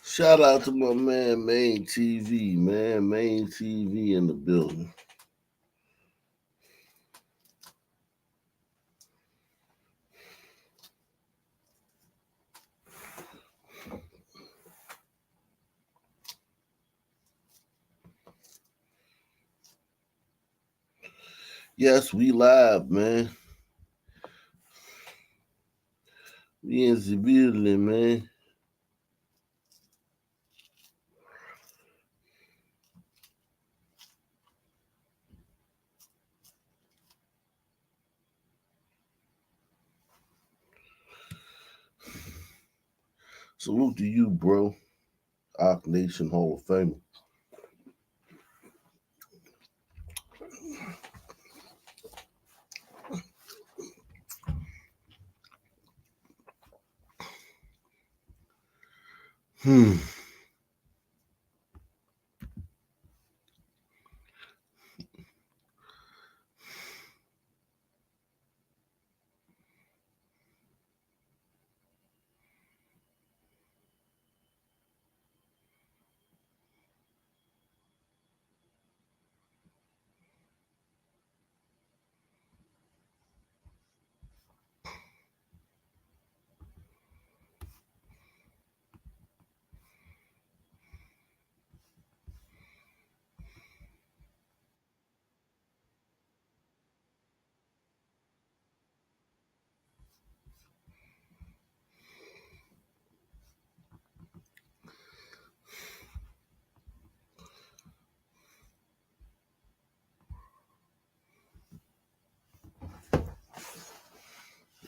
Shout out to my man, Main TV, man. Main TV in the building. Yes, we live, man. We in the building, man. Salute to you, bro. Ock Nation Hall of Famer. Hmm.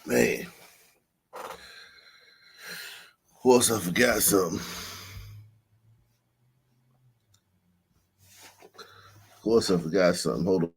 Man, of course I forgot something. Of course I forgot something. Hold on.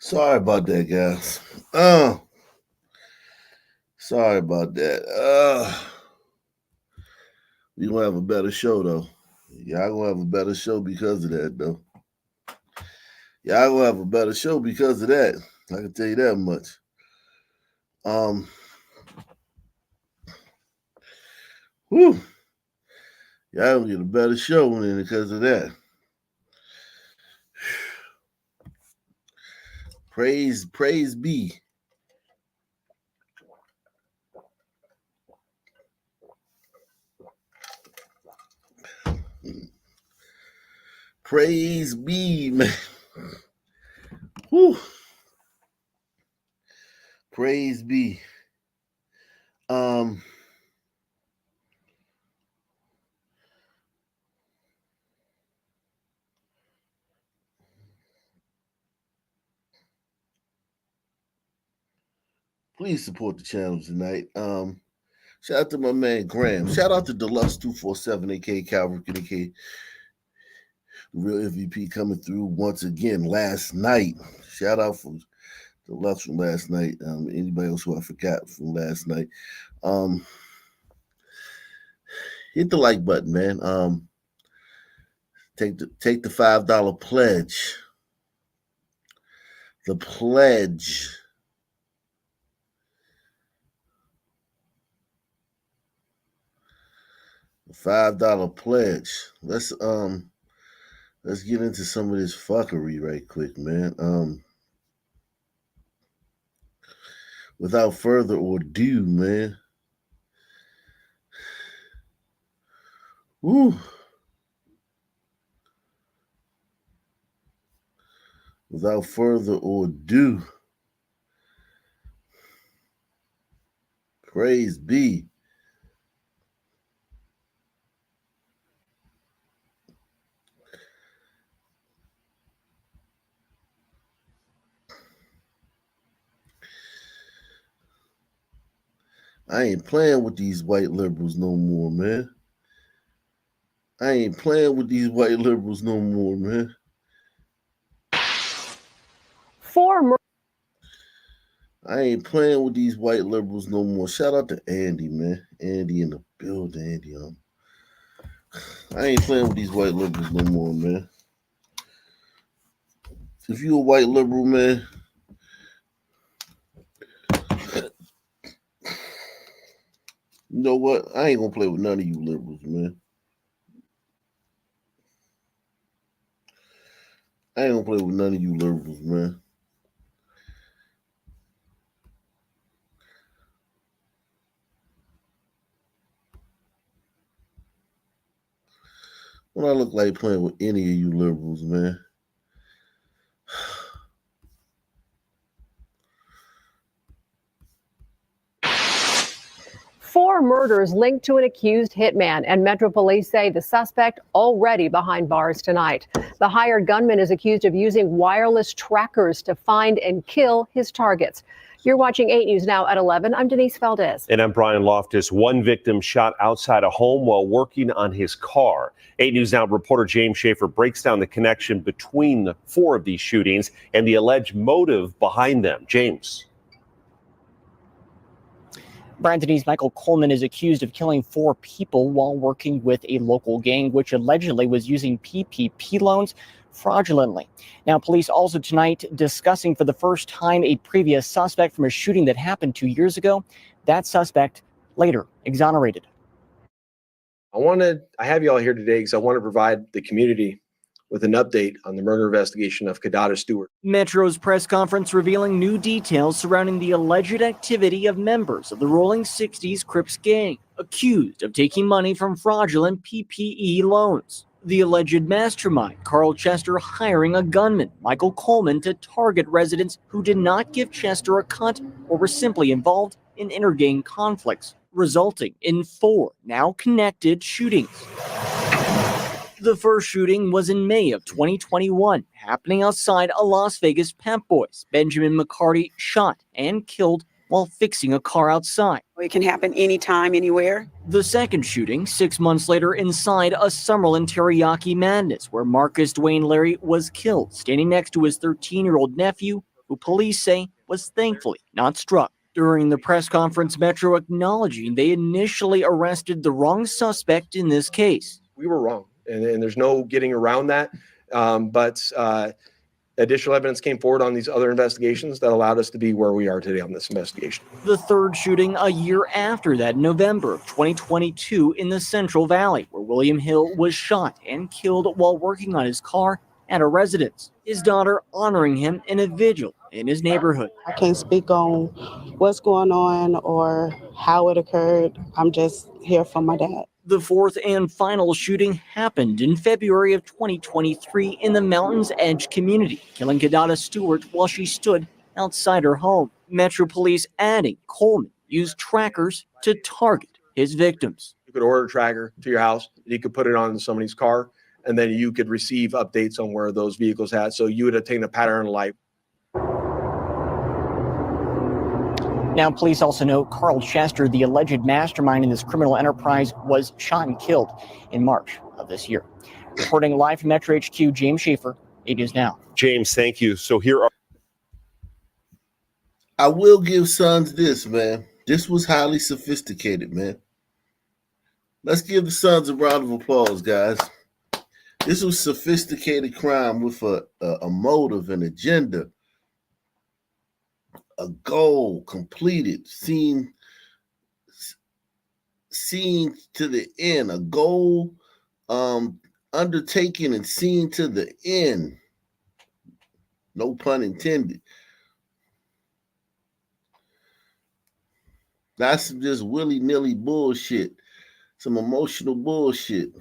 Sorry about that, guys. Sorry about that. We gonna have a better show though. Y'all gonna have a better show because of that though. Y'all gonna have a better show because of that. I can tell you that much. Whew. Y'all gonna get a better show than because of that. Praise be. Praise be, man. Whew. Praise be. Please support the channel tonight. Shout out to my man Graham. Shout out to Deluxe 247, aka Calvary KK. The real MVP coming through once again last night. Shout out for Deluxe from last night. Anybody else who I forgot from last night. Hit the like button, man. Take the $5 pledge. The pledge. The $5 pledge. Let's get into some of this fuckery right quick, man. Without further ado, man. Woo. Without further ado, praise be. I ain't playing with these white liberals no more, man. I ain't playing with these white liberals no more, man. I ain't playing with these white liberals no more. Shout out to Andy, man. Andy in the building, Andy. I ain't playing with these white liberals no more, man. If you a white liberal, man, you know what? I ain't gonna play with none of you liberals, man. I ain't gonna play with none of you liberals, man. What I look like playing with any of you liberals, man. 4 murders linked to an accused hitman, and Metro Police say the suspect already behind bars tonight. The hired gunman is accused of using wireless trackers to find and kill his targets. You're watching 8 News Now at 11. I'm Denise Valdez. And I'm Brian Loftus. One victim shot outside a home while working on his car. 8 News Now reporter James Schaefer breaks down the connection between the 4 of these shootings and the alleged motive behind them. James. Brandon's Michael Coleman is accused of killing 4 people while working with a local gang, which allegedly was using PPP loans fraudulently. Now, police also tonight discussing for the first time a previous suspect from a shooting that happened 2 years ago. That suspect later exonerated. I have you all here today because I want to provide the community with an update on the murder investigation of Kadada Stewart. Metro's press conference revealing new details surrounding the alleged activity of members of the Rolling 60s Crips gang, accused of taking money from fraudulent PPE loans. The alleged mastermind, Carl Chester, hiring a gunman, Michael Coleman, to target residents who did not give Chester a cut or were simply involved in intergang conflicts, resulting in 4 now connected shootings. The first shooting was in May of 2021, happening outside a Las Vegas Pep Boys. Benjamin McCarty shot and killed while fixing a car outside. It can happen anytime, anywhere. The second shooting, 6 months later, inside a Summerlin Teriyaki Madness, where Marcus Dwayne Larry was killed, standing next to his 13-year-old nephew, who police say was thankfully not struck. During the press conference, Metro acknowledging they initially arrested the wrong suspect in this case. We were wrong, and there's no getting around that. But additional evidence came forward on these other investigations that allowed us to be where we are today on this investigation. The third shooting a year after that, November of 2022 in the Central Valley, where William Hill was shot and killed while working on his car at a residence. His daughter honoring him in a vigil in his neighborhood. I can't speak on what's going on or how it occurred. I'm just here for my dad. The fourth and final shooting happened in February of 2023 in the Mountains Edge community, killing Kadada Stewart while she stood outside her home. Metro Police adding Coleman used trackers to target his victims. You could order a tracker to your house, you could put it on somebody's car, and then you could receive updates on where those vehicles had. So you would obtain a pattern of life. Now, police also know Carl Chester, the alleged mastermind in this criminal enterprise, was shot and killed in March of this year. Reporting live from Metro HQ, James Schaefer, 8 News Now. James, thank you. So here are. I will give Sons this, man. This was highly sophisticated, man. Let's give the Sons a round of applause, guys. This was sophisticated crime with a motive, an agenda, a goal completed, seen to the end, a goal undertaken and seen to the end. No pun intended. That's just willy-nilly bullshit. Some emotional bullshit.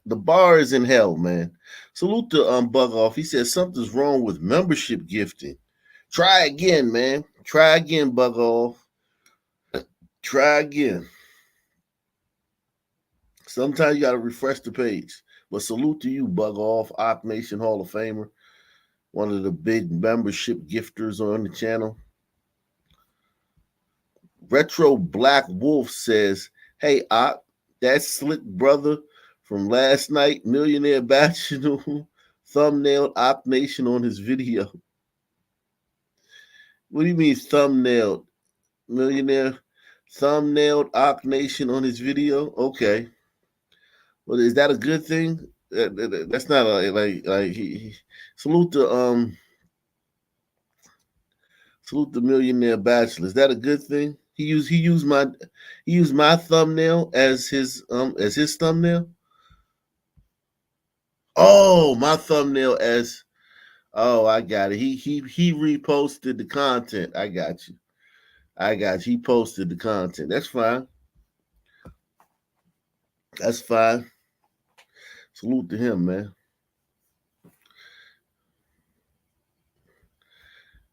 The bar is in hell, man. Salute to Bug Off. He said something's wrong with membership gifting. Try again, man. Try again, Bug Off. Try again. Sometimes you got to refresh the page. But salute to you, Bug Off, Op Nation Hall of Famer. One of the big membership gifters on the channel. Retro Black Wolf says, hey, Op, that slick brother from last night, Millionaire Bachelor, thumbnailed Op Nation on his video. What do you mean thumbnailed? Millionaire thumbnailed Op Nation on his video? Okay. Well, is that a good thing? That's not like he salute the Millionaire Bachelor. Is that a good thing? He used my thumbnail as his thumbnail. Oh, my thumbnail as. Oh, I got it. He reposted the content. I got you. He posted the content. That's fine. That's fine. Salute to him, man.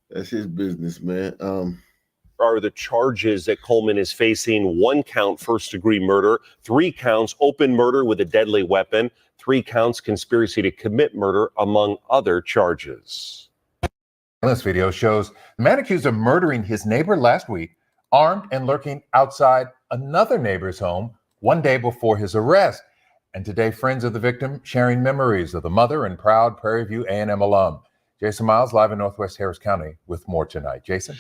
That's his business, man. Are the charges that Coleman is facing: 1 count first-degree murder, 3 counts open murder with a deadly weapon, 3 counts conspiracy to commit murder, among other charges. This video shows the man accused of murdering his neighbor last week, armed and lurking outside another neighbor's home 1 day before his arrest. And today, friends of the victim sharing memories of the mother and proud Prairie View A&M alum. Jason Miles, live in Northwest Harris County with more tonight. Jason?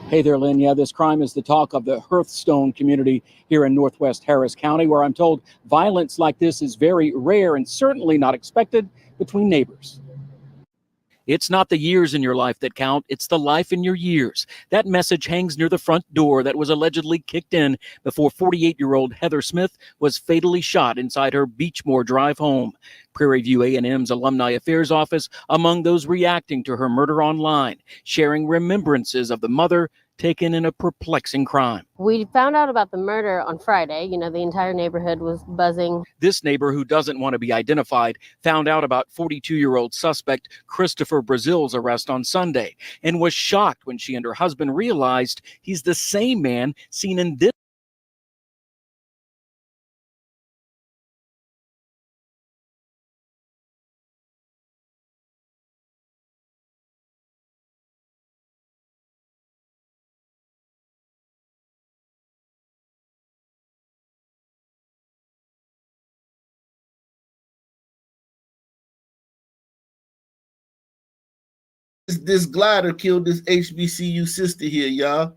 Hey there, Lynn. Yeah, this crime is the talk of the Hearthstone community here in Northwest Harris County, where I'm told violence like this is very rare and certainly not expected between neighbors. It's not the years in your life that count, it's the life in your years. That message hangs near the front door that was allegedly kicked in before 48-year-old Heather Smith was fatally shot inside her Beechmore Drive home. Prairie View A&M's Alumni Affairs Office among those reacting to her murder online, sharing remembrances of the mother taken in a perplexing crime. We found out about the murder on Friday. You know, the entire neighborhood was buzzing. This neighbor, who doesn't want to be identified, found out about 42-year-old suspect Christopher Brazil's arrest on Sunday and was shocked when she and her husband realized he's the same man seen in this This glider killed this HBCU sister here, y'all.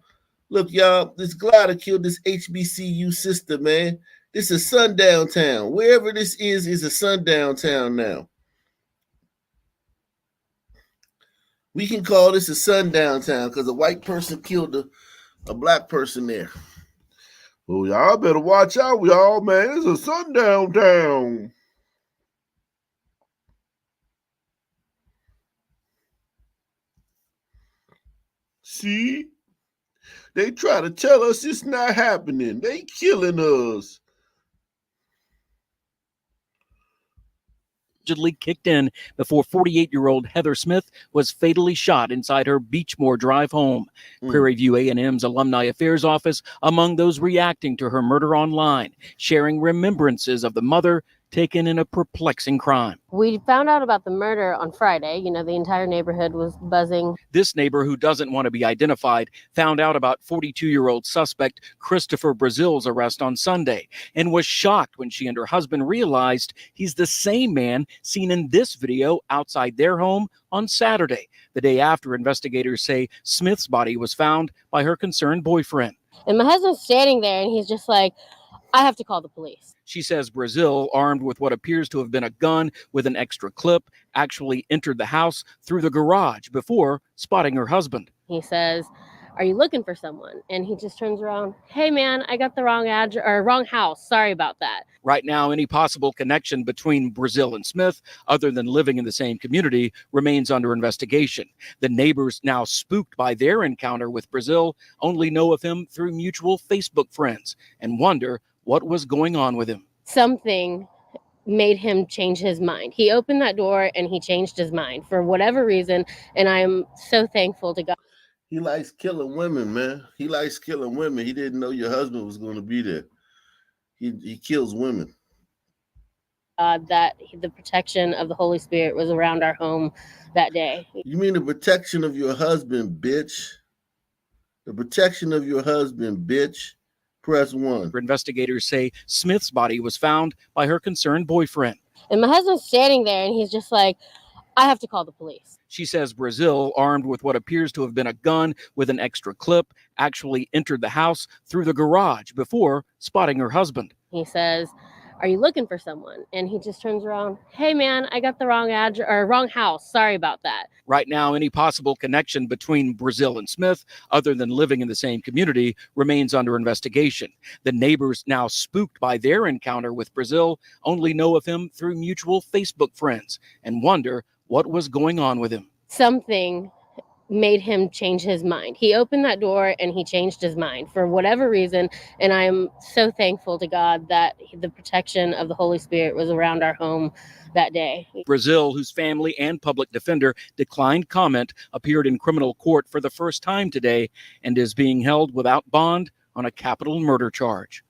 Look, y'all, this glider killed this HBCU sister, man. This is sundown town. Wherever this is a sundown town now. We can call this a sundown town because a white person killed a black person there. Well, y'all better watch out, y'all, man. It's a sundown town. See? They try to tell us it's not happening. They killing us. Allegedly kicked in before 48-year-old Heather Smith was fatally shot inside her Beachmore Drive home. Prairie View A&M's Alumni Affairs Office among those reacting to her murder online, sharing remembrances of the mother taken in a perplexing crime. We found out about the murder on Friday. You know, the entire neighborhood was buzzing. This neighbor, who doesn't want to be identified, found out about 42-year-old suspect Christopher Brazil's arrest on Sunday and was shocked when she and her husband realized he's the same man seen in this video outside their home on Saturday, the day after investigators say Smith's body was found by her concerned boyfriend. And my husband's standing there and he's just like, I have to call the police. She says Brazil, armed with what appears to have been a gun with an extra clip, actually entered the house through the garage before spotting her husband. He says, are you looking for someone? And he just turns around. Hey, man, I got the wrong address or wrong house. Sorry about that. Right now, any possible connection between Brazil and Smith, other than living in the same community, remains under investigation. The neighbors, now spooked by their encounter with Brazil, only know of him through mutual Facebook friends and wonder what was going on with him. Something made him change his mind. He opened that door and he changed his mind for whatever reason. And I'm so thankful to God. He likes killing women, man. He likes killing women. He didn't know your husband was going to be there. He kills women. That the protection of the Holy Spirit was around our home that day. You mean the protection of your husband, bitch? The protection of your husband, bitch. Press 1. Investigators say Smith's body was found by her concerned boyfriend. And my husband's standing there and he's just like, I have to call the police. She says Brazil, armed with what appears to have been a gun with an extra clip, actually entered the house through the garage before spotting her husband. He says, are you looking for someone? And he just turns around. Hey, man, I got the wrong address or wrong house. Sorry about that. Right now, any possible connection between Brazil and Smith, other than living in the same community, remains under investigation. The neighbors, now spooked by their encounter with Brazil, only know of him through mutual Facebook friends and wonder what was going on with him. Something made him change his mind. He opened that door and he changed his mind for whatever reason. And I'm so thankful to God that the protection of the Holy Spirit was around our home that day. Brazil, whose family and public defender declined comment, appeared in criminal court for the first time today and is being held without bond on a capital murder charge.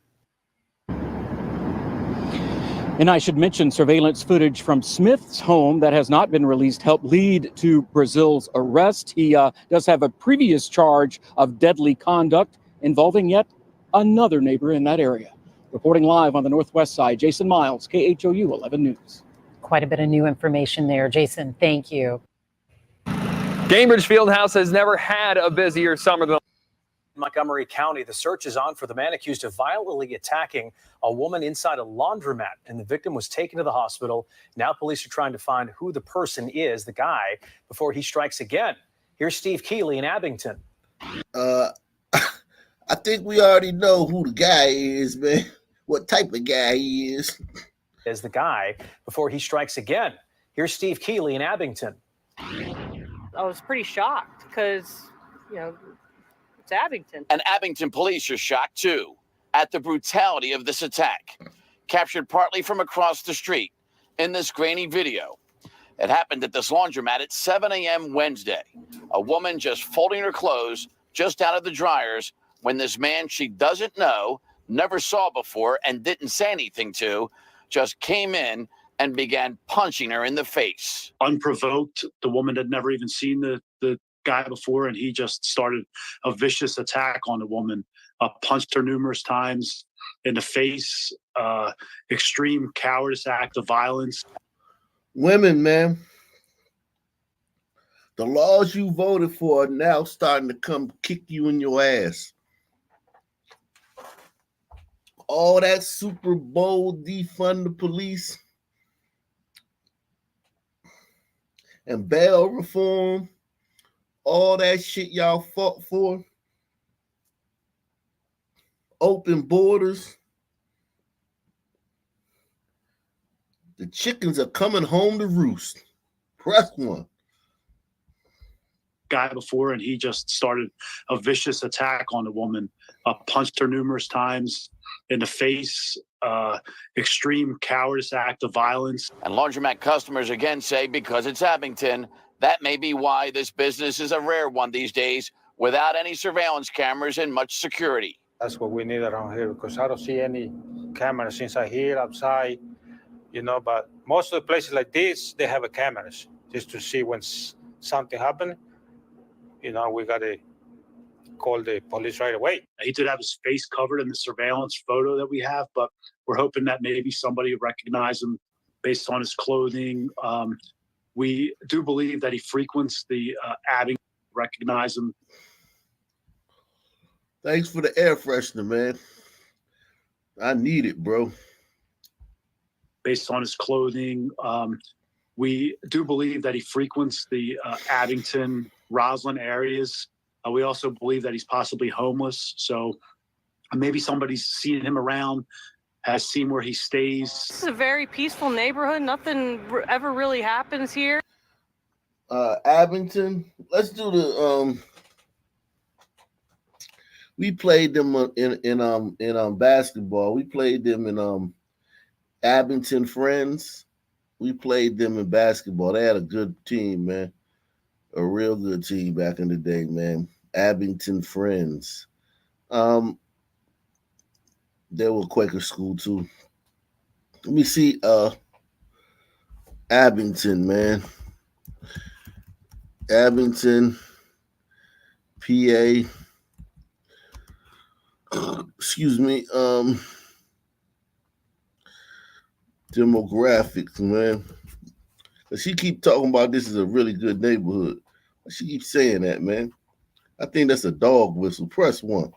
And I should mention surveillance footage from Smith's home that has not been released helped lead to Brazil's arrest. He does have a previous charge of deadly conduct involving yet another neighbor in that area. Reporting live on the Northwest Side, Jason Miles, KHOU 11 News. Quite a bit of new information there. Jason, thank you. Cambridge Fieldhouse has never had a busier summer than Montgomery County. The search is on for the man accused of violently attacking a woman inside a laundromat, and the victim was taken to the hospital. Now police are trying to find who the person is, the guy, before he strikes again. Here's Steve Keeley in Abington. I think we already know who the guy is, man. What type of guy he is. As the guy before he strikes again. Here's Steve Keeley in Abington. I was pretty shocked because, it's Abington. And Abington police are shocked, too, at the brutality of this attack, captured partly from across the street in this grainy video. It happened at this laundromat at 7 a.m. Wednesday. A woman just folding her clothes just out of the dryers when this man she doesn't know, never saw before, and didn't say anything to, just came in and began punching her in the face. Unprovoked, the woman had never even seen the guy before, and he just started a vicious attack on the woman, punched her numerous times in the face, extreme cowardice act of violence. Women, man. The laws you voted for are now starting to come kick you in your ass. All that Super Bowl defund the police and bail reform, all that shit y'all fought for, open borders, the chickens are coming home to roost. Press one. Guy before, and he just started a vicious attack on the woman, punched her numerous times in the face, extreme cowardice act of violence. And laundromat customers again say because it's Abington, that may be why this business is a rare one these days without any surveillance cameras and much security. That's what we need around here because I don't see any cameras inside here, outside, but most of the places like this, they have a cameras just to see when something happened. We got to call the police right away. He did have his face covered in the surveillance photo that we have, but we're hoping that maybe somebody recognized him based on his clothing. We do believe that he frequents the Abington. Recognize him. Thanks for the air freshener, man. I need it, bro. Based on his clothing, we do believe that he frequents the Abington, Roslyn areas. We also believe that he's possibly homeless. So maybe somebody's seen him around, has seen where he stays. This is a very peaceful neighborhood. Nothing ever really happens here. Abington. Let's do the we played them in basketball. We played them in Abington Friends. We played them in basketball. They had a good team, man. A real good team back in the day, man. Abington Friends. They were Quaker school too. Let me see Abington, man. Abington, PA. Excuse me. Demographics, man. She keep talking about this is a really good neighborhood. She keeps saying that, man. I think that's a dog whistle. Press one.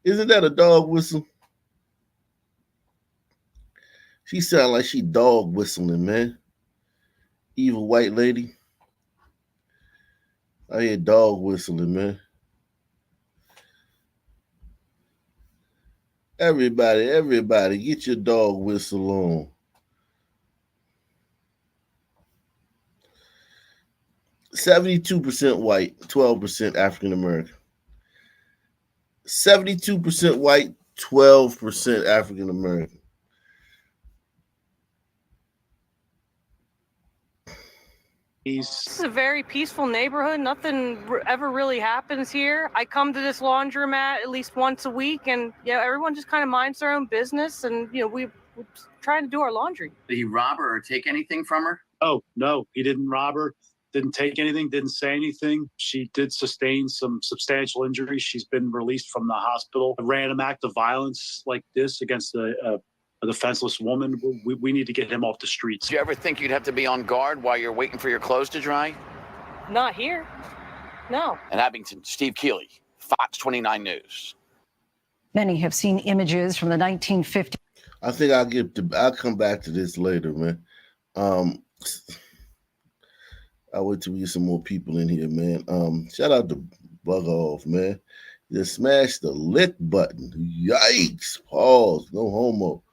Isn't that a dog whistle? She sound like she dog whistling, man. Evil white lady. I hear dog whistling, man. Everybody, get your dog whistle on. %72% white, 12% African American. 72% white, 12% African American. This is a very peaceful neighborhood. Nothing ever really happens here. I come to this laundromat at least once a week, and everyone just kind of minds their own business, and we're trying to do our laundry. Did he rob her or take anything from her? Oh, no, he didn't rob her. Didn't take anything, didn't say anything. She did sustain some substantial injuries. She's been released from the hospital. A random act of violence like this against a defenseless woman, we need to get him off the streets. Do you ever think you'd have to be on guard while you're waiting for your clothes to dry? Not here. No. In Abington, Steve Keeley, Fox 29 News. Many have seen images from the 1950s. I think I'll come back to this later, man. I'll wait till we get some more people in here, man. Shout out to Bug Off, man. Just smash the lit button. Yikes. Pause. No homo.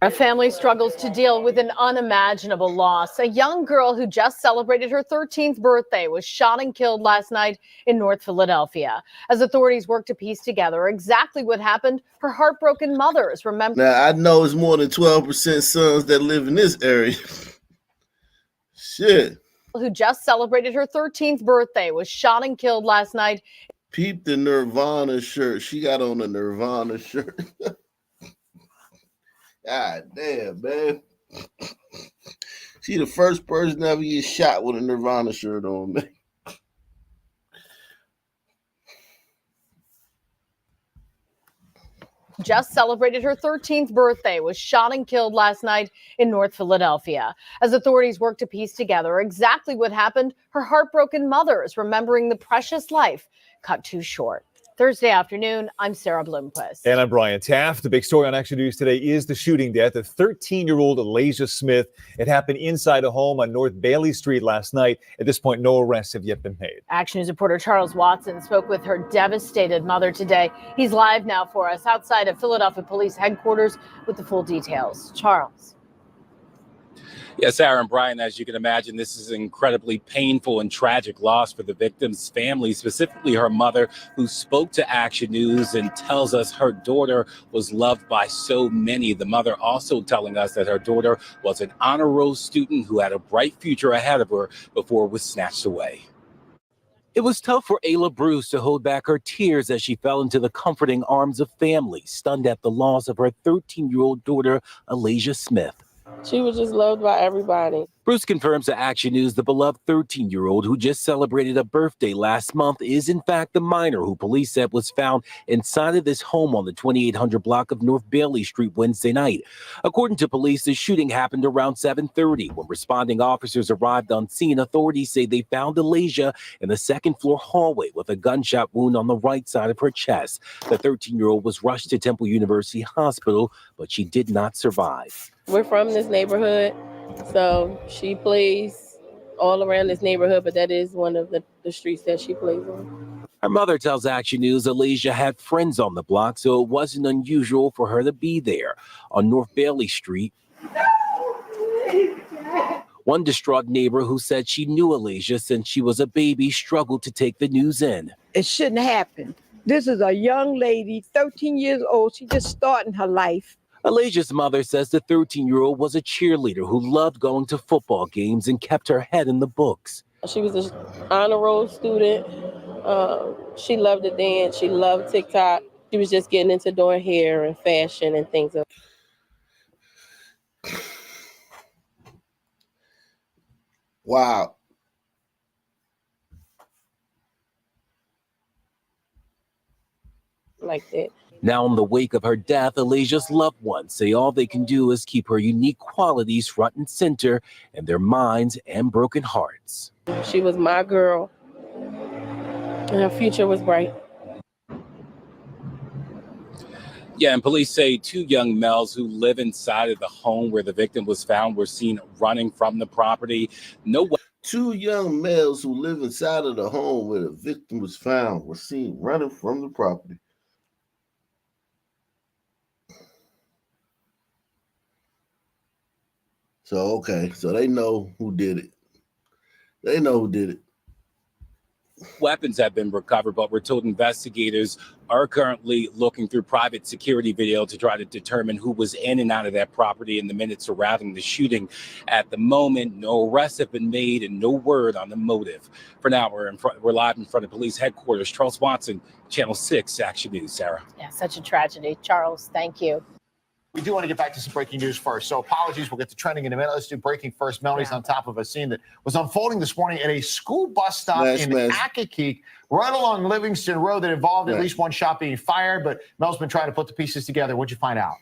A family struggles to deal with an unimaginable loss. A young girl who just celebrated her 13th birthday was shot and killed last night in North Philadelphia. As authorities work to piece together exactly what happened, her heartbroken mothers remember. Now, I know it's more than 12% sons that live in this area. Shit. Who just celebrated her 13th birthday was shot and killed last night. Peep the Nirvana shirt. She got on a Nirvana shirt. God damn, man. She the first person to ever get shot with a Nirvana shirt on, man. just celebrated her 13th birthday, was shot and killed last night in North Philadelphia. As authorities work to piece together exactly what happened, her heartbroken mother is remembering the precious life cut too short. Thursday afternoon, I'm Sarah Bloomquist. And I'm Brian Taft. The big story on Action News today is the shooting death of 13-year-old Elijah Smith. It happened inside a home on North Bailey Street last night. At this point, no arrests have yet been made. Action News reporter Charles Watson spoke with her devastated mother today. He's live now for us outside of Philadelphia Police headquarters with the full details. Charles. Yes, Sarah and Brian, as you can imagine, this is an incredibly painful and tragic loss for the victim's family, specifically her mother, who spoke to Action News and tells us her daughter was loved by so many. The mother also telling us that her daughter was an honor roll student who had a bright future ahead of her before it was snatched away. It was tough for Ayla Bruce to hold back her tears as she fell into the comforting arms of family, stunned at the loss of her 13-year-old daughter, Elijah Smith. She was just loved by everybody. Bruce confirms to Action News the beloved 13-year-old who just celebrated a birthday last month is in fact the minor who police said was found inside of this home on the 2800 block of North Bailey Street Wednesday night. According to police, the shooting happened around 7:30. When responding officers arrived on scene, authorities say they found Elijah in the second floor hallway with a gunshot wound on the right side of her chest. The 13-year-old was rushed to Temple University Hospital, but she did not survive. We're from this neighborhood, so she plays all around this neighborhood, but that is one of the streets that she plays on. Her mother tells Action News Elijah had friends on the block, so it wasn't unusual for her to be there. On North Bailey Street, one distraught neighbor who said she knew Elijah since she was a baby struggled to take the news in. It shouldn't happen. This is a young lady, 13 years old. She's just starting her life. Elijah's mother says the 13-year-old was a cheerleader who loved going to football games and kept her head in the books. She was an honor roll student. She loved to dance. She loved TikTok. She was just getting into doing hair and fashion and things. Wow. Like that. Now, in the wake of her death, Elijah's loved ones say all they can do is keep her unique qualities front and center in their minds and broken hearts. She was my girl, and her future was bright. Yeah, and police say two young males who live inside of the home where the victim was found were seen running from the property. Two young males who live inside of the home where the victim was found were seen running from the property. So, okay, so they know who did it. They know who did it. Weapons have been recovered, but we're told investigators are currently looking through private security video to try to determine who was in and out of that property in the minutes surrounding the shooting. At the moment, no arrests have been made and no word on the motive. For now, we're live in front of police headquarters. Charles Watson, Channel 6 Action News. Sarah. Yeah, such a tragedy. Charles, thank you. We do want to get back to some breaking news first. So apologies, we'll get to trending in a minute. Let's do breaking first. Melody's on top of a scene that was unfolding this morning at a school bus stop in Accokeek, right along Livingston Road that involved at least one shot being fired. But Mel's been trying to put the pieces together. What'd you find out?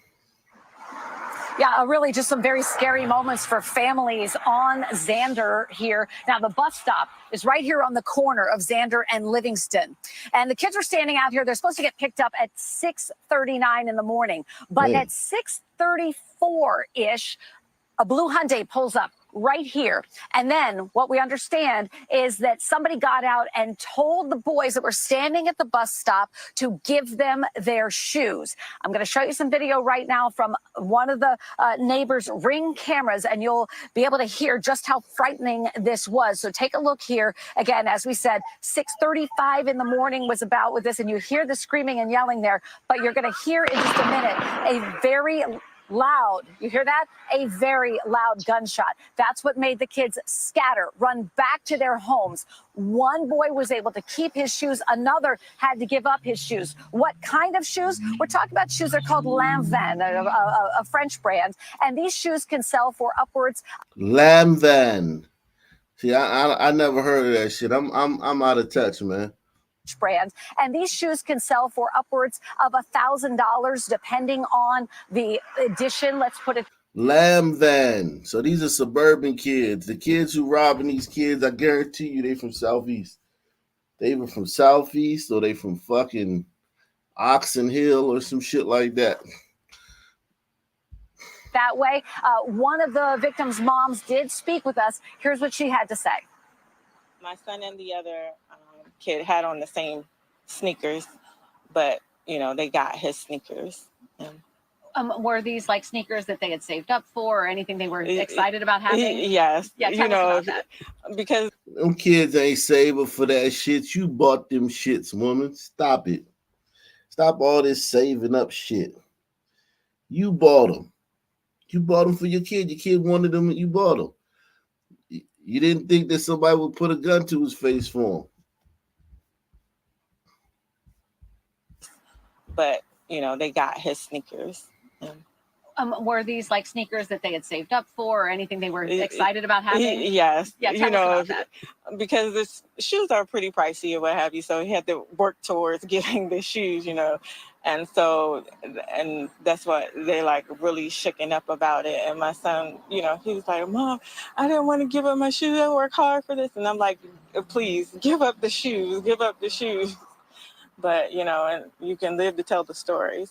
Yeah, really just some very scary moments for families on Xander here. Now, the bus stop is right here on the corner of Xander and Livingston. And the kids are standing out here. They're supposed to get picked up at 6:39 in the morning. But at 6:34-ish, a blue Hyundai pulls up right here. And then what we understand is that somebody got out and told the boys that were standing at the bus stop to give them their shoes. I'm going to show you some video right now from one of the neighbors' Ring cameras, and you'll be able to hear just how frightening this was. So take a look here. Again, as we said, 6:35 in the morning was about with this, and you hear the screaming and yelling there, but you're going to hear in just a minute a very loud, you hear that? A very loud gunshot. That's what made the kids scatter, run back to their homes. One boy was able to keep his shoes. Another had to give up his shoes. What kind of shoes? We're talking about shoes. They're called Lanvin, a French brand. And these shoes can sell for upwards. Lanvin. See, I never heard of that shit. I'm out of touch, man. brand. And these shoes can sell for upwards of $1,000 depending on the edition. Let's put it. Lamb van. So these are suburban kids. The kids who robbing these kids, I guarantee you they from Southeast. They were from Southeast or they from fucking Oxon Hill or some shit like that. That way, one of the victim's moms did speak with us. Here's what she had to say. My son and the other kid had on the same sneakers, but, you know, they got his sneakers. Were these like sneakers that they had saved up for or anything they were excited about having? Yes. Yeah, tell us about that. Because them kids ain't saving for that shit. You bought them shits, woman. Stop it. Stop all this saving up shit. You bought them. You bought them for your kid. Your kid wanted them and you bought them. You didn't think that somebody would put a gun to his face for him. But, you know, they got his sneakers. Were these like sneakers that they had saved up for or anything they were excited about having? Yes. Yeah, tell us about that. Because the shoes are pretty pricey or what have you. So he had to work towards getting the shoes, you know. And so, and that's what they like really shooken up about it. And my son, you know, he was like, Mom, I didn't want to give up my shoes. I work hard for this. And I'm like, please give up the shoes, give up the shoes. But, you know, and you can live to tell the story.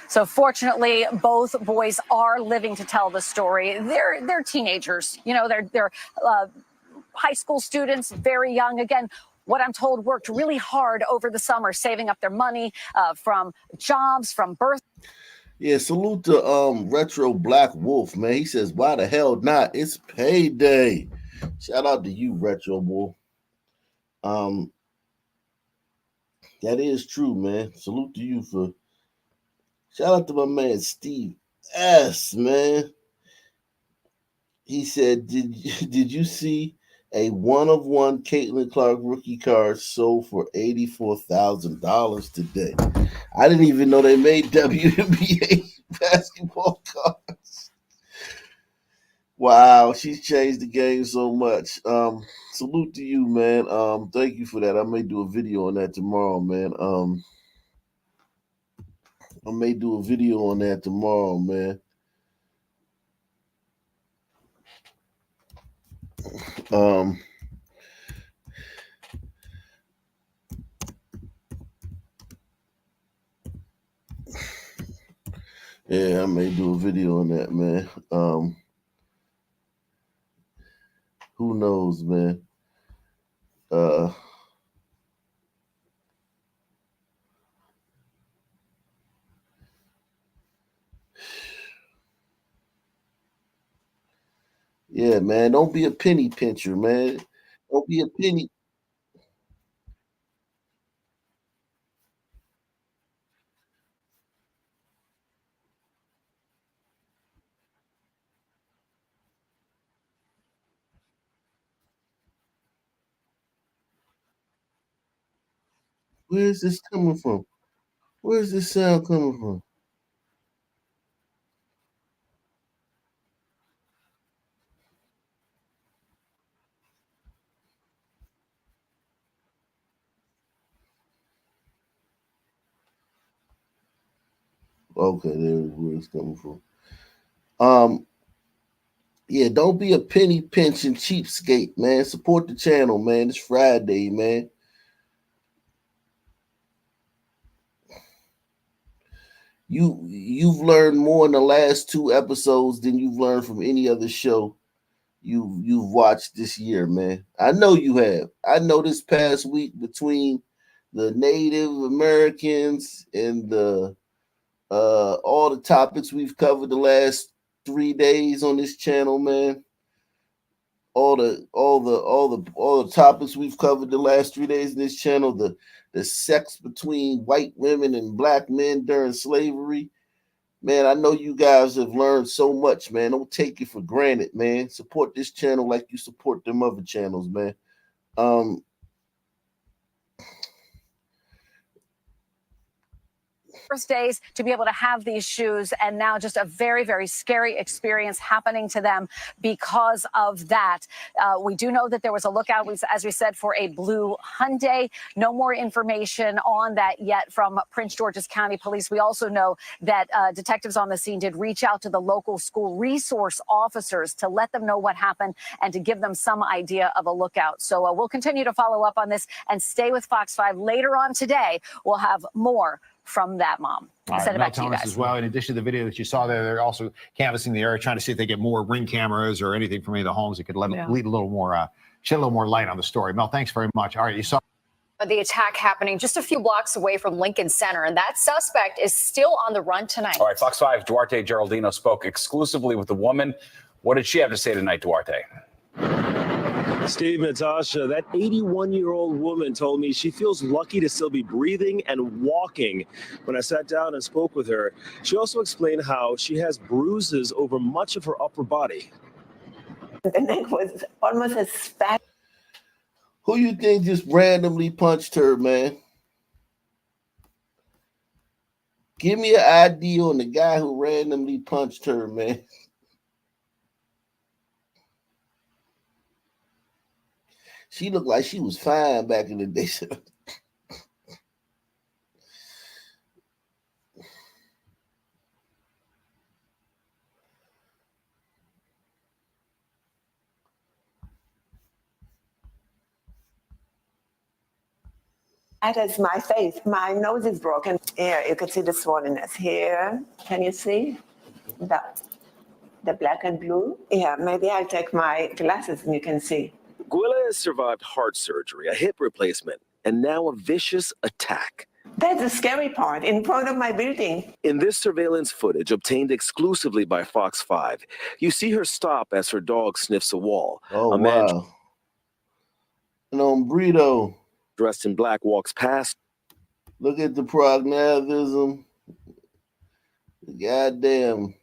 So fortunately, both boys are living to tell the story. They're teenagers, you know, they're high school students, very young. Again, what I'm told worked really hard over the summer, saving up their money from jobs, from birth. Yeah, salute to Retro Black Wolf, man. He says, why the hell not? It's payday. Shout out to you, Retro Wolf. That is true, man. Salute to you for. Shout out to my man Steve S, man. He said, did you see a one-of-one Caitlin Clark rookie card sold for $84,000 today? I didn't even know they made WNBA basketball cards. Wow, she's changed the game so much. Salute to you, man. Thank you for that. I may do a video on that tomorrow, man. I may do a video on that tomorrow, man. Yeah, I may do a video on that, man. Who knows, man? Yeah, man. Don't be a penny pincher, man. Don't be a penny. Where's this coming from? Where's this sound coming from? Okay, there's where it's coming from. Yeah, don't be a penny pinching cheapskate, man. Support the channel, man. It's Friday, man. You've learned more in the last 2 episodes than you've learned from any other show you've watched this year, man. I know you have. I know this past week between the Native Americans and the all the topics we've covered the last 3 days on this channel, man. All the topics we've covered the last 3 days in this channel, the sex between white women and black men during slavery. Man, I know you guys have learned so much, man. Don't take it for granted, man. Support this channel like you support them other channels, man. birthdays to be able to have these shoes, and now just a very, very scary experience happening to them because of that. We do know that there was a lookout, as we said, for a blue Hyundai. No more information on that yet from Prince George's County Police. We also know that detectives on the scene did reach out to the local school resource officers to let them know what happened and to give them some idea of a lookout. So we'll continue to follow up on this and stay with Fox 5. Later on today, we'll have more from that mom. All Send right, it Mel back to you Thomas guys. as well. In addition to the video that you saw there, they're also canvassing the area, trying to see if they get more ring cameras or anything from any of the homes that could lead a little more, shed a little more light on the story. Mel, thanks very much. All right, you saw the attack happening just a few blocks away from Lincoln Center, and that suspect is still on the run tonight. All right, Fox 5's Duarte Geraldino spoke exclusively with the woman. What did she have to say tonight, Duarte? Steve, Natasha, that 81-year-old woman told me she feels lucky to still be breathing and walking. When I sat down and spoke with her, she also explained how she has bruises over much of her upper body. The neck was almost as fat. Who you think just randomly punched her, man? Give me an ID on the guy who randomly punched her, man. She looked like she was fine back in the day. That is my face. My nose is broken. Here, you can see the swollenness here. Can you see the black and blue? Yeah, maybe I'll take my glasses and you can see. Gwilla has survived heart surgery, a hip replacement, and now a vicious attack. That's the scary part, in front of my building. In this surveillance footage obtained exclusively by Fox 5, you see her stop as her dog sniffs a wall. Oh, a man wow. An hombrito. Dressed in black walks past. Look at the prognathism. The goddamn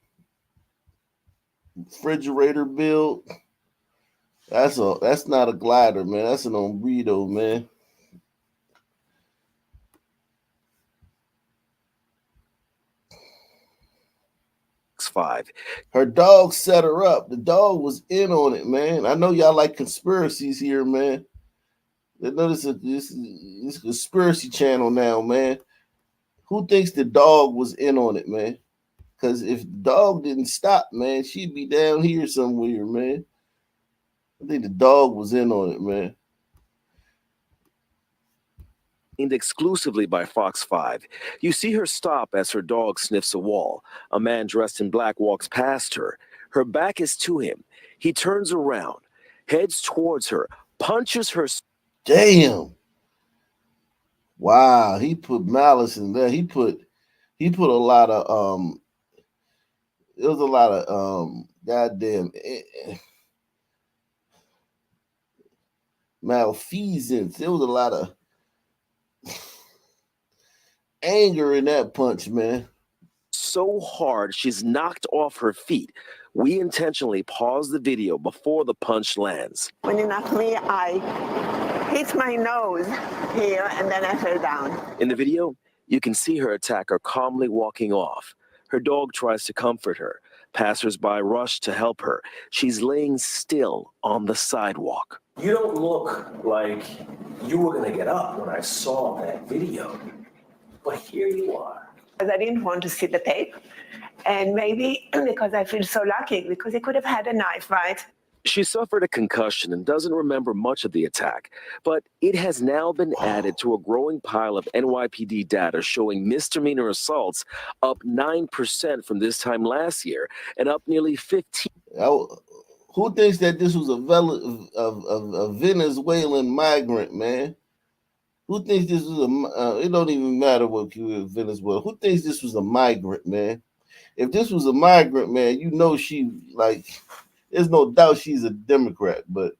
refrigerator build. That's not a glider, man. That's an hombrito, man. Fox 5. Her dog set her up. The dog was in on it, man. I know y'all like conspiracies here, man. Notice this conspiracy channel now, man. Who thinks the dog was in on it, man? Because if the dog didn't stop, man, she'd be down here somewhere, man. I think the dog was in on it, man. Exclusively by Fox 5. You see her stop as her dog sniffs a wall. A man dressed in black walks past her. Her back is to him. He turns around, heads towards her, punches her. Damn. Wow, he put malice in there. He put a lot of it was a lot of goddamn malfeasance. There was a lot of anger in that punch, man. So hard she's knocked off her feet. We intentionally pause the video before the punch lands. When you knocked me, I hit my nose here and then I fell down. In the video, you can see her attacker calmly walking off. Her dog tries to comfort her. Passers-by rush to help her. She's laying still on the sidewalk. You don't look like you were going to get up when I saw that video, but here you are. Because I didn't want to see the tape, and maybe because I feel so lucky, because he could have had a knife, right? She suffered a concussion and doesn't remember much of the attack, but it has now been added to a growing pile of NYPD data showing misdemeanor assaults up 9% from this time last year and up nearly 15%. Who thinks that this was a Venezuelan migrant, man? Who thinks this was it don't even matter what you in Venezuela. Who thinks this was a migrant, man? If this was a migrant, man, you know she, like, there's no doubt she's a Democrat, but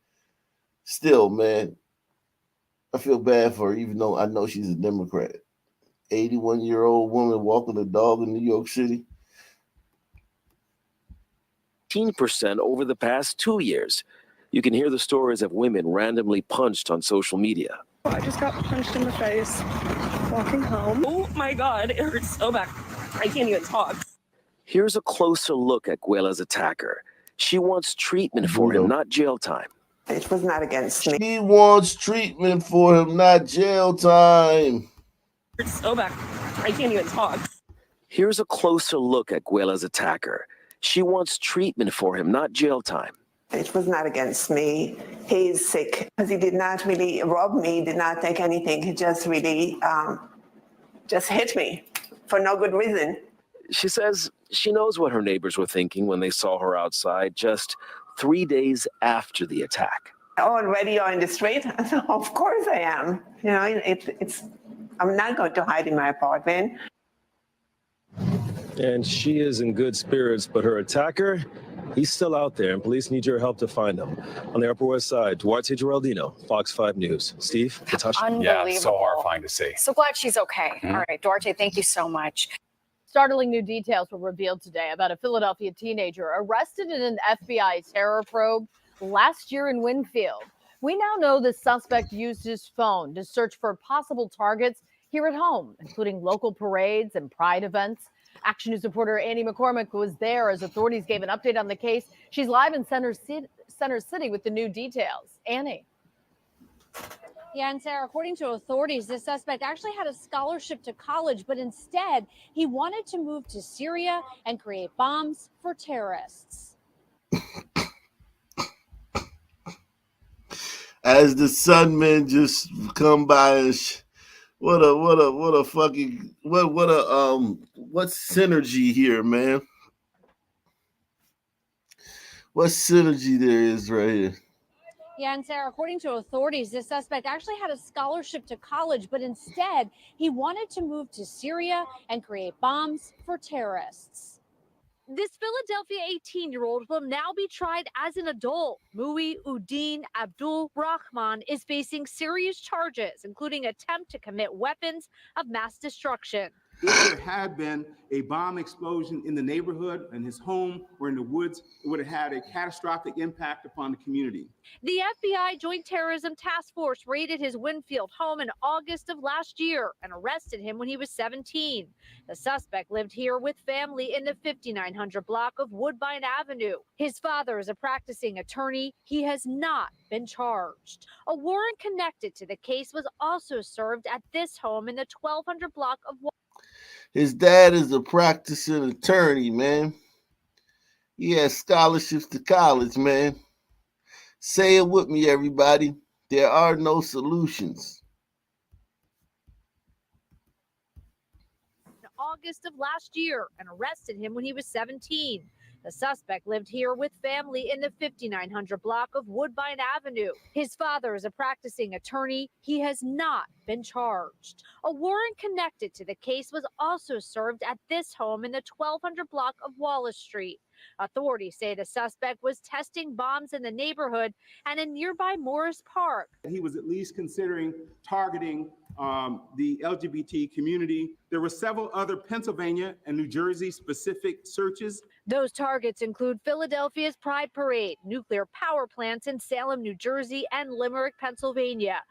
still, man, I feel bad for her, even though I know she's a Democrat. 81-year-old woman walking a dog in New York City. 15% over the past 2 years. You can hear the stories of women randomly punched on social media. I just got punched in the face walking home. Oh my God, it hurts so bad. I can't even talk. Here's a closer look at Guela's attacker. She wants treatment for him, not jail time. It was not against me. She wants treatment for him, not jail time. It hurts so bad. I can't even talk. Here's a closer look at Guela's attacker. She wants treatment for him, not jail time. It was not against me. He's sick because he did not really rob me, did not take anything. He just really just hit me for no good reason. She says she knows what her neighbors were thinking when they saw her outside just 3 days after the attack. Already on the street? Of course I am. You know, I'm not going to hide in my apartment. And she is in good spirits, but her attacker, he's still out there, and police need your help to find him. On the Upper West Side, Duarte Geraldino, Fox 5 News. Steve, Natasha. Unbelievable. Yeah, so horrifying to see. So glad she's okay. All right, Duarte, thank you so much. Startling new details were revealed today about a Philadelphia teenager arrested in an FBI terror probe last year in Winfield. We now know the suspect used his phone to search for possible targets here at home, including local parades and pride events. Action News reporter Annie McCormick was there as authorities gave an update on the case. She's live in Center City with the new details. Annie. Yeah, and Sarah, according to authorities, this suspect actually had a scholarship to college, but instead he wanted to move to Syria and create bombs for terrorists. As the Sunmen just come by and what synergy here, man? What synergy there is right here? Yeah, and Sarah, according to authorities, this suspect actually had a scholarship to college, but instead he wanted to move to Syria and create bombs for terrorists. This Philadelphia 18-year-old will now be tried as an adult. Muhyiddin Abdul Rahman is facing serious charges, including attempt to commit weapons of mass destruction. If there had been a bomb explosion in the neighborhood, in his home, or in the woods, it would have had a catastrophic impact upon the community. The FBI Joint Terrorism Task Force raided his Winfield home in August of last year and arrested him when he was 17. The suspect lived here with family in the 5900 block of Woodbine Avenue. His father is a practicing attorney. He has not been charged. A warrant connected to the case was also served at this home in the 1200 block of His dad is a practicing attorney, man. He has scholarships to college, man. Say it with me, everybody. There are no solutions. August of last year and arrested him when he was 17. The suspect lived here with family in the 5900 block of Woodbine Avenue. His father is a practicing attorney. He has not been charged. A warrant connected to the case was also served at this home in the 1200 block of Wallace Street. Authorities say the suspect was testing bombs in the neighborhood and in nearby Morris Park. He was at least considering targeting the LGBT community. There were several other Pennsylvania and New Jersey specific searches. Those targets include Philadelphia's Pride Parade, nuclear power plants in Salem, New Jersey, and Limerick, Pennsylvania.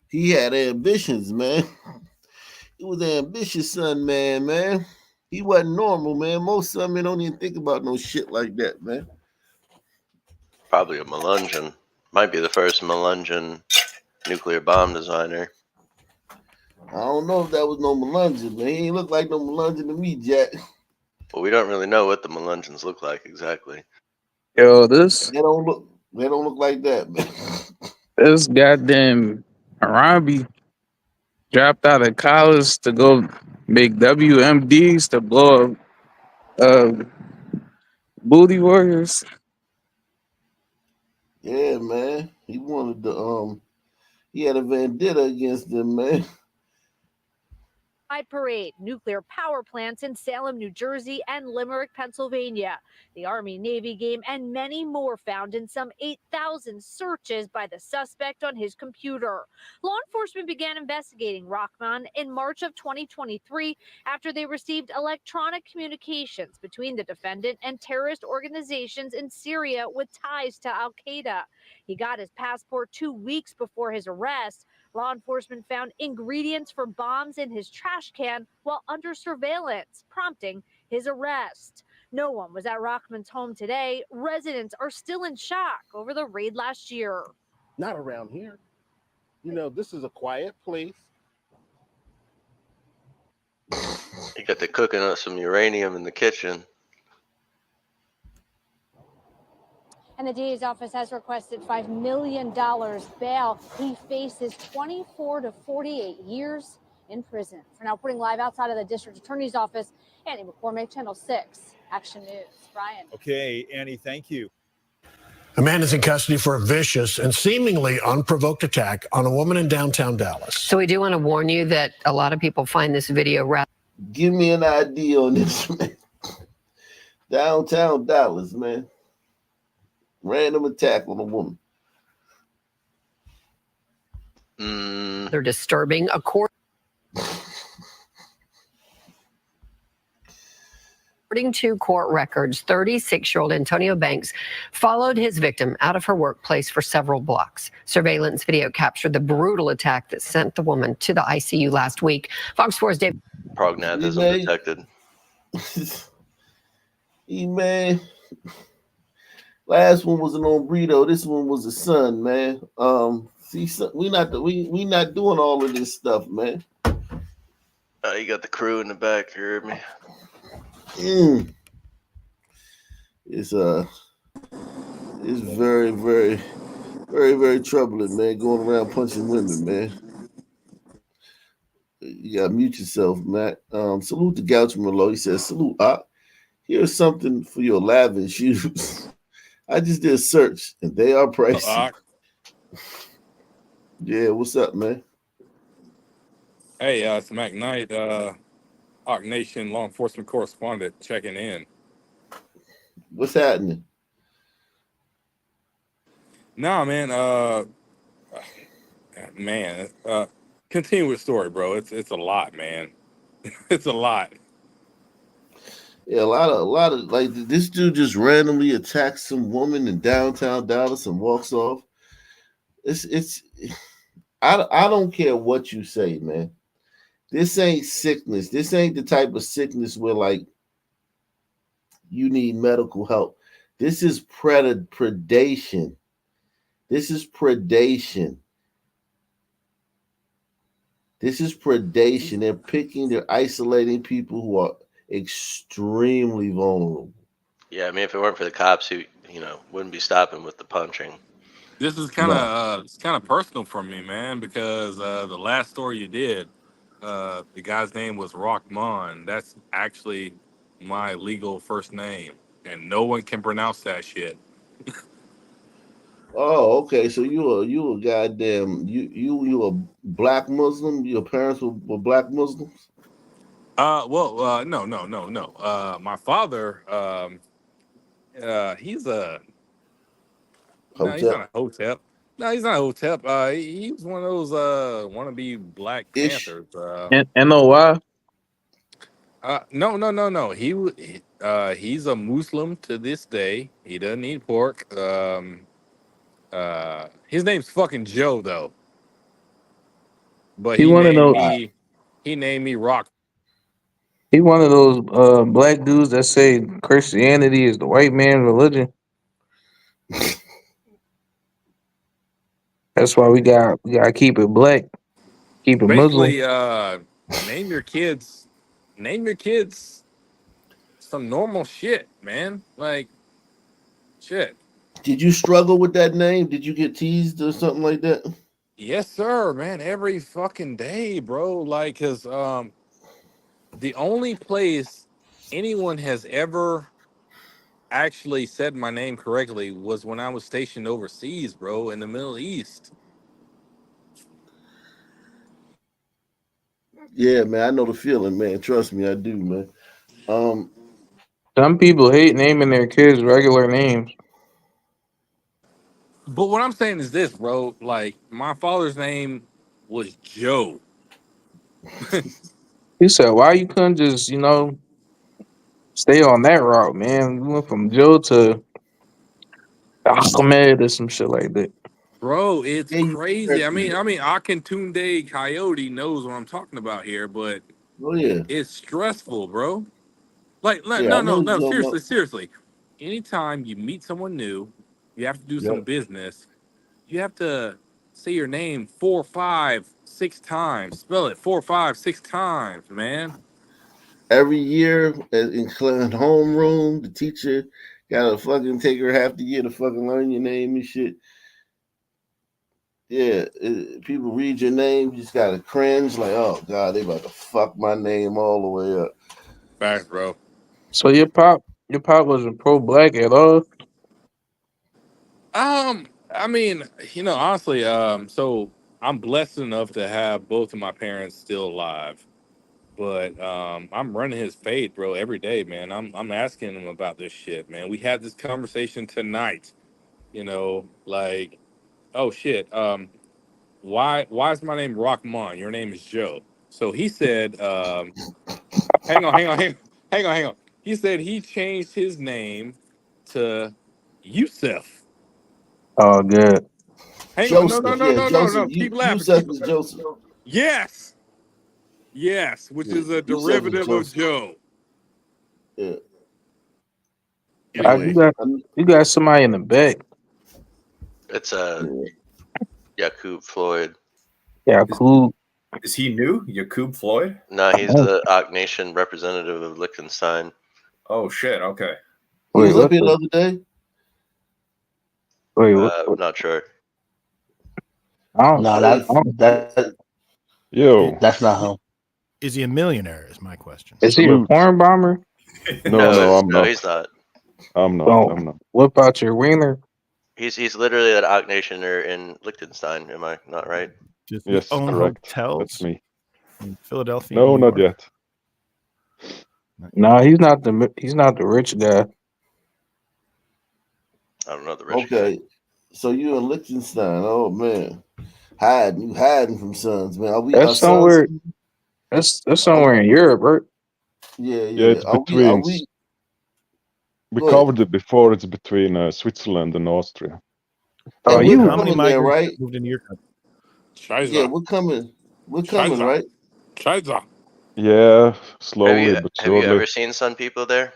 He had ambitions, man. He was an ambitious son, man. He wasn't normal, man. Most son men don't even think about no shit like that, man. Probably a Melungeon. Might be the first Melungeon nuclear bomb designer. I don't know if that was no Melungeon, man. He ain't look like no Melungeon to me, Jack. Well, we don't really know what the Melungeons look like exactly. Yo, this They don't look like that, man. this goddamn Harambe dropped out of college to go make WMDs to blow up booty warriors. Yeah, man. He wanted to he had a vendetta against them, man. Pride Parade, nuclear power plants in Salem, New Jersey, and Limerick, Pennsylvania. The Army-Navy game and many more found in some 8,000 searches by the suspect on his computer. Law enforcement began investigating Rahman in March of 2023 after they received electronic communications between the defendant and terrorist organizations in Syria with ties to al-Qaeda. He got his passport 2 weeks before his arrest. Law enforcement found ingredients for bombs in his trash can while under surveillance, prompting his arrest. No one was at Rockman's home today. Residents are still in shock over the raid last year. Not around here. You know, this is a quiet place. You got to cooking up some uranium in the kitchen. And the DA's office has requested $5 million bail. He faces 24 to 48 years in prison. For now, reporting live outside of the district attorney's office, Annie McCormick, Channel 6, Action News. Brian. Okay, Annie, thank you. A man is in custody for a vicious and seemingly unprovoked attack on a woman in downtown Dallas. So we do want to warn you that a lot of people find this video rather. Give me an idea on this, man. Downtown Dallas, man. Random attack on a woman. They're disturbing. According to court records, 36-year-old Antonio Banks followed his victim out of her workplace for several blocks. Surveillance video captured the brutal attack that sent the woman to the ICU last week. Fox 4's Dave. Prognatism detected. Man. Last one was an ombrito. This one was a son, man. See, we not doing all of this stuff, man. You got the crew in the back. You heard me. It's very, very, very, very troubling, man. Going around punching women, man. You gotta mute yourself, Matt. Salute to Gouch Merlot. He says, salute. Here's something for your lavish shoes. I just did a search, and they are pricey. Yeah, what's up, man? Hey, it's Mac Knight, Hawk Nation law enforcement correspondent checking in. What's happening? Nah, man, continue with the story, bro. It's a lot, man. It's a lot. Yeah, a lot of like this dude just randomly attacks some woman in downtown Dallas and walks off. I don't care what you say, man. This ain't sickness. This ain't the type of sickness where like you need medical help. This is predation. This is predation. This is predation. They're isolating people who are extremely vulnerable. Yeah, I mean, if it weren't for the cops who, wouldn't be stopping with the punching. This is kind of personal for me, man, because the last story you did, the guy's name was Rockman. That's actually my legal first name, and no one can pronounce that shit. Oh, okay. So you a goddamn you a black Muslim? Your parents were black Muslims? No. My father, he's a he's not a hotep. No, he's not a hotep. He was one of those wannabe Black Panthers. NOI? No. He's a Muslim to this day. He doesn't eat pork. His name's fucking Joe though. But he named me Rock. He one of those black dudes that say Christianity is the white man religion. That's why we gotta keep it black, keep it Basically, Muslim. name your kids some normal shit, man. Like shit. Did you struggle with that name? Did you get teased or something like that? Yes, sir, man. Every fucking day, bro. Like, cause the only place anyone has ever actually said my name correctly was when I was stationed overseas, bro, in the Middle East. Yeah, man, I know the feeling, man. Trust me, I do, man. Some people hate naming their kids regular names. But what I'm saying is this, bro. Like, my father's name was Joe. He said, "Why you couldn't just, stay on that route, man? We went from Joe to Ahmed or some shit like that." Bro, it's And crazy. I mean, Akintunde Coyote knows what I'm talking about here, but oh yeah, it's stressful, bro. Like, yeah, I know no, you're talking about. seriously. Anytime you meet someone new, you have to do some Yep. business. You have to say your name 4, 5, 6 times. Spell it 4, 5, 6 times, man. Every year in homeroom, the teacher gotta fucking take her half the year to fucking learn your name and shit. Yeah, people read your name, you just gotta cringe like, oh god, they about to fuck my name all the way up. Facts, bro. So your pop wasn't pro-black at all. I mean, honestly, so I'm blessed enough to have both of my parents still alive. But I'm running his fade, bro, every day, man. I'm asking him about this shit, man. We had this conversation tonight, like, oh shit, why is my name Rockmon? Your name is Joe. So he said, hang on. He said he changed his name to Yusef. Oh, good. Hang on, no, no, Joseph, no, yeah, no, no, Joseph. no. Keep laughing. Yusef is Joseph. Yes, which Yeah, is a Yusef is derivative of Joseph. Joe. Yeah. You Anyway, got somebody in the back. It's Yakub Floyd. Yeah, cool. Is he new? Yakub Floyd? No, he's the Ak Nation representative of Liechtenstein. Oh shit. Okay. He Wait, was up what here the the? other day. Wait, what? Not sure. I don't. No, I that don't that Yo, that's not him. Is he a millionaire? Is my question. is he a salute. porn bomber? No, I'm No, not. he's not. I'm not. Oh, I'm not. what about your wiener? He's literally an Ak Nationer in Liechtenstein. Am I not right? Does he Yes, own correct. hotels That's me. in Philadelphia? No, and New not York? yet. No, he's not the rich guy. I don't know the rich Okay, so you in Liechtenstein? Oh man, you hiding from sons, man. Are we our That's sons? somewhere. That's somewhere in Europe, right? Yeah, Yeah, yeah. it's Are we? Are between. we? We Go ahead. covered it before. It's between Switzerland and Austria. Oh, And you. we're How many coming there, migrants right? moved into your country? Yeah, Scheiße. we're coming. We're coming, Scheiße. right? Scheiße. Yeah, Have slowly you but have you surely. ever seen Sun people there?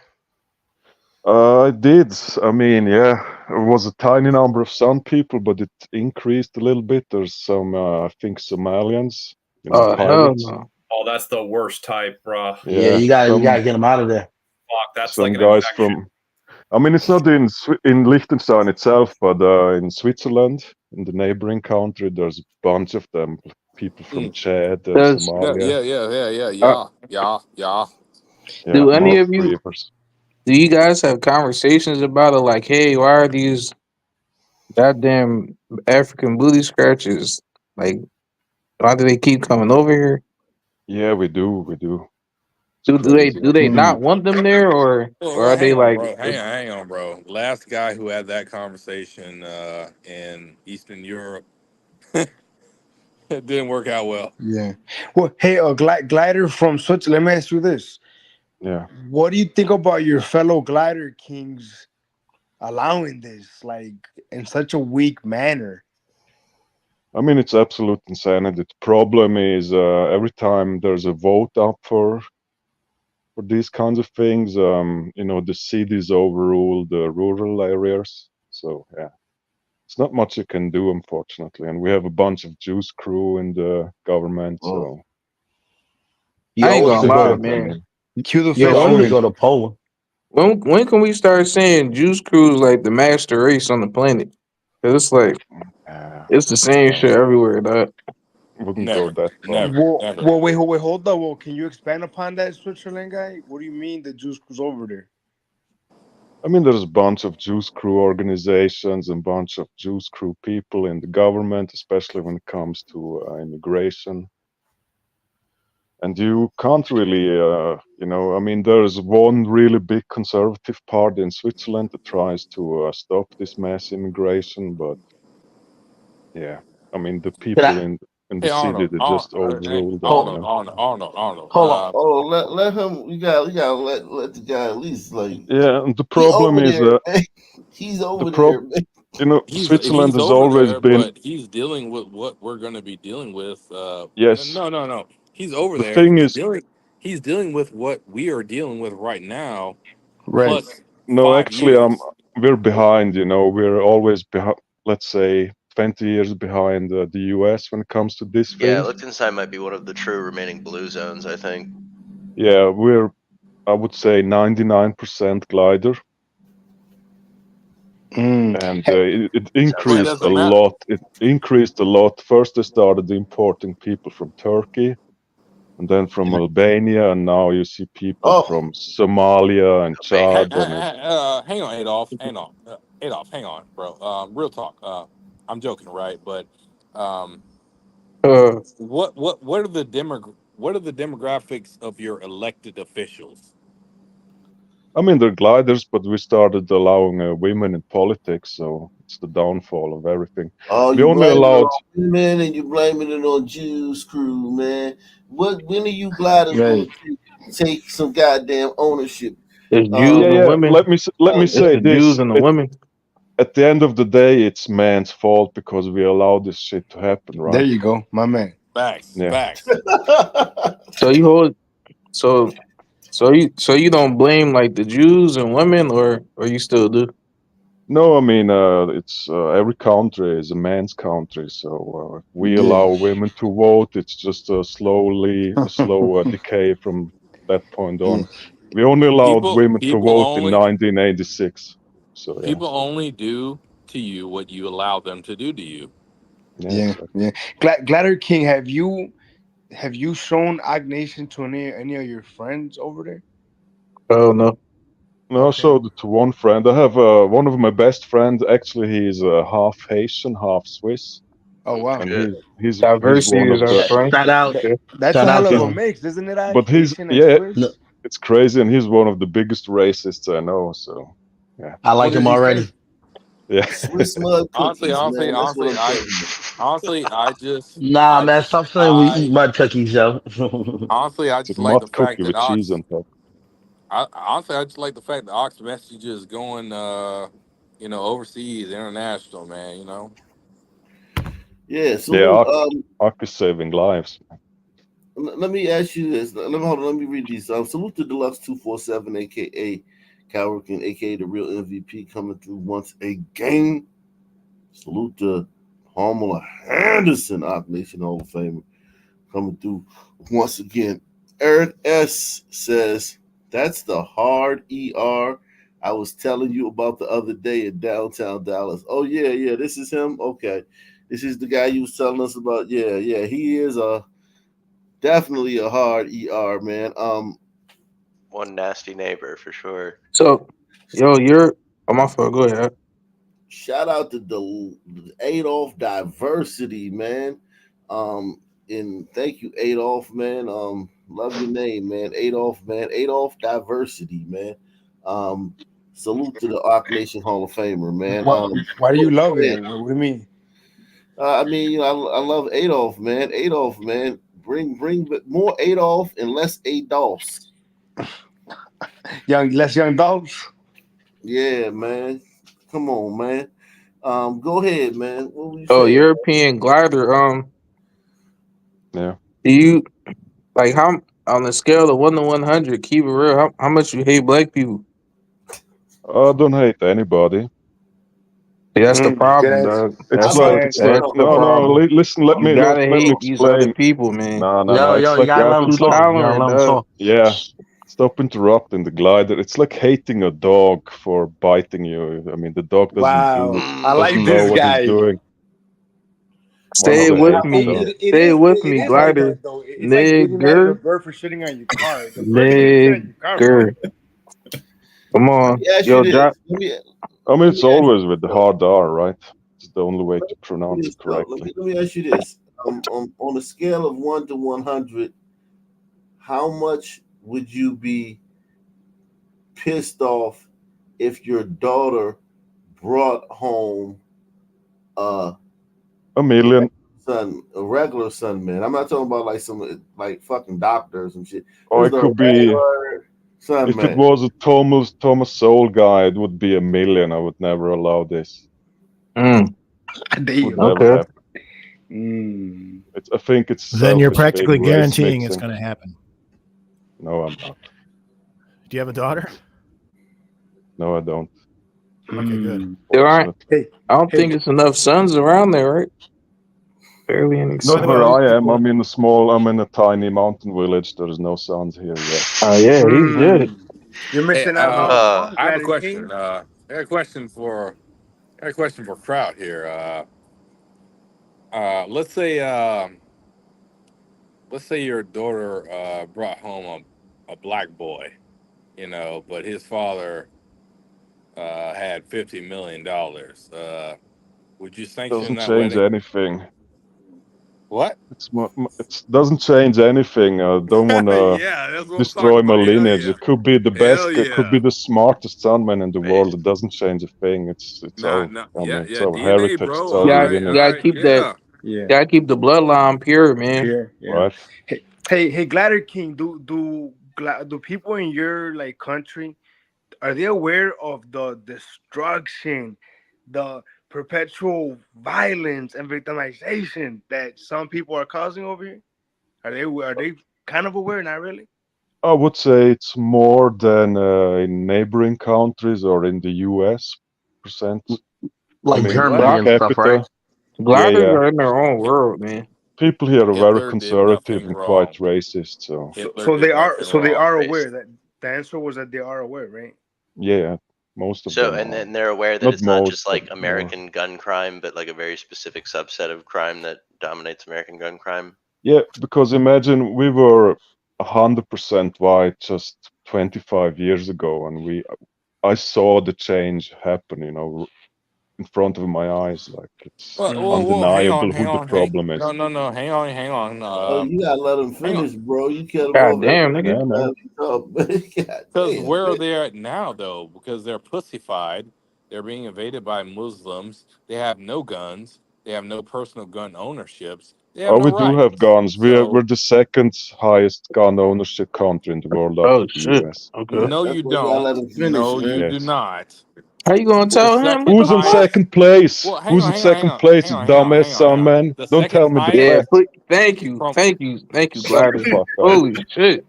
I did. I mean, yeah, it was a tiny number of Sun people, but it increased a little bit. There's some, I think, Somalians, Oh hell pirates. no. Oh, that's the worst type, bruh. Yeah, Yeah, you gotta get him out of there. Fuck, that's some like an guys infection. from. I mean, it's not in Liechtenstein itself, but in Switzerland, in the neighboring country, there's a bunch of them. People from Chad and Does Somalia. Yeah. Yeah, do any most of you rivers. do you guys have conversations about it? Like, hey, why are these goddamn African booty scratchers like? Why do they keep coming over here? Yeah, we do. We do. It's Do crazy. they not want them there, or Well, are they hang on, like? bro. Hang on, bro. Last guy who had that conversation in Eastern Europe, it didn't work out well. Yeah. Well, hey, glider from Switzerland. Let me ask you this: Yeah. what do you think about your fellow glider kings allowing this, like, in such a weak manner? I mean, it's absolute insanity. The problem is every time there's a vote up for these kinds of things, the cities overrule the rural areas. So yeah, it's not much you can do, unfortunately. And we have a bunch of Jews crew in the government, so You I ain't always gonna still lie, got. I man. mean, Cue the you Yo, fish always fish. go to Poland. when can we start saying Juice Crew is like the master race on the planet? 'Cause it's like it's the same shit everywhere, dog. wouldn't go Never, that far. Wait, hold up. Well, can you expand upon that, Switzerland guy? What do you mean the juice was over there? I mean, there's a bunch of Jews crew organizations and bunch of Jews crew people in the government, especially when it comes to immigration. And you can't really, I mean, there's one really big conservative party in Switzerland that tries to stop this mass immigration, but yeah, I mean, the Can people I in the Hey, city, Arnold, they Arnold, just overrule hold them. Arnold. hold on? Oh, let him. We got let the guy at least like Yeah, and the he problem over is, there, man. He's the over prob there, man. You know, Switzerland he's has over always there, been. but he's dealing with what we're going to be dealing with. Yes. No. He's over The there. thing is, He's dealing with what we are dealing with right now, Right. plus no, 5 actually, years. we're behind. You know, we're always behind. Let's say 20 years behind the US when it comes to this Yeah, thing. Liechtenstein might be one of the true remaining blue zones, I think. Yeah, I would say 99% glider. And it Well, it increased a doesn't matter. lot. It increased a lot. First, they started importing people from Turkey, and then from Albania, and now you see people Oh, from Somalia and Chad. And Hang on, Adolf. Adolf, hang on, bro. Real talk. I'm joking, right? But um, what are the demographics of your elected officials? I mean, they're gliders, but we started allowing women in politics, so it's the downfall of everything. oh, We you only blaming it allowed. on women and you blaming it on Jews crew, man. When are you gliders gonna Right. take some goddamn ownership? It's Jews Yeah, and yeah. women. Let me It's say the Jews this. and the women. At the end of the day, it's man's fault because we allow this shit to happen, There right? you go, my man. Facts, Yeah. facts. So you hold so so you don't blame like the Jews and women, or you still do? No, I mean, it's every country is a man's country, so we Yeah. allow women to vote. It's just a slow decay from that point Yeah. on. We only allowed People women to people vote in only 1986. So yeah, people only do to you what you allow them to do to you. yeah, Yeah. exactly. Yeah. Glider King, have you shown Odd Nation to any of your friends over there? Oh no. No, I Okay. showed it to one friend. I have one of my best friends. Actually, he's half Haitian, half Swiss, Oh wow. and Shit. he's Diversity one is of our the. That, strength. Shout out, that Okay. that's shout a hell out of He's, a to mix, isn't it? but he's Haitian and yeah, no, Swiss. it's crazy, and he's one of the biggest racists I know. So yeah, I What like does him he say? already. yeah. Swiss mud Honestly, cookies, honestly, man. That's what honestly, I'm I talking about. honestly Nah, man, stop saying we eat mud cookies, yo. I It's a just like mud the fact cookie that with cheese Ox. on top. I just like the fact that Ox message is going, overseas, international, man. Yeah, Yeah, salute. Ak is saving lives. Let me ask you this. Let me hold on. Let me read these. Salute to Deluxe 247, aka Calrican, aka the real MVP, coming through once again. Salute to Pamela Henderson, Ock Nation Hall of Famer, coming through once again. Eric S says, "That's the hard ER I was telling you about the other day in downtown Dallas." Oh yeah. This is him. Okay, this is the guy you was telling us about. Yeah. He is definitely a hard ER, man. One nasty neighbor for sure. So, yo, you're. Oh, my fault. Go ahead. Shout out to the Adolf Diversity, man. And thank you, Adolf, man. Love your name, man. Adolf, man. Adolf Diversity, man. Um, salute to the Arc Nation Hall of Famer, man. What? Why do you love Go it? ahead. What do you mean? I mean, I love Adolf, man. Adolf, man. Bring more Adolf and less Adolfs. Less young dogs. Yeah, man. Come on, man. Go ahead, man. What were you Oh, saying? European glider. Yeah. Do you like how on a scale of 1 to 100? Keep it real. How much you hate black people? I don't hate anybody. See, that's the Good problem, answer. dog. It's Good like answer. That's the no. problem. Listen, You gotta let me hate these other explain. people, man. No. It's You like gotta let Y'all him too talk. You gotta tolerant, let him dog. talk. yeah. Stop interrupting the glider. It's like hating a dog for biting you. I mean, the dog Wow. I doesn't like know this what he's guy. doing. Why Stay not with hate the me. dog? Stay with It me, is like glider. that though. It's like getting mad at the Nigger. bird for shitting on your car. The bird didn't even shit on your car, bro. Nigger. Come Let on. me ask you Yo, this. drop. I mean, Let it's me ask always with the you this, hard R, right? It's the only way to though. pronounce it correctly. Let me ask you this. On a scale of 1 to 100, how much would you be pissed off if your daughter brought home a A million. a regular son, man? I'm not talking about like some like fucking doctors and shit. Or Just it a could be, regular son, if it man. was a Thomas Soul guy, it would be a million. I would never allow this. Mm. Would never Okay. happen. I think it's Then you're selfish practically being race guaranteeing it's mixing. going to happen. No, I'm not. Do you have a daughter? No, I don't. Okay, good. There aren't. Hey, I don't think it's enough sons around there, right? Fairly Not inaccessible. where I am. I'm in a tiny mountain village. There's no suns here yet. Oh yeah, he's good. You're Hey, missing out on fun, I have a Glider question. King. I got a question for Kraut here. Let's say your daughter brought home a black boy, but his father had $50 million. Would you sanction Doesn't that change wedding? anything. What? It doesn't change anything. I don't want to Yeah, that's what I'm destroy talking my about. Hell lineage. yeah. It could be the best. Hell It could be yeah. the smartest sonman in the world. It doesn't change a thing. It's Nah, our nah, family. yeah, It's yeah, our DNA, heritage. bro. It's All our right, lineage. Gotta keep that. Yeah. Gotta keep the bloodline pure, man. Yeah. Right. Hey, Glider King. Do people in your like country, are they aware of the destruction, the perpetual violence and victimization that some people are causing over here? Are they kind of aware? Not really. I would say it's more than in neighboring countries or in the US percent. Like Per Germany and stuff, capita. right? Gliders Yeah. are in their own world, man. People here are very Hitler did conservative nothing and quite wrong. racist. So Hitler So did they are. nothing So they wrong. are Race. aware. That the answer was that they are aware, right? yeah, most of So, them and are. then they're aware that Not it's not most, just but like more. American gun crime, but like a very specific subset of crime that dominates American gun crime. Yeah, because imagine we were 100% white just 25 years ago, and I saw the change happen, in front of my eyes. Like it's Whoa, undeniable hang who the on. problem is. No, hang on. Oh, you gotta let him Hang on. finish, bro. You cut him God off damn, every nigga. Yeah, man. time you talk. God Because damn. where are they at now, though? Because they're pussified. They're being invaded by Muslims. They have no guns. They have no personal gun ownerships. They have Oh, no we do have rights. guns. So We're the second highest gun ownership country in the world Oh after the shit. US. Okay. no, That's you why you gotta let don't. him finish, No, you man. do Yes. not. How you gonna The tell him? second What the Who's in fuck? highest. second place? Well, Who's in second place, you dumbass son, man? The Don't tell second me the highest Yeah, facts. put, thank you, from. Shut the Glider. fuck up. Holy shit.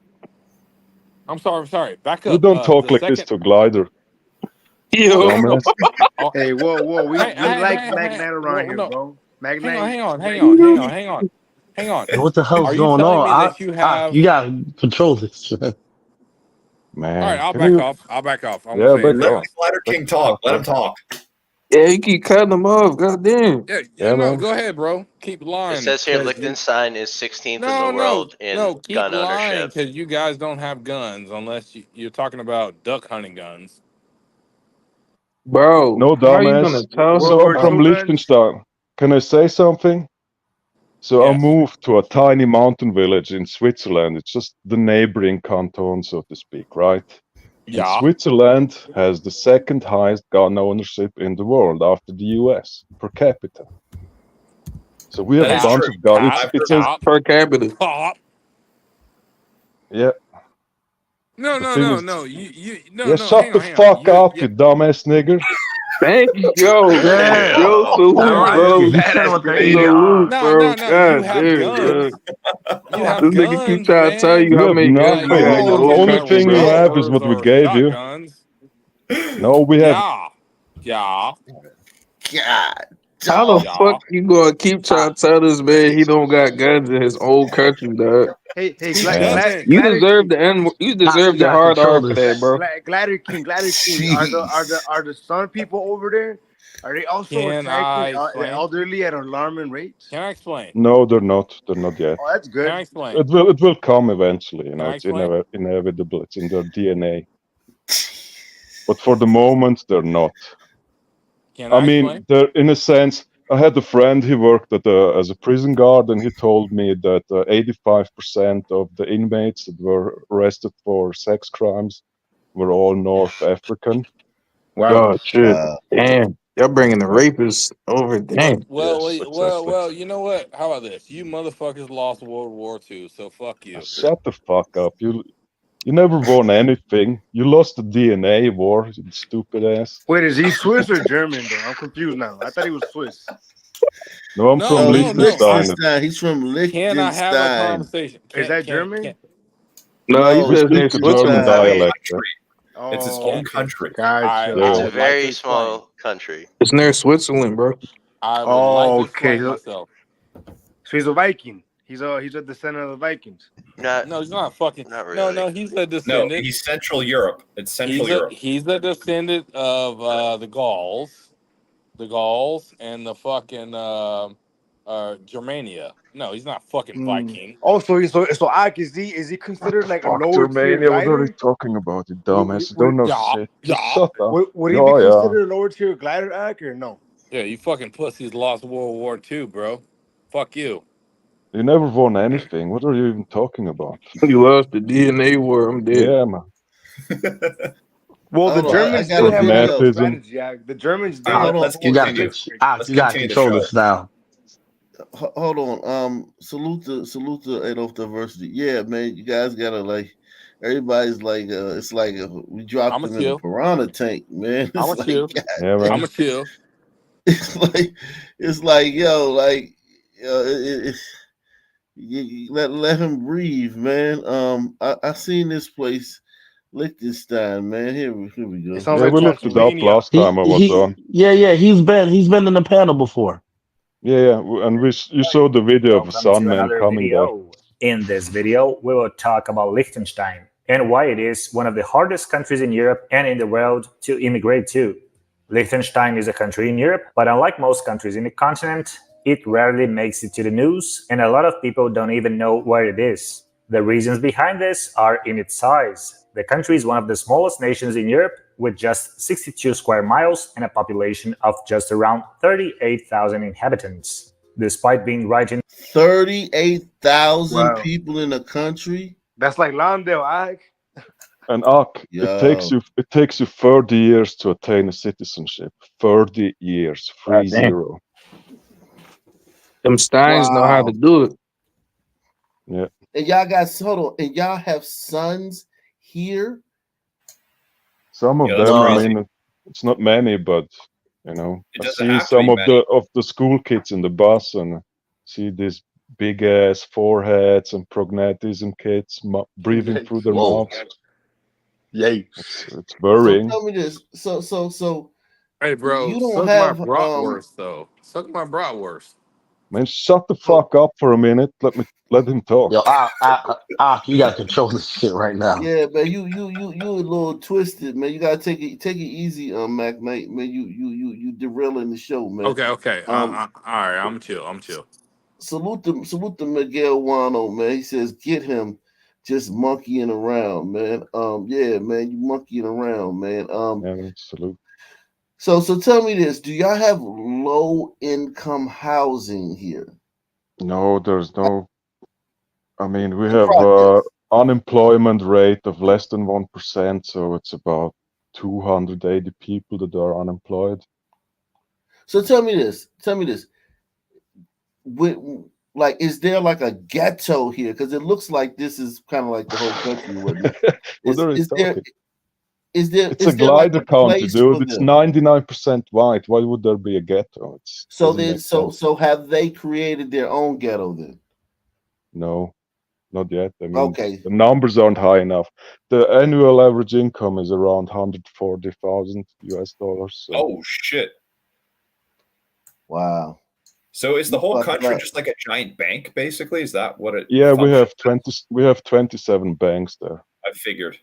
I'm sorry. Back You up. don't talk The like this second. to Glider, Yo. dumbass. Oh, Hey, whoa! We like hey, Magnite around here, no. bro. Hang Magnite. on. Hang on. Hey, what the hell's Are you going telling on? me that you have? You gotta control this. All right, Man, I'll can back you? off. I won't Yeah, say back anything Let off. else. Glider Back King the talk. fuck Let him off. talk. Yeah, you keep cutting them off. God damn. Yeah, Yeah, no, man. go ahead, bro. Keep It lying, says here cause you. Liechtenstein is 16th in the No, world in keep gun lying, ownership. cause you guys don't have guns unless you're talking about duck hunting guns. Bro, No, how are you gonna dumbass. tell World him So I'm War about from II guns. Liechtenstein. Can I say something? So I Yes. moved to a tiny mountain village in Switzerland. It's just the neighboring canton, so to speak, right? And Yeah. Switzerland has the second highest gun ownership in the world after the US per capita. So we have That a is cap? bunch true. of guns. I've It's heard a that. Per capita. Pop. yeah. No. The thing is, No. yeah. Shut Hang the on. fuck up, you dumbass nigger. Thank you. Yeah. Yo, salute, All right. bro. He's telling what they Salute, No. bro. You God have damn, guns. dog. You have This nigga keep guns, trying to tell man. you You how have many guns you You got nothing. in ain't your The whole talking only about country, thing you bro. have is revolvers what we or gave you. shotguns. No, we have. Yeah. God. How the Dog. fuck you gonna keep trying to tell this man he don't got guns in his old country, dog? Hey, He Man. doesn't. You Glider deserve King. the end. You deserve You the gotta hard control R for that, this. bro. Glider King. Jeez. Are the sun people over there? Are they also Can attacking I the explain? elderly at alarming rates? Can I explain? No, they're not. They're not yet. Oh, that's Can good. I explain? It will come eventually. Can I It's explain? inevitable. It's in their DNA. But for the moment, they're not. Can I I explain? mean, they're in a sense. I had a friend. He worked as a prison guard, and he told me that 85% of the inmates that were arrested for sex crimes were all North African. Wow. Oh shit! Wow. Damn, y'all bringing the Yeah. rapists over. Damn. Yes, exactly. You know what? How about this? You motherfuckers lost World War II, so fuck you. Shut the fuck up. You never won anything. You lost the DNA war, you stupid ass. Wait, is he Swiss or German though? I'm confused now. I thought he was Swiss. No, I'm from Oh, he's Liechtenstein. Liechtenstein. He's from Can I have a Liechtenstein. conversation? Is that German? No, he No, We says speak near the German Switzerland. dialect. there. It's his Oh, own okay. country. Gotcha. Yeah. It's I a would like to very explain. small country. It's near Switzerland, bro. I would like Oh, to okay. explain myself. So he's a Viking. He's a descendant of the Vikings. Not No, he's not fucking. not No, really. he's a No, descendant. he's Central Europe. It's Central Europe. He's a descendant of the Gauls, and the fucking Germania. No, he's not fucking Viking. Oh, so Ak, is he considered like a Fuck lower tier Germania, what are you glider? talking about, you dumbass? You Would, don't know Yeah, shit. yeah, Just shut up. would he Yeah, be yeah. considered a lower tier glider, Ak, or no? yeah. You fucking pussies lost World War II, bro. Fuck you. You never won anything. What are you even talking about? You lost the DNA war. I'm dead. Yeah, man. Well, the Hold on, I Germans got did a have a different video. Pragmatism. strategy. Ak. The Germans did. Hold on, Let's You got continue. to, Let's you got to continue the control show. this now. Hold on. Salute the Adolf Diversity. Yeah, man, you guys gotta like. Everybody's like, it's like we dropped I'm a them in a chill. piranha tank, man. I'm It's a like, chill. God Yeah, damn. I'm man. a chill. It's like, yo, like, let him breathe, man. I seen this place, Liechtenstein, man. Here we It go. sounds Yeah, like we looked it up Transylvania. last time I was on. Yeah, he's been in the panel before. Yeah, and you saw the video of a Welcome to Sunman another coming there. video. In this video, we will talk about Liechtenstein and why it is one of the hardest countries in Europe and in the world to immigrate to. Liechtenstein is a country in Europe, but unlike most countries in the continent, it rarely makes it to the news, and a lot of people don't even know where it is. The reasons behind this are in its size. The country is one of the smallest nations in Europe, with just 62 square miles and a population of just around 38,000 inhabitants. Despite being right in 38,000 Wow. people in the country. That's like Londale, Ak. And Ak, Yo. it takes you 30 years to attain a citizenship. 30 years, 30. Them Steins know how to do it. Yeah. And y'all got and y'all have sons here. Some of Yeah, that's them, I crazy. mean, it's not many, but you know, It I doesn't see have to some be of many. the school kids in the bus and see these big ass foreheads and pragmatism kids breathing through their Whoa. mouths. Yikes. It's So worrying. tell me this. So Hey, bro, you don't suck have my bratwurst, though. Suck my bratwurst. Man, shut the fuck up for a minute. Let him talk. Yo, you got to control this shit right now. yeah, man, you a little twisted, man. You gotta take it easy, Mac Knight, man. You derailing the show, man. Okay. All right, I'm chill. Salute to Miguel Wano, man. He says, get him just monkeying around, man. Yeah, man, you monkeying around, man. Yeah, salute. So tell me this: do y'all have low income housing here? No, there's no. I mean, we In have projects. unemployment rate of less than 1%, so it's about 280 people that are unemployed. So tell me this. Like, is there like a ghetto here? Because it looks like this is kind of like the whole country. What are you talking? It's a like glider a country, place dude. for It's them? 99% white. Why would there be a ghetto? Doesn't make sense. So have they created their own ghetto then? No, not yet. I mean, Okay. the numbers aren't high enough. The annual average income is around $140,000 US. So. Oh shit! Wow. So is the whole fucked country up. just like a giant bank, basically? Is that what it? Yeah, we functions? have 27 banks there. I figured.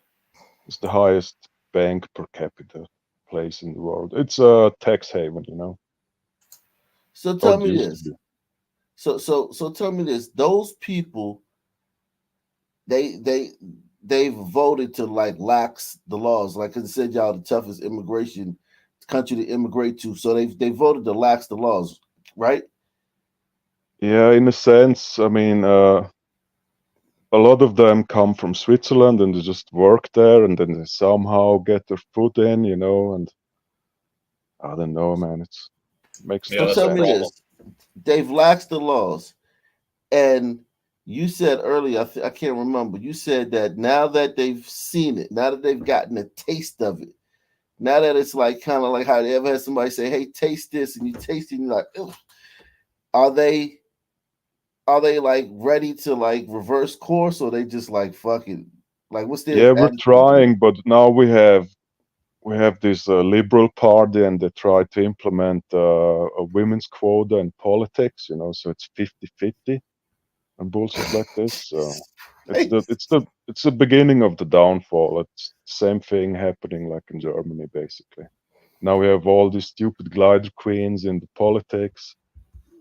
It's the highest bank per capita place in the world. It's a tax haven, you know. So tell Or me used this. to be. So tell me this. Those people, they've voted to like lax the laws. Like I said, y'all the toughest immigration country to immigrate to. So they voted to lax the laws, right? Yeah, in a sense. I mean, a lot of them come from Switzerland and they just work there, and then they somehow get their foot in, you know. And I don't know, man. It makes So no tell me sense. this. They've laxed the laws, and You said earlier, I can't remember. You said that now that they've seen it, now that they've gotten a taste of it, now that it's like kind of like how they ever had somebody say, "Hey, taste this," and you taste it, and you're like, ugh. Are they like ready to like reverse course, or they just like fucking like what's their Yeah, we're attitude? trying, but now we have this liberal party, and they try to implement a women's quota in politics. You know, so it's 50-50 and bullshit like this. So it's the beginning of the downfall. It's the same thing happening like in Germany, basically. Now we have all these stupid glider queens in the politics,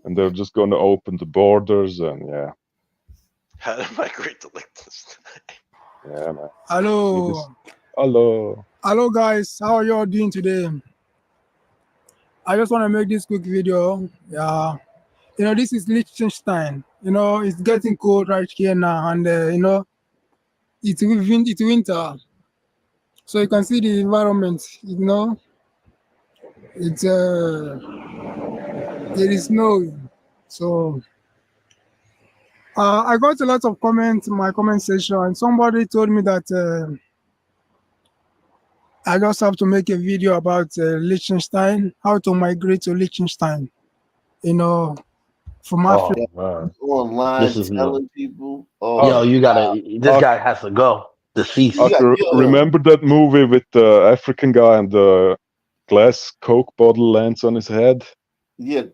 and they're just going to open the borders, and yeah, How to migrate to Liechtenstein. yeah, man. Hello. Hello. Hello, guys. How are you all doing today? I just want to make this quick video. Yeah. This is Liechtenstein. It's getting cold right here now, and it's winter. So you can see the environment. It's there is snow. So I got a lot of comments in my comment section, and somebody told me that I just have to make a video about Liechtenstein, how to migrate to Liechtenstein. From Africa. Man. Online This is telling people, yo, you wow. gotta. This guy has to go. Deceased. Remember that movie with the African guy and the glass Coke bottle lands on his head? Yeah,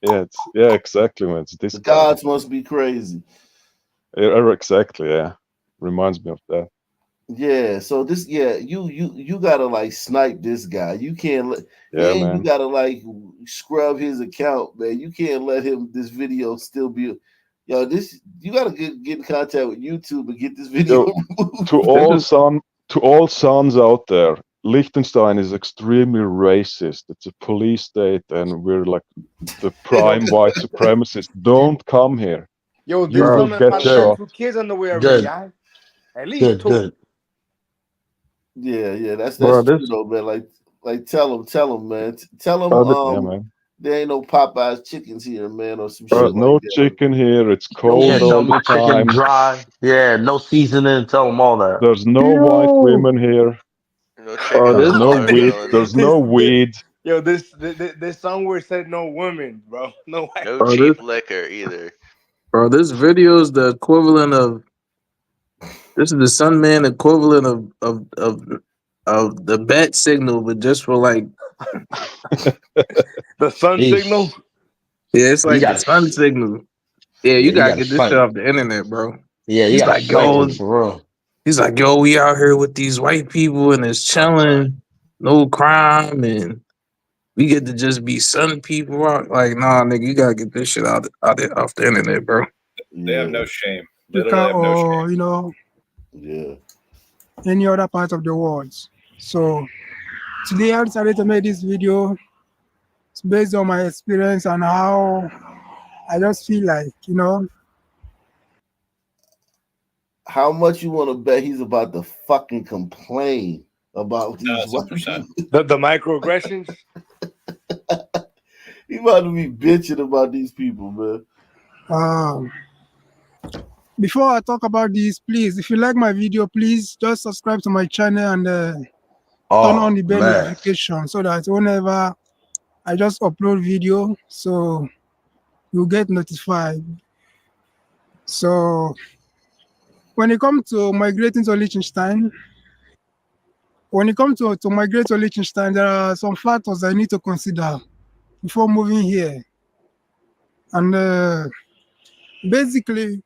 Yeah, exactly, man. It's this the guy. gods must be crazy. Yeah, exactly, yeah. Reminds me of that. Yeah, so this, you gotta like snipe this guy. You can't let, Yeah, and you man. gotta like scrub his account, man. You can't let this video still be. Yo, you gotta get in contact with YouTube and get this video Yo, removed. to all sons out there, Liechtenstein is extremely racist. It's a police state, and we're like the prime white supremacists. Don't come here. Yo, You this will woman get has shot. 2 kids on the way already, Good. yeah? At least 2. Good. Yeah, that's Bro, true this though, man. Like tell him, man. Tell him, Yeah, man. there ain't no Popeyes chickens here, man, or some There's shit like no that. chicken here. It's You cold can't tell all the my chicken time. dry. Yeah, no seasoning. Tell them all that. There's no white women here. No chicken There's on the no weed. watermelon. There's no weed. Yo, this somewhere said no women, bro. No white. No Bro, cheap liquor either. this video is the equivalent of. This is the Sunman equivalent of the bat signal, but just for like the sun signal. Yeah, it's You like the gotta, sun signal. Yeah, you you gotta gotta get this shit snipe. snipe. off the internet, bro. Yeah, you He's gotta like, snipe yo, them for real. he's like, yo, we out here with these white people and it's chilling, no crime, and we get to just be sun people. Like, nah, nigga, you gotta get this shit off the internet, bro. They have no shame. Africa Literally have no shame. or Yeah, any other part of the world. So today I decided to make this video. It's based on my experience and how I just feel like, how much you want to bet he's about to fucking complain about these 1,000%. The microaggressions. He about to be bitching about these people, man. Before I talk about this, please, if you like my video, please just subscribe to my channel and turn on the bell notification so that whenever I just upload video, so you'll get notified. So when it comes to migrating to Liechtenstein, there are some factors I need to consider before moving here. And basically,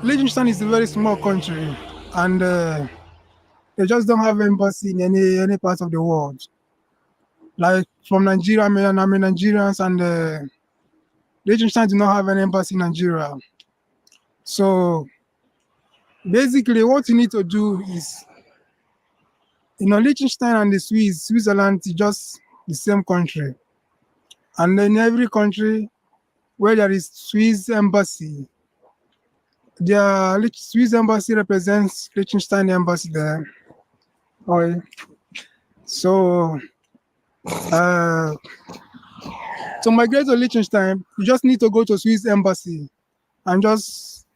Liechtenstein is a very small country, and they just don't have embassy in any part of the world. Like from Nigeria, I'm Nigerians, and Liechtenstein do not have an embassy in Nigeria. So basically, what you need to do is, Liechtenstein and Switzerland is just the same country. And in every country where there is Swiss embassy, the Swiss embassy represents Liechtenstein embassy there. Okay. So to migrate to Liechtenstein, you just need to go to Swiss embassy and just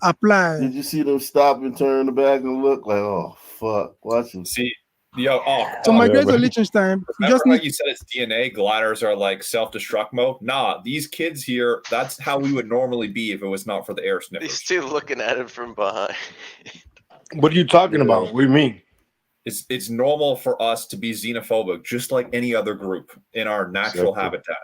apply. Did you see them stop and turn back and look like, oh fuck, watch them. See, yo, To migrate to Liechtenstein, you remember just how need. you said it's DNA? Gliders are like self-destruct mode. Nah, these kids here, that's how we would normally be if it was not for the air sniffers. These two looking at it from behind. What are you talking about? What do you mean? It's normal for us to be xenophobic, just like any other group in our natural habitat.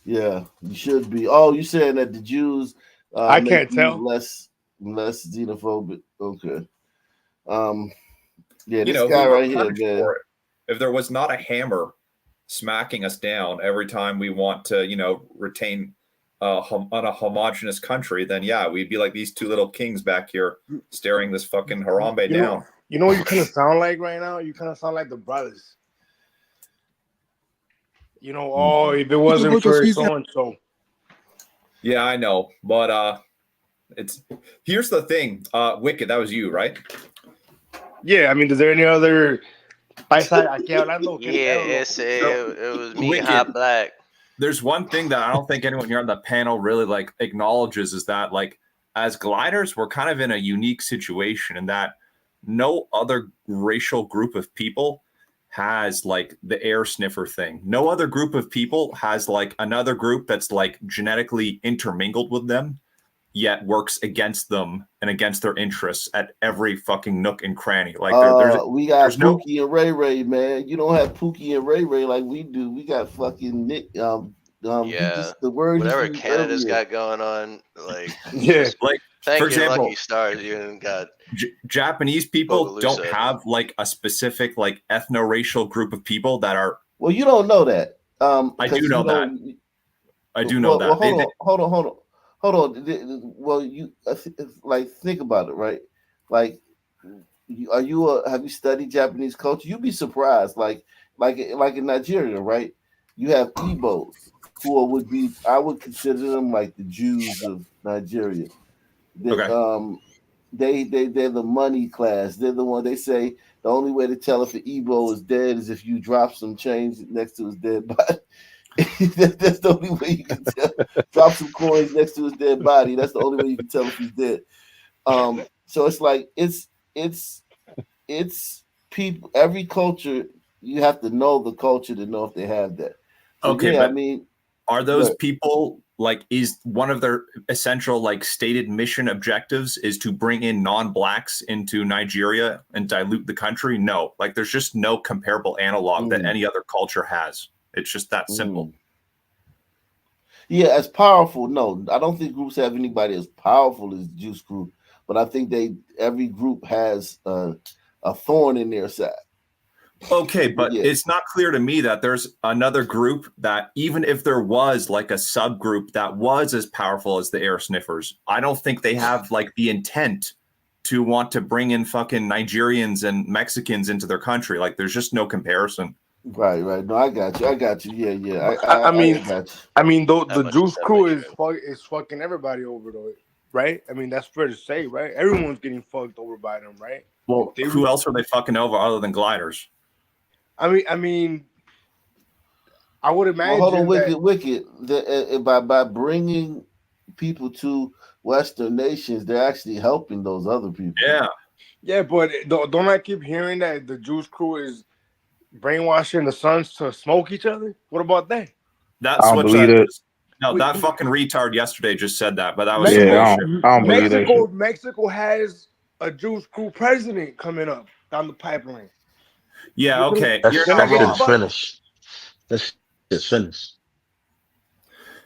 Yeah, you should be. Oh, you saying that the Jews I make can't you tell. less xenophobic? Okay. Yeah, You this know, guy we were right here, punished man. for it. If there was not a hammer smacking us down every time we want to, retain on a homogenous country, then yeah, we'd be like these two little kings back here staring this fucking Harambe down. You know what you kind of sound like right now? You kind of sound like the brothers. You know, oh, if it wasn't for so and so. Yeah, I know, but here's the thing. Wicked, that was you, right? Yeah, I mean, is there any other paisa aquí hablando? Yeah, it was me, Wicked. Hot Black. There's one thing that I don't think anyone here on the panel really acknowledges is that as gliders, we're kind of in a unique situation in that no other racial group of people has the air sniffer thing. No other group of people has another group that's genetically intermingled with them, yet works against them and against their interests at every fucking nook and cranny. We got Pookie and Ray Ray, man. You don't have Pookie and Ray Ray like we do. We got fucking Nick. Yeah, the word whatever Canada's got going on, yeah, thank for your example, lucky stars, you even got Japanese people Bogalusa. don't have a specific ethno-racial group of people that are. Well, you don't know that. I do know that. I do know that. Well, hold on. Well, you think about it, right? Have you studied Japanese culture? You'd be surprised. Like in Nigeria, right? You have Igbos who I would consider them like the Jews of Nigeria. They're the money class. They're the one they say the only way to tell if an Igbo is dead is if you drop some change next to his dead body. That's the only way you can tell. Drop some coins next to his dead body. That's the only way you can tell if he's dead. So it's people. Every culture, you have to know the culture to know if they have that. So, okay, yeah, but are those people is one of their essential stated mission objectives is to bring in non-blacks into Nigeria and dilute the country? No, there's just no comparable analog that any other culture has. It's just that simple. Yeah, as powerful. No, I don't think groups have anybody as powerful as Juice Group, but I think every group has a thorn in their side. Okay, but it's not clear to me that there's another group that even if there was a subgroup that was as powerful as the air sniffers, I don't think they have the intent to want to bring in fucking Nigerians and Mexicans into their country. There's just no comparison. Right. No, I got you. Yeah. I mean, That the much Juice is Crew is fucking everybody over though, right? I mean, that's fair to say, right? Everyone's getting fucked over by them, right? Well, who else are they fucking over other than gliders? I mean, I would imagine. Well, hold on, Wicked. By bringing people to Western nations, they're actually helping those other people. Yeah, but don't I keep hearing that the Juice Crew is brainwashing the sons to smoke each other? What about that? That's I don't believe it. That fucking retard yesterday just said that, but that was I don't believe that shit. Mexico has a Juice Crew president coming up down the pipeline. Yeah, okay. That shit is finished. This is finished.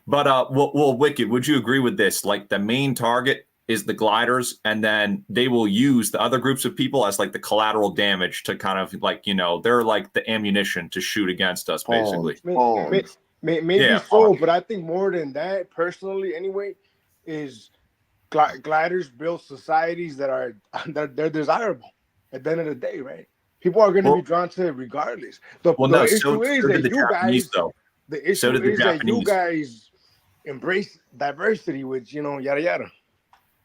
But well, Wicked, would you agree with this? The main target is the gliders, and then they will use the other groups of people as the collateral damage to kind of they're the ammunition to shoot against us, basically. Maybe so, but I think more than that, personally, anyway, is gliders build societies that are they're desirable at the end of the day, right? People are going to be drawn to it regardless. The issue is that you guys embrace diversity, which yada yada.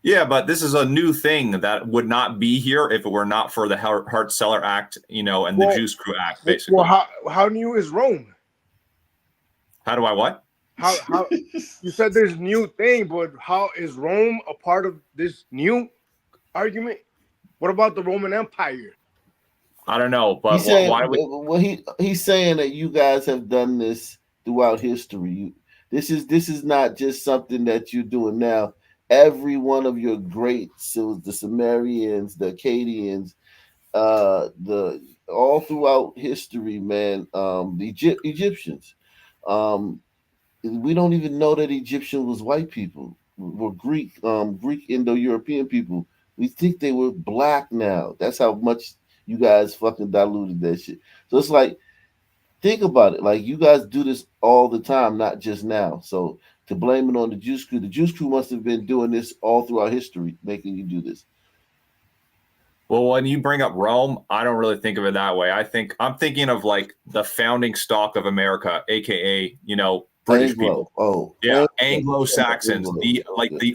Yeah, but this is a new thing that would not be here if it were not for the Hart-Celler Act, and the Juice Crew Act, basically. Well, how new is Rome? How do I what? How you said there's new thing, but how is Rome a part of this new argument? What about the Roman Empire? I don't know, but He's saying, why would well, he's saying that you guys have done this throughout history. This is not just something that you're doing now. Every one of your greats, so the Sumerians, the Akkadians, the all throughout history, man. The Egyptians. Um, we don't even know that Egyptian was white people. Were Greek Indo-European people. We think they were black now. That's how much you guys fucking diluted that shit. So it's like, think about it. Like, you guys do this all the time, not just now. So to blame it on the Juice Crew must have been doing this all throughout history, making you do this. Well, when you bring up Rome, I don't really think of it that way. I'm thinking of like the founding stock of America, aka, British people. Oh, yeah, Anglo-Saxons, the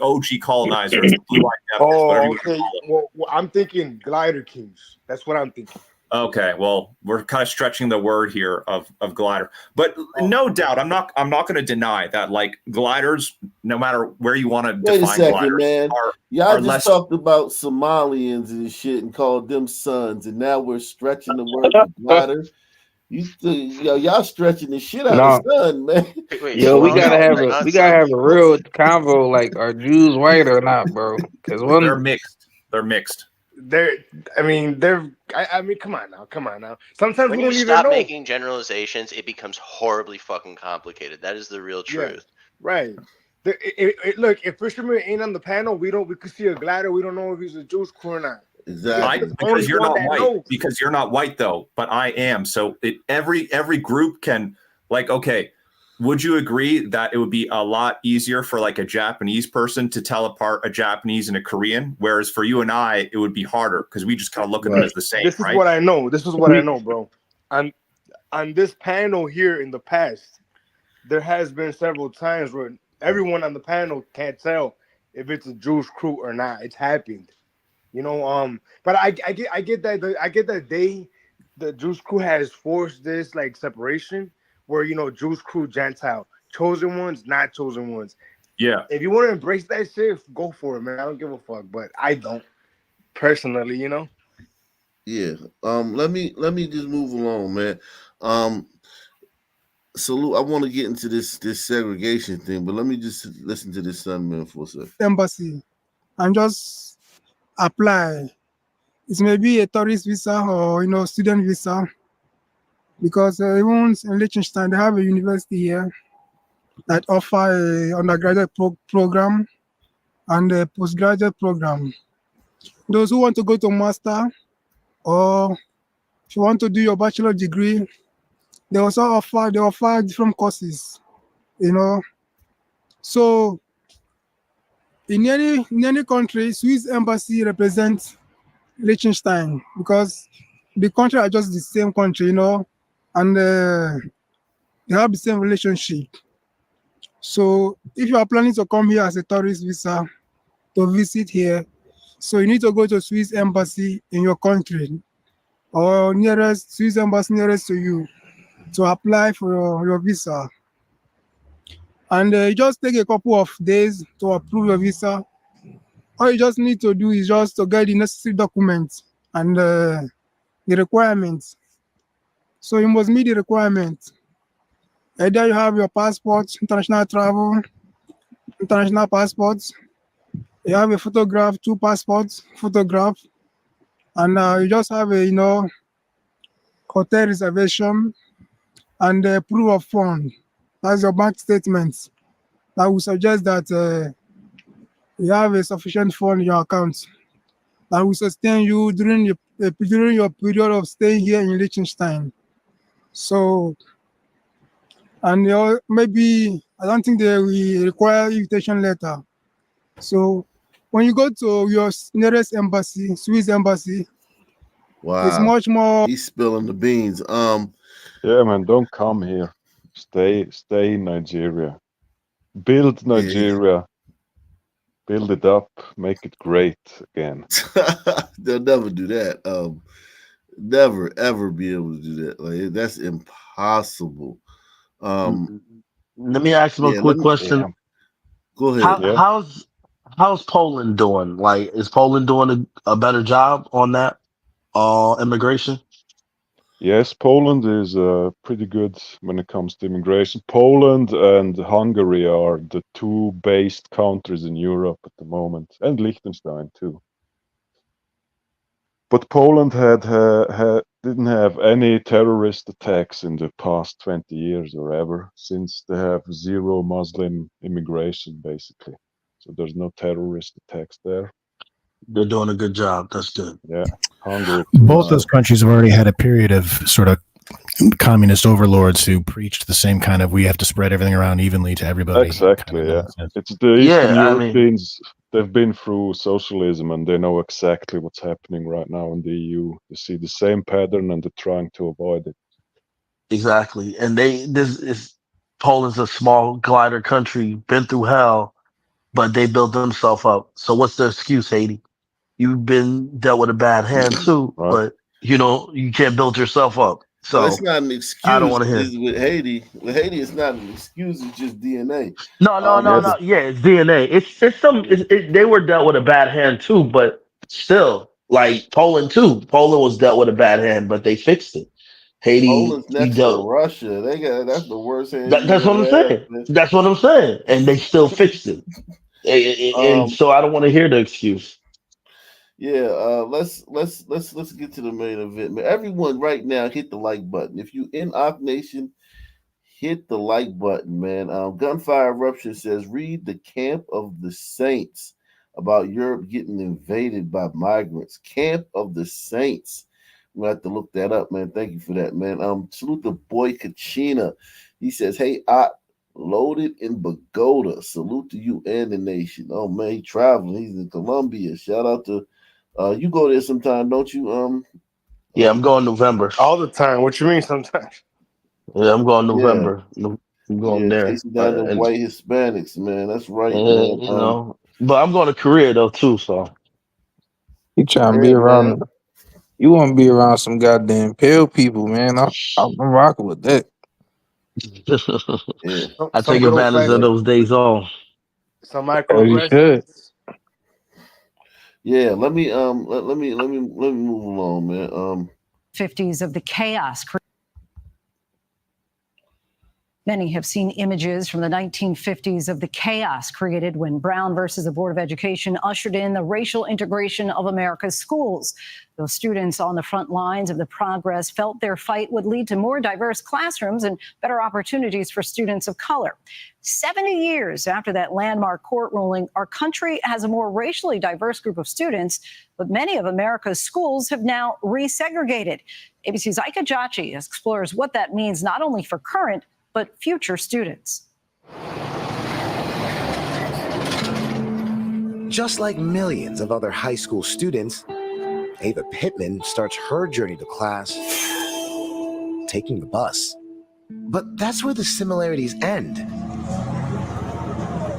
OG colonizers, the blue-eyed devils, whatever you want to Okay. call them. Well, I'm thinking glider kings. That's what I'm thinking. Okay, well, we're kind of stretching the word here of glider, but no doubt, I'm not going to deny that like gliders, no matter where you want to Wait a define second, gliders, man. are Y'all just less. talked about Somalians and shit and called them sons, and now we're stretching the word for glider. Y'all stretching the shit out of No, son, man. Wait, yo, we gotta Somalians have are a not we gotta have sons. a real convo. Like, are Jews white or not, bro? Because They're one, mixed. They're mixed. They're I mean, come on now. Sometimes When we you don't even stop know. making generalizations, it becomes horribly fucking complicated. That is the real Yeah, truth. right. Look, if Fisherman ain't on the panel, we could see a glider. We don't know if he's a Jewish crew or not. Exactly. The Because only you're one not that white. knows. Because you're not white though, but I am. So every group can, like, okay, would you agree that it would be a lot easier for like a Japanese person to tell apart a Japanese and a Korean, whereas for you and I, it would be harder because we just kind of look at them as the same, This is right? what I know. This is what I know, bro. On this panel here in the past, there has been several times where everyone on the panel can't tell if it's a Jewish crew or not. It's happened, But I get that the Jewish crew has forced this like separation where Jewish crew, Gentile, chosen ones, not chosen ones. Yeah. If you want to embrace that shit, go for it, man. I don't give a fuck, but I don't personally, Yeah. Let me just move along, man. Salute. I want to get into this segregation thing, but let me just listen to this son, man, for a second. Embassy and just apply. It may be a tourist visa or student visa, because even in Liechtenstein they have a university here that offer a undergraduate program and a postgraduate program. Those who want to go to master, or if you want to do your bachelor degree, they also offer different courses, So in any country, Swiss embassy represents Liechtenstein, because the country are just the same country, and they have the same relationship. So if you are planning to come here as a tourist visa to visit here, so you need to go to Swiss embassy in your country or nearest Swiss embassy nearest to you to apply for your visa. And it just take a couple of days to approve your visa. All you just need to do is just to get the necessary documents and the requirements. So you must meet the requirements. Either you have your passport, international travel, international passports. You have a photograph, 2 passports, photograph, and you just have a hotel reservation and a proof of fund. That's your bank statements. That will suggest that you have a sufficient fund in your account that will sustain you during your period of staying here in Liechtenstein. So, and maybe I don't think they will require invitation letter. So when you go to your nearest embassy, Swiss embassy, it's Wow. much more. He's spilling the beans. Yeah, man, don't come here. Stay in Nigeria. Build Nigeria. Build it up. Make it great again. They'll never do that. Never ever be able to do that. Like, that's impossible. Let me ask him a quick question. Go ahead. How's Poland doing? Like, is Poland doing a better job on that immigration? Yes, Poland is pretty good when it comes to immigration. Poland and Hungary are the two based countries in Europe at the moment, and Liechtenstein too. But Poland didn't have any terrorist attacks in the past 20 years or ever, since they have zero Muslim immigration, basically. So there's no terrorist attacks there. They're doing a good job. That's good. Yeah, Hungary too. Both those countries have already had a period of sort of communist overlords who preached the same kind of we have to spread everything around evenly to everybody. Exactly, yeah. It's the Eastern Europeans, they've been through socialism and they know exactly what's happening right now in the EU. They see the same pattern and they're trying to avoid it. Exactly. And Poland's a small glider country, been through hell, but they built themselves up. So what's the excuse, Haiti? You've been dealt with a bad hand too, but you can't build yourself up. So Well, it's not an excuse. I don't want to hear. With Haiti, it's not an excuse. It's just DNA. No. Yeah, it's DNA. They were dealt with a bad hand too, but still, like Poland too. Poland was dealt with a bad hand, but they fixed it. Haiti, Poland's next to Russia. That's the worst hand. That's what I'm saying. That's what I'm saying, and they still fixed it. And so I don't want to hear the excuse. Yeah, let's get to the main event, man. Everyone right now, hit the like button. If you in Op Nation, hit the like button, man. Gunfire Eruption says, read the Camp of the Saints about Europe getting invaded by migrants. Camp of the Saints. We'll have to look that up, man. Thank you for that, man. Salute the boy Kachina. He says, hey, loaded in Bogota. Salute to you and the nation. Oh man, he traveling. He's in Colombia. Shout out to you go there sometime, don't you? Yeah, I'm going November. All the time. What you mean sometimes? Yeah, I'm going November. I'm going there. Chasing down the white Hispanics, man. That's right, man. You know, but I'm going to Korea though too. So you trying to be around? You want to be around some goddamn pale people, man? I'm rocking with that. I take advantage of those days off. Some microaggressions. Yeah, let me move along, man. 50s of the chaos. Many have seen images from the 1950s of the chaos created when Brown versus the Board of Education ushered in the racial integration of America's schools. Those students on the front lines of the progress felt their fight would lead to more diverse classrooms and better opportunities for students of color. 70 years after that landmark court ruling, our country has a more racially diverse group of students, but many of America's schools have now resegregated. ABC's Ika Jachi explores what that means not only for current, but future students. Just like millions of other high school students, Ava Pittman starts her journey to class taking the bus. But that's where the similarities end.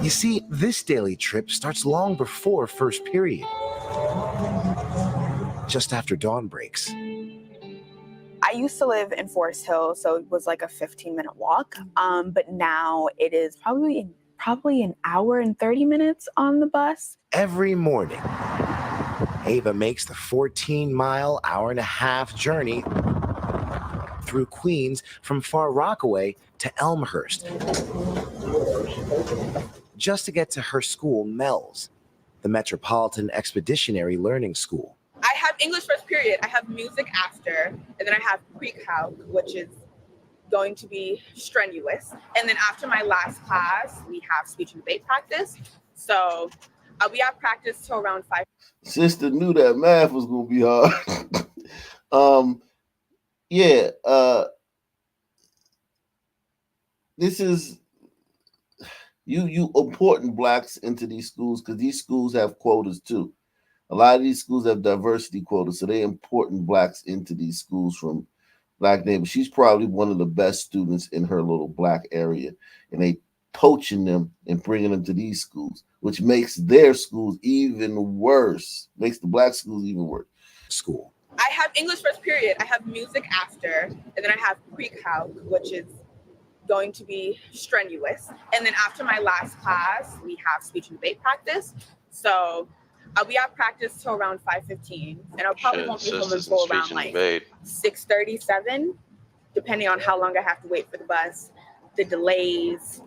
You see, this daily trip starts long before first period, just after dawn breaks. I used to live in Forest Hill, so it was like a 15-minute walk. But now it is probably an hour and 30 minutes on the bus. Every morning, Ava makes the 14-mile, hour-and-a-half journey through Queens from Far Rockaway to Elmhurst, just to get to her school, MELS, the Metropolitan Expeditionary Learning School. I have English first period, I have music after, and then I have pre-calc, which is going to be strenuous. And then after my last class, we have speech and debate practice. So we have practice till around 5. Sister knew that math was going to be hard. This is you important blacks into these schools because these schools have quotas too. A lot of these schools have diversity quotas, so they important blacks into these schools from black neighbors. She's probably one of the best students in her little black area, and they poaching them and bringing them to these schools, which makes their schools even worse. Makes the black schools even worse. School. I have English first period, I have music after, and then I have pre-calc, which is going to be strenuous. And then after my last class, we have speech and debate practice. So we have practice till around 5:15, and I probably won't be home Sisters in until speech around and like debate. 6:37, depending on how long I have to wait for the bus, the delays.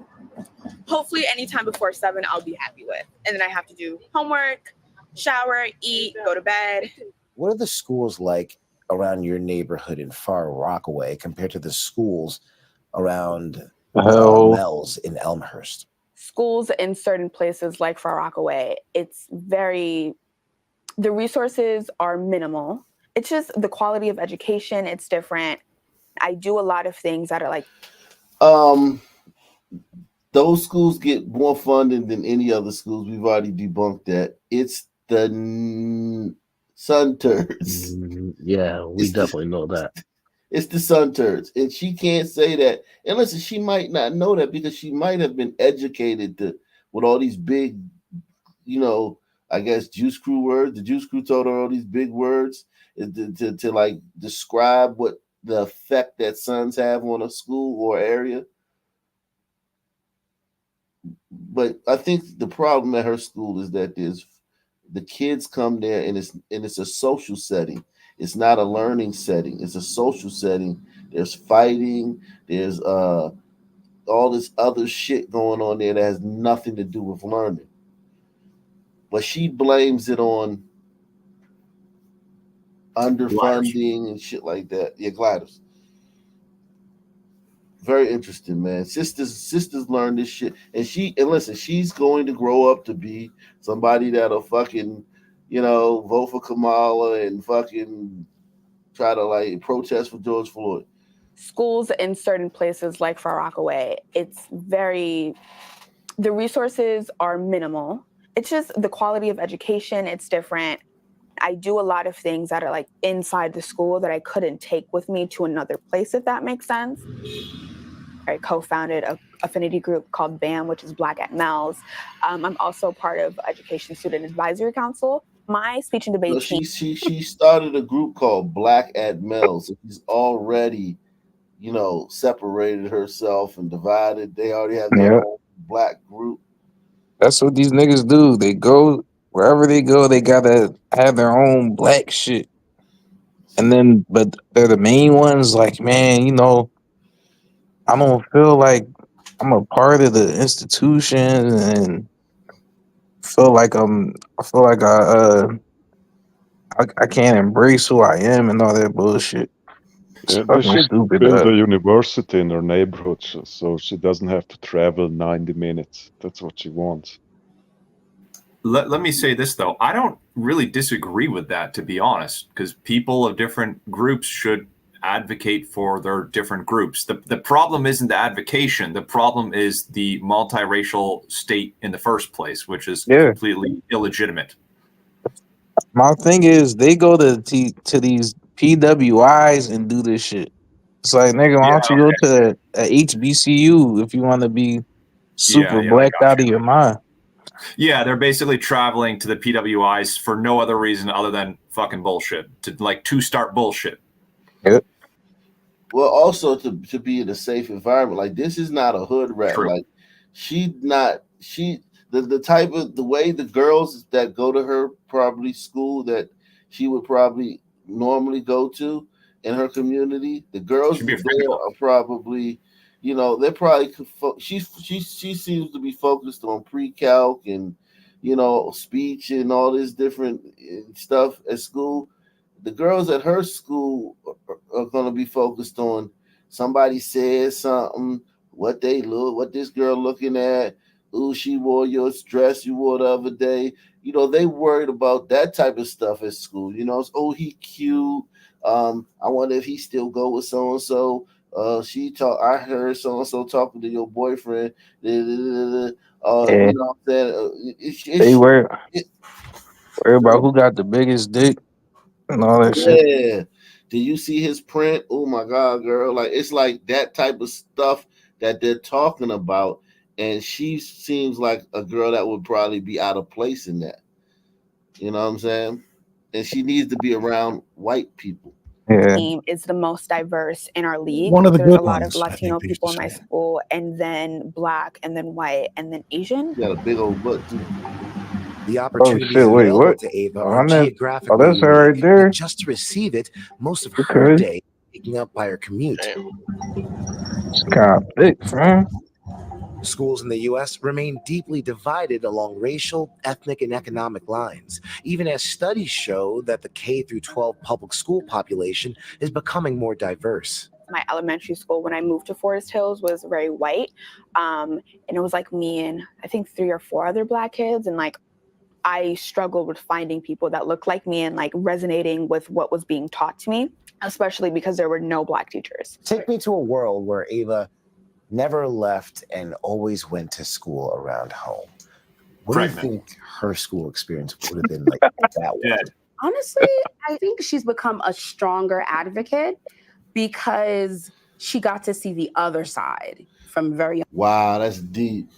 Hopefully anytime before 7 I'll be happy with. And then I have to do homework, shower, eat, go to bed. What are the schools like around your neighborhood in Far Rockaway compared to the schools around Mel's in Elmhurst? Schools in certain places like Far Rockaway, the resources are minimal. It's just the quality of education, it's different. I do a lot of things that are like those schools get more funding than any other schools. We've already debunked that. It's the Sun Turds. Yeah, we definitely know that. It's the Sun Turds. And she can't say that. And listen, she might not know that because she might have been educated with all these big, I guess Juice Crew words. The Juice Crew told her all these big words to like describe what the effect that sons have on a school or area. But I think the problem at her school is that the kids come there and it's a social setting. It's not a learning setting. It's a social setting. There's fighting. There's all this other shit going on there that has nothing to do with learning. But she blames it on underfunding and shit like that. Yeah, gliders. Very interesting, man. Sisters learn this shit, and listen, she's going to grow up to be somebody that'll fucking, vote for Kamala and fucking try to like protest for George Floyd. Schools in certain places like Far Rockaway, the resources are minimal. It's just the quality of education, it's different. I do a lot of things that are like inside the school that I couldn't take with me to another place, if that makes sense. I co-founded a affinity group called BAM, which is Black at Mel's. I'm also part of Education Student Advisory Council. My speech and debate team. She started a group called Black at Mel's. So she's already, separated herself and divided. They already have their own black group. That's what these niggas do. They go wherever they go, they gotta have their own black shit. And then, but they're the main ones. Like, man, I don't feel like I'm a part of the institution, and I feel like I can't embrace who I am and all that bullshit. It's Yeah, they fucking should stupid. build a university in her neighborhood so she doesn't have to travel 90 minutes. That's what she wants. Let me say this, though. I don't really disagree with that, to be honest, because people of different groups should advocate for their different groups. The problem isn't the advocation. The problem is the multiracial state in the first place, which is completely illegitimate. My thing is, they go to these PWIs and do this shit. It's like, nigga, why don't you go to a HBCU if you want to be super blacked out of your mind? Yeah, they're basically traveling to the PWIs for no other reason other than fucking bullshit, to start bullshit. Yep. Well, also to be in a safe environment. Like, this is not a hood rat. True. Like, the type of the way the girls that go to her probably school that she would probably normally go to in her community, the girls there are probably, they're probably she seems to be focused on pre-calc and speech and all this different stuff at school. The girls at her school are going to be focused on somebody says something, what this girl looking at. Ooh, she wore your dress you wore the other day. They worried about that type of stuff at school. Oh, he cute. I wonder if he still go with so and so. I heard so and so talking to your boyfriend. You know what I'm saying? They worry about who got the biggest dick and all that shit. Yeah. Do you see his print? Oh my God, girl. Like, it's like that type of stuff that they're talking about. And she seems like a girl that would probably be out of place in that. You know what I'm saying? And she needs to be around white people. Yeah. team is the most diverse in our league. One of the There's good a lot of ones, I Latino think they used people to in my say. school, and then Black, and then white, and then Asian. Got a big old butt too. The Oh opportunities shit! Wait, available what? to Ava Oh, are I never. Oh, geographically that's her right unique, there. but just to receive it, most of her Okay. day is taken up by her commute. It's kind of thick, man. Schools in the U.S. remain deeply divided along racial, ethnic, and economic lines, even as studies show that the K through 12 public school population is becoming more diverse. My elementary school, when I moved to Forest Hills, was very white, and it was like me and I think 3 or 4 other Black kids, and like I struggled with finding people that looked like me and like resonating with what was being taught to me, especially because there were no Black teachers. Take me to a world where Ava never left and always went to school around home. What do you think her school experience would have been like that way? Honestly, I think she's become a stronger advocate because she got to see the other side from very young. Wow, that's deep.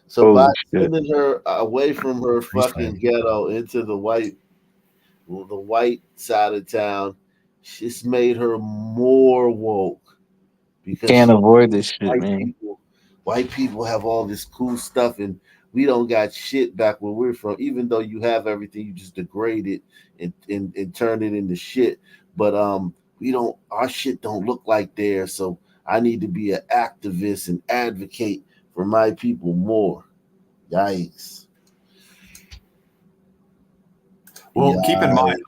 So by Holy shit! sending her away from her fucking ghetto into the white side of town, it's made her more woke because Can't she, avoid this shit, man. white people have all this cool stuff and we don't got shit back where we're from. Even though you have everything, you just degrade it and turn it into shit. But we don't, our shit don't look like theirs. So I need to be an activist and advocate for my people more. Yikes. Well, keep in mind,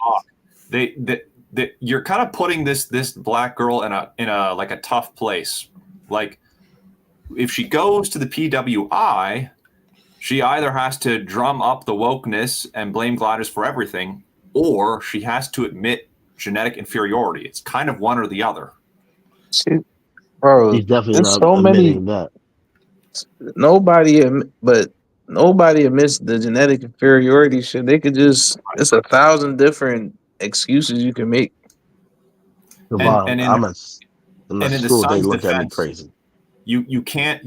you're kind of putting this Black girl in a like a tough place. Like, if she goes to the PWI, she either has to drum up the wokeness and blame gliders for everything, or she has to admit genetic inferiority. It's kind of one or the other. Shit, bro, He's definitely there's not so many. admitting that. Nobody admits the genetic inferiority shit. They could just. It's 1,000 different excuses you can make. Devon, And I'm in in the school. They son's look at me defense, crazy. you can't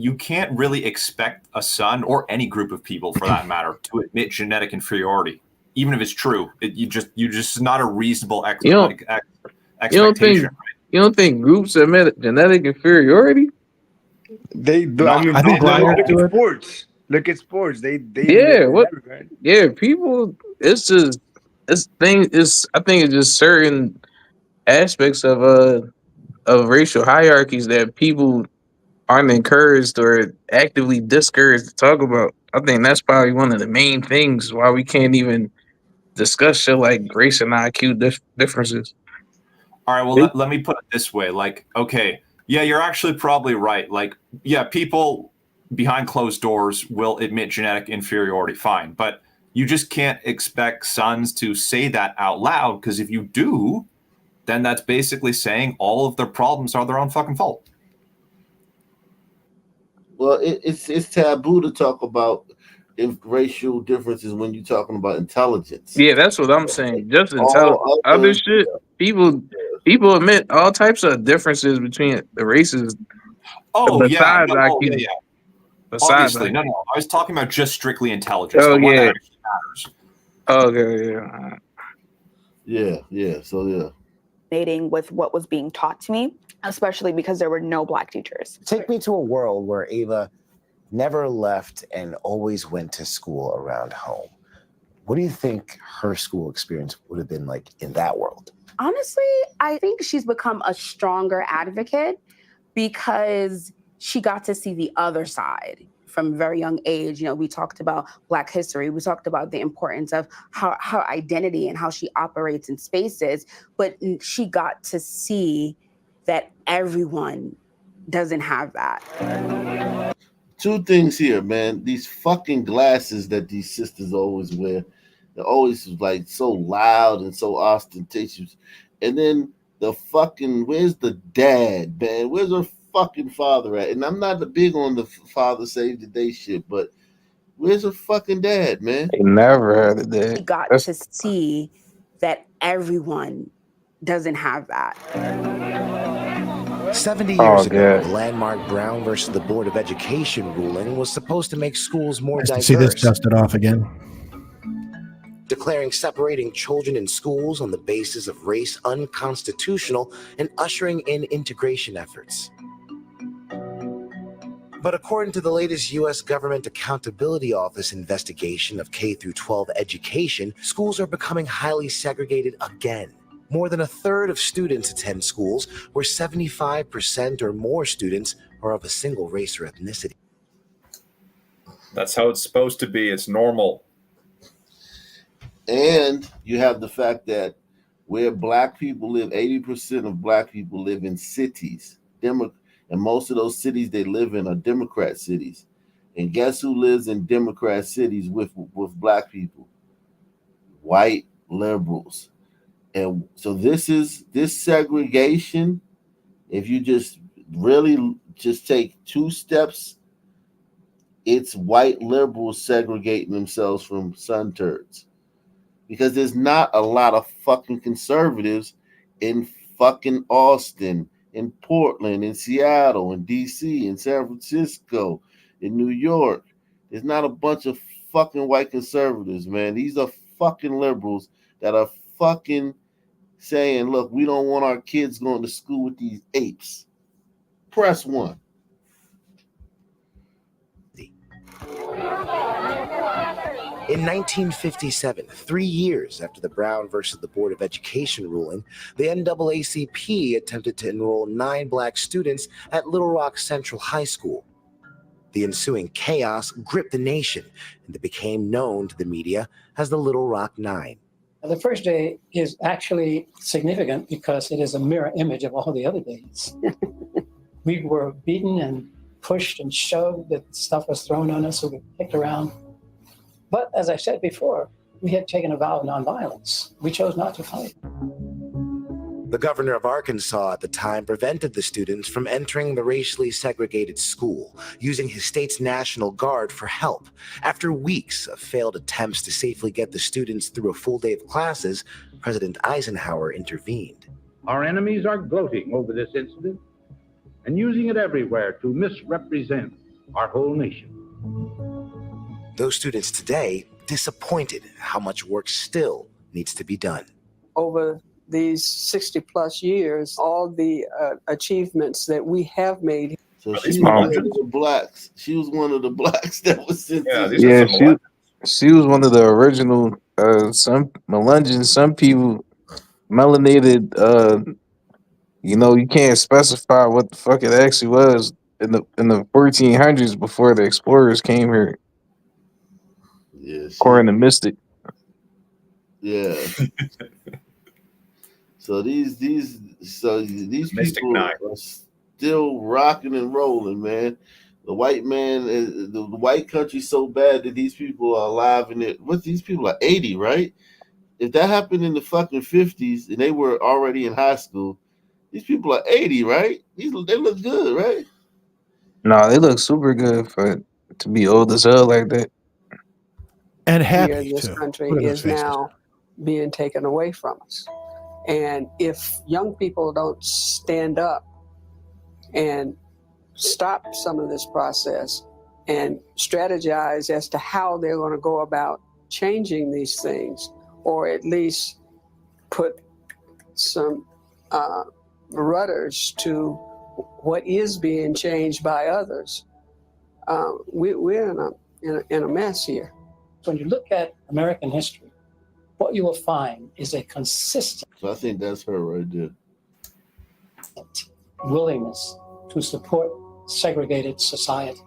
really expect a son or any group of people for that matter to admit genetic inferiority, even if it's true. You just not a reasonable expectation. You don't think groups admit genetic inferiority? They do. I mean, I think gliders look do at it. sports. Look at sports. They Yeah, admit what? everybody. Yeah, people. It's just this thing is. I think it's just certain aspects of racial hierarchies that people aren't encouraged or actively discouraged to talk about. I think that's probably one of the main things why we can't even discuss shit like race and IQ differences. All right, well, let me put it this way. Like, okay, yeah, you're actually probably right. Like, yeah, people behind closed doors will admit genetic inferiority, fine. But you just can't expect sons to say that out loud, because if you do, then that's basically saying all of their problems are their own fucking fault. Well, it's taboo to talk about racial differences when you're talking about intelligence. Yeah, that's what I'm saying. Just All other shit. People admit all types of differences between the races. Oh yeah, Besides IQ. yeah. Besides Obviously, IQ. no. I was talking about just strictly intelligence. Oh the one that yeah. actually matters. Okay, yeah. So yeah. Resonating with what was being taught to me, especially because there were no Black teachers. Take me to a world where Ava never left and always went to school around home. What do you think her school experience would have been like in that world? Honestly, I think she's become a stronger advocate because she got to see the other side from a very young age. You know, we talked about Black history. We talked about the importance of her identity and how she operates in spaces, but she got to see that everyone doesn't have that. Two things here, man. These fucking glasses that these sisters always wear, they're always like so loud and so ostentatious. And then the fucking, where's the dad, man? Where's her fucking father at? And I'm not big on the father save the day shit, but where's her fucking dad, man? They never had a dad. She got to see that everyone doesn't have that. 70 years ago, the landmark Brown versus the Board of Education ruling was supposed to make schools more Nice to diverse. see this dusted off again. declaring separating children in schools on the basis of race unconstitutional and ushering in integration efforts. But according to the latest U.S. Government Accountability Office investigation of K-12 education, schools are becoming highly segregated again. More than a third of students attend schools where 75% or more students are of a single race or ethnicity. That's how it's supposed to be. It's normal. And you have the fact that where black people live, 80% of black people live in cities. And most of those cities they live in are Democrat cities. And guess who lives in Democrat cities with black people? White liberals. And so this segregation, if you just really just take 2 steps, it's white liberals segregating themselves from sun turds. Because there's not a lot of fucking conservatives in fucking Austin, in Portland, in Seattle, in DC, in San Francisco, in New York. There's not a bunch of fucking white conservatives, man. These are fucking liberals that are fucking saying, look, we don't want our kids going to school with these apes. Press 1. In 1957, 3 years after the Brown versus the Board of Education ruling, the NAACP attempted to enroll 9 black students at Little Rock Central High School. The ensuing chaos gripped the nation, and it became known to the media as the Little Rock Nine. The first day is actually significant because it is a mirror image of all the other days. We were beaten and pushed and shoved, that stuff was thrown on us, so we kicked around. But as I said before, we had taken a vow of nonviolence. We chose not to fight. The governor of Arkansas at the time prevented the students from entering the racially segregated school, using his state's National Guard for help. After weeks of failed attempts to safely get the students through a full day of classes, President Eisenhower intervened. Our enemies are gloating over this incident and using it everywhere to misrepresent our whole nation. Those students today disappointed how much work still needs to be done. Over these 60 plus years, all the achievements that we have made. So she was one of the blacks. She was one of the blacks that was sent to. Yeah, she was one of the original some Melungeons. Some people melanated. You can't specify what the fuck it actually was in the 1400s before the explorers came here. Yeah, according to Mystic. Yeah. So these people are still rocking and rolling, man. The white man, the white country's so bad that these people are alive in it. What, these people are 80, right? If that happened in the fucking 50s and they were already in high school, these people are 80, right? They look good, right? No, they look super good to be old as hell like that. And Here, happy this too. country Look at those is faces. now being taken away from us. And if young people don't stand up and stop some of this process and strategize as to how they're going to go about changing these things, or at least put some rudders to what is being changed by others, we're in a mess here. When you look at American history, what you will find is a consistent So I think that's her right there. willingness to support segregated society.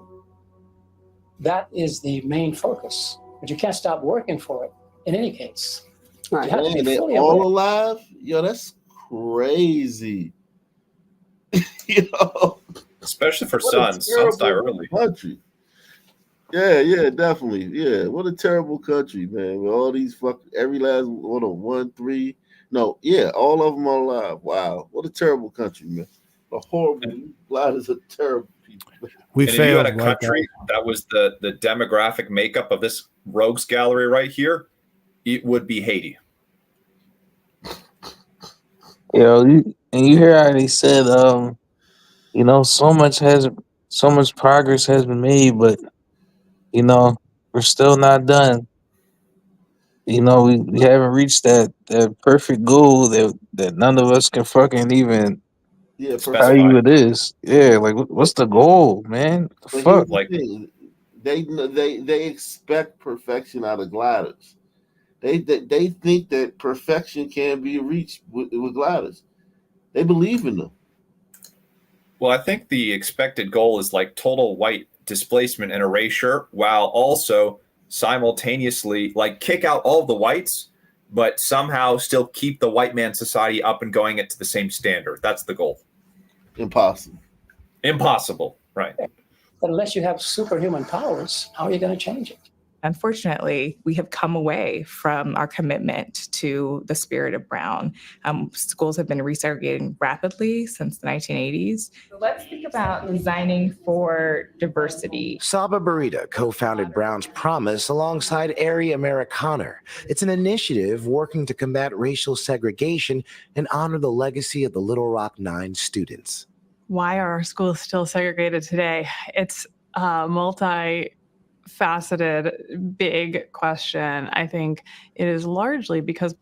That is the main focus, but you can't stop working for it in any case. You have to Man, be they fully all aware. alive? Yo, that's crazy. Yo, especially for what a sons. Sons die terrible early. country. Yeah, definitely. Yeah, what a terrible country, man. With all these every last one, 3. No, yeah, all of them are alive. Wow, what a terrible country, man. A horrible. Lot is a terrible people. We And if you had failed, a white country that was the demographic makeup of this rogues gallery right here, it would be Haiti. You hear how they said, so much progress has been made, but we're still not done. you know, we haven't reached that perfect goal that none of us can fucking even Yeah, tell perfect. you it is. Yeah, like what's the goal, man? The But here's fuck? the thing: they expect perfection out of gliders. They think that perfection can be reached with gliders. They believe in them. Well, I think the expected goal is like total white displacement and erasure, while also simultaneously like kick out all of the whites, but somehow still keep the white man society up and going it to the same standard. That's the goal. Impossible. Impossible, right? But unless you have superhuman powers, how are you going to change it? Unfortunately, we have come away from our commitment to the spirit of Brown. Schools have been resegregating rapidly since the 1980s. So let's think about designing for diversity. Saba Burita co-founded Brown's Promise alongside Ari Amerikaner. It's an initiative working to combat racial segregation and honor the legacy of the Little Rock 9 students. Why are our schools still segregated today? It's a multi-faceted, big question. I think it is largely because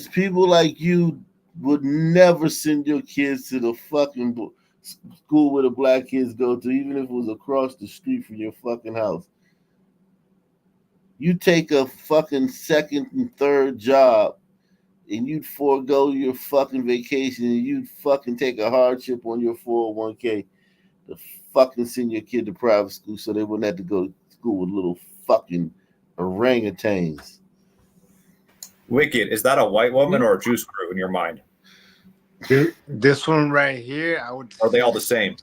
people like you would never send your kids to the fucking school where the black kids go to, even if it was across the street from your fucking house. You take a fucking second and third job and you'd forego your fucking vacation and you'd fucking take a hardship on your 401k to fucking send your kid to private school so they wouldn't have to go to school with little fucking orangutans. Wicked, is that a white woman or a juice crew in your mind? This one right here, I would. Are they all the same?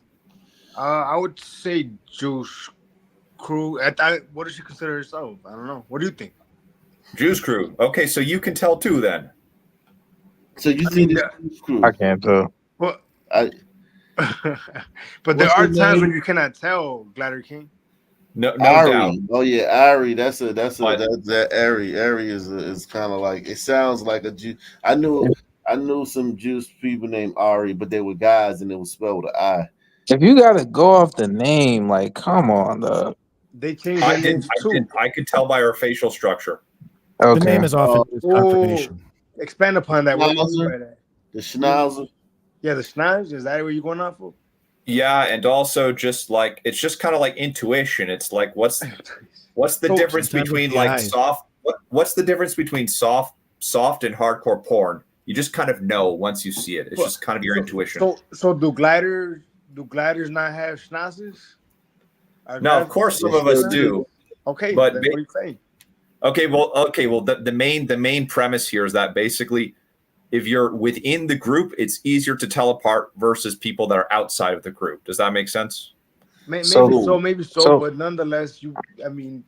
I would say Juice Crew. What does she consider herself? I don't know. What do you think? Juice crew. Okay, so you can tell too then. So you think it's Juice Crew? I can't tell. Well, but there What's are her times name? when you cannot tell, Glider King. No Ari. doubt. Oh yeah, Ari. That's that Ari. Ari is kind of like, it sounds like a Jew. I knew some Jewish people named Ari, but they were guys and it was spelled with an I. If you gotta go off the name, like, come on, dog. They changed their names too. I could tell by her facial structure. Okay. The name is often used confirmation. Expand upon that. What do you mean by that? The Schnauzer. Yeah, the Schnauzer. Is that what you're going off of? Yeah, and also just like it's just kind of like intuition. It's like what's the difference sometimes between with the like eyes. soft? What's the difference between soft and hardcore porn? You just kind of know once you see it. It's just kind of your intuition. So do gliders not have schnauzers? Now, of course, some of us do. Okay, but then what are you saying? Okay, well, the main premise here is that basically, if you're within the group, it's easier to tell apart versus people that are outside of the group. Does that make sense? Maybe So- so, but nonetheless, the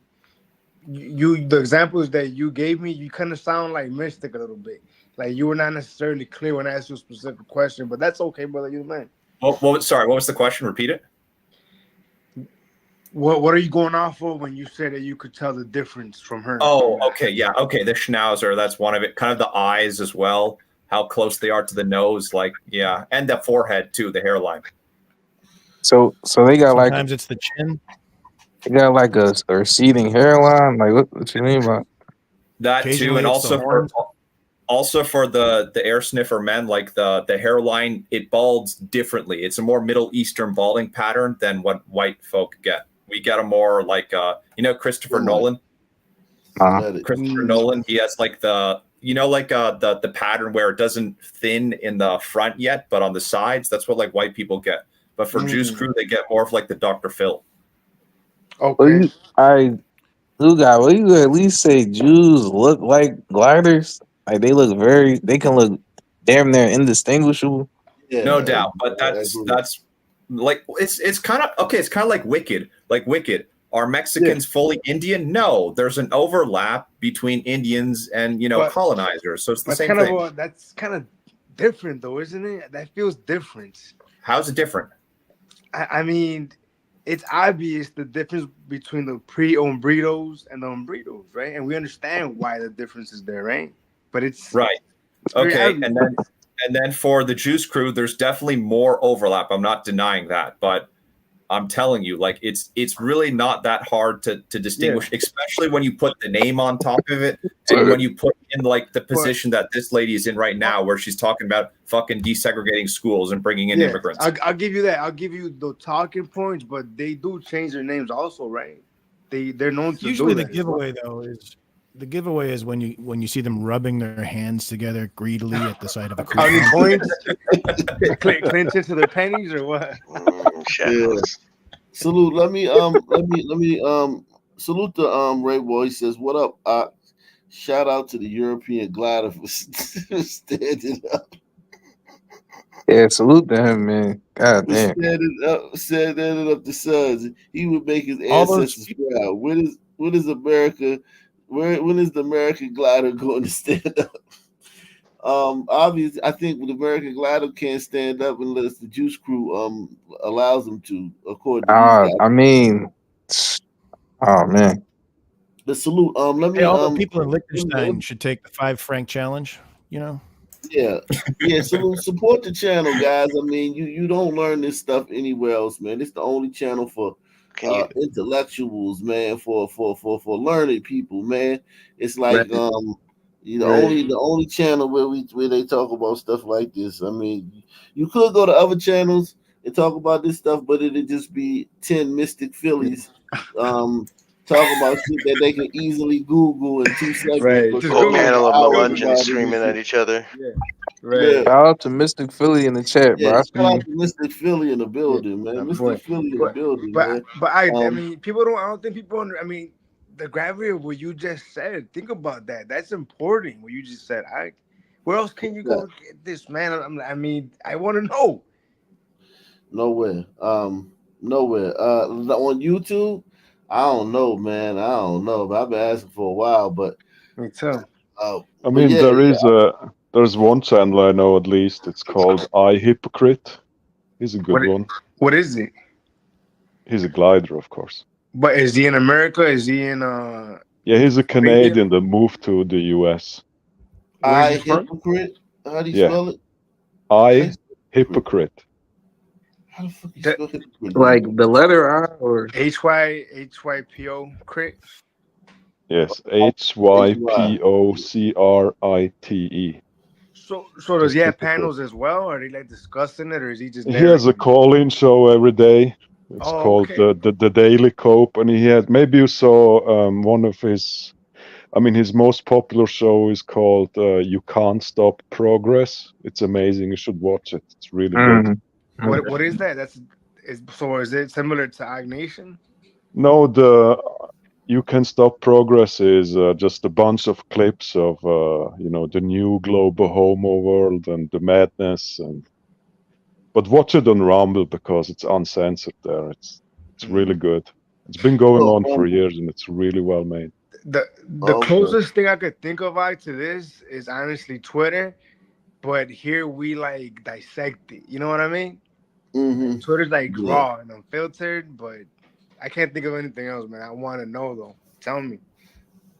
examples that you gave me, you kind of sound like Mystic a little bit. Like you were not necessarily clear when I asked you a specific question, but that's okay, brother. You're the man. Sorry, what was the question? Repeat it. What are you going off of when you said that you could tell the difference from her? Oh, okay, yeah, okay. The schnauzer, that's one of it. Kind of the eyes as well, how close they are to the nose, like yeah, and the forehead too, the hairline. So they got Sometimes it's the chin. They got like a receding hairline. Like what you mean by That too, Occasionally and it's the also for the air sniffer men, like the hairline, it balds differently. It's a more Middle Eastern balding pattern than what white folk get. We get a more like Christopher Nolan. Christopher Nolan, he has like the pattern where it doesn't thin in the front yet, but on the sides, that's what like white people get. But for Juice Crew, they get more of like the Dr. Phil. Okay. Will you at least say Jews look like gliders? Like they can look damn near indistinguishable. No doubt, but that's like it's kind of okay. It's kind of like Wicked. Like Wicked, are Mexicans fully Indian? No, there's an overlap between Indians and But- colonizers. So it's the That's same kind thing. of that's kind of different, though, isn't it? That feels different. How's it different? I mean, it's obvious the difference between the pre-hombritos and the hombritos, right? And we understand why the difference is there, right? But it's Right. very Okay, obvious. and then for the Juice Crew, there's definitely more overlap. I'm not denying that, but I'm telling you, like it's really not that hard to distinguish, especially when you put the name on top of it, and when you put in like the position that this lady is in right now, where she's talking about fucking desegregating schools and bringing in immigrants. I'll give you that. I'll give you the talking points, but they do change their names also, right? They're known to Usually do the that. giveaway though is when you see them rubbing their hands together greedily at the sight of a counting coupon. coins, clinch into their pennies or what? Yeah. Salute. Let me salute the Ray Boy. He says, "What up? Shout out to the European glider for standing up. Yeah, salute to him, man. God damn. Standing up the sons. He would make his All those ancestors proud. When is America? When is the American glider going to stand up? Obviously, I think the American glider can't stand up unless the Juice Crew allows them to, according to these guys. I mean, oh man. The salute. Let me Hey, all the people in Liechtenstein should take the 5 franc challenge. You know. Yeah. Salute. Support the channel, guys. I mean, you don't learn this stuff anywhere else, man. It's the only channel for intellectuals, man. For learned people, man. It's like the only channel where they talk about stuff like this. I mean, you could go to other channels and talk about this stuff, but it'd just be 10 mystic Phillies talk about shit that they can easily Google in 2 seconds. Right. But Whole panel of hours Melungeons about it screaming and at shit. each other. Yeah. Shout out to Mystic Philly in the chat, bro. I Shout see you. out to Mr. Philly in the building, man. Mr. Philly in the building, man. I mean, people don't. I don't think people. I mean, the gravity of what you just said. Think about that. That's important. What you just said. Where else can you go to get this, man? I mean, I want to know. Nowhere. Nowhere. On YouTube, I don't know, man. I don't know. But I've been asking for a while, but me too. I mean, there's one channel I know at least. It's called I Hypocrite. He's a good one. What is it? He's a glider, of course. But is he in America? Is he in Yeah, he's a Canadian that moved to the US. I Hypocrite? How do you spell it? I Hypocrite. How the fuck you spell hypocrite? Like the letter I or HYPO crit? Yes, HYPOCRITE. So does he have panels as well? Are they like discussing it, or is he just? He has a call-in show every day. It's called the Daily Cope, and he had, maybe you saw one of his. I mean, his most popular show is called "You Can't Stop Progress." It's amazing. You should watch it. It's really good. What is that? Is it similar to Ignation? No, the You Can Stop Progress is just a bunch of clips of the new global homo world and the madness, but watch it on Rumble because it's uncensored there. It's really good. It's been going on for years and it's really well made. The closest thing I could think of to this is honestly Twitter, but here we like dissect it. You know what I mean? Mm-hmm. Twitter's like raw and unfiltered, but I can't think of anything else, man. I want to know though. Tell me.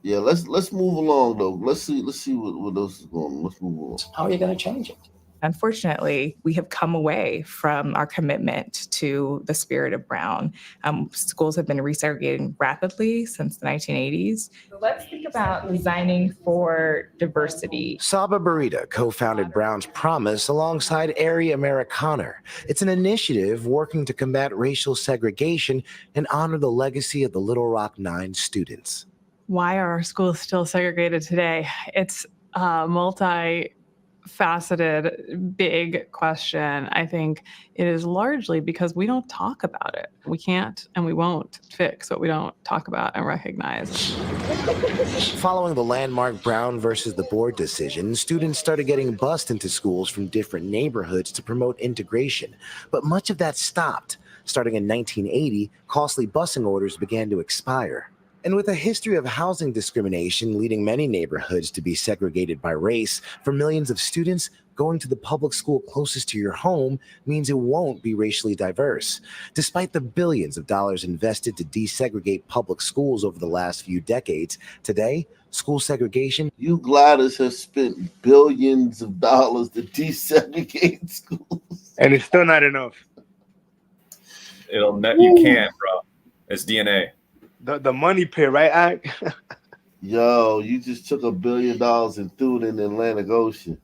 Yeah, let's move along though. Let's see what else is going on. Let's move on. How are you going to change it? Unfortunately, we have come away from our commitment to the spirit of Brown. Schools have been resegregating rapidly since the 1980s. So let's think about designing for diversity. Saba Burita co-founded Brown's Promise alongside Ari Amerikaner. It's an initiative working to combat racial segregation and honor the legacy of the Little Rock 9 students. Why are our schools still segregated today? It's multi-faceted, big question. I think it is largely because we don't talk about it. We can't and we won't fix what we don't talk about and recognize. Following the landmark Brown versus the board decision, students started getting bused into schools from different neighborhoods to promote integration. But much of that stopped. Starting in 1980, costly busing orders began to expire. And with a history of housing discrimination leading many neighborhoods to be segregated by race, for millions of students, going to the public school closest to your home means it won't be racially diverse. Despite the billions of dollars invested to desegregate public schools over the last few decades, today, school segregation... You gliders have spent billions of dollars to desegregate schools. And it's still not enough. You can't, bro. It's DNA. The money pit, right, Ike? Yo, you just took $1 billion and threw it in the Atlantic Ocean.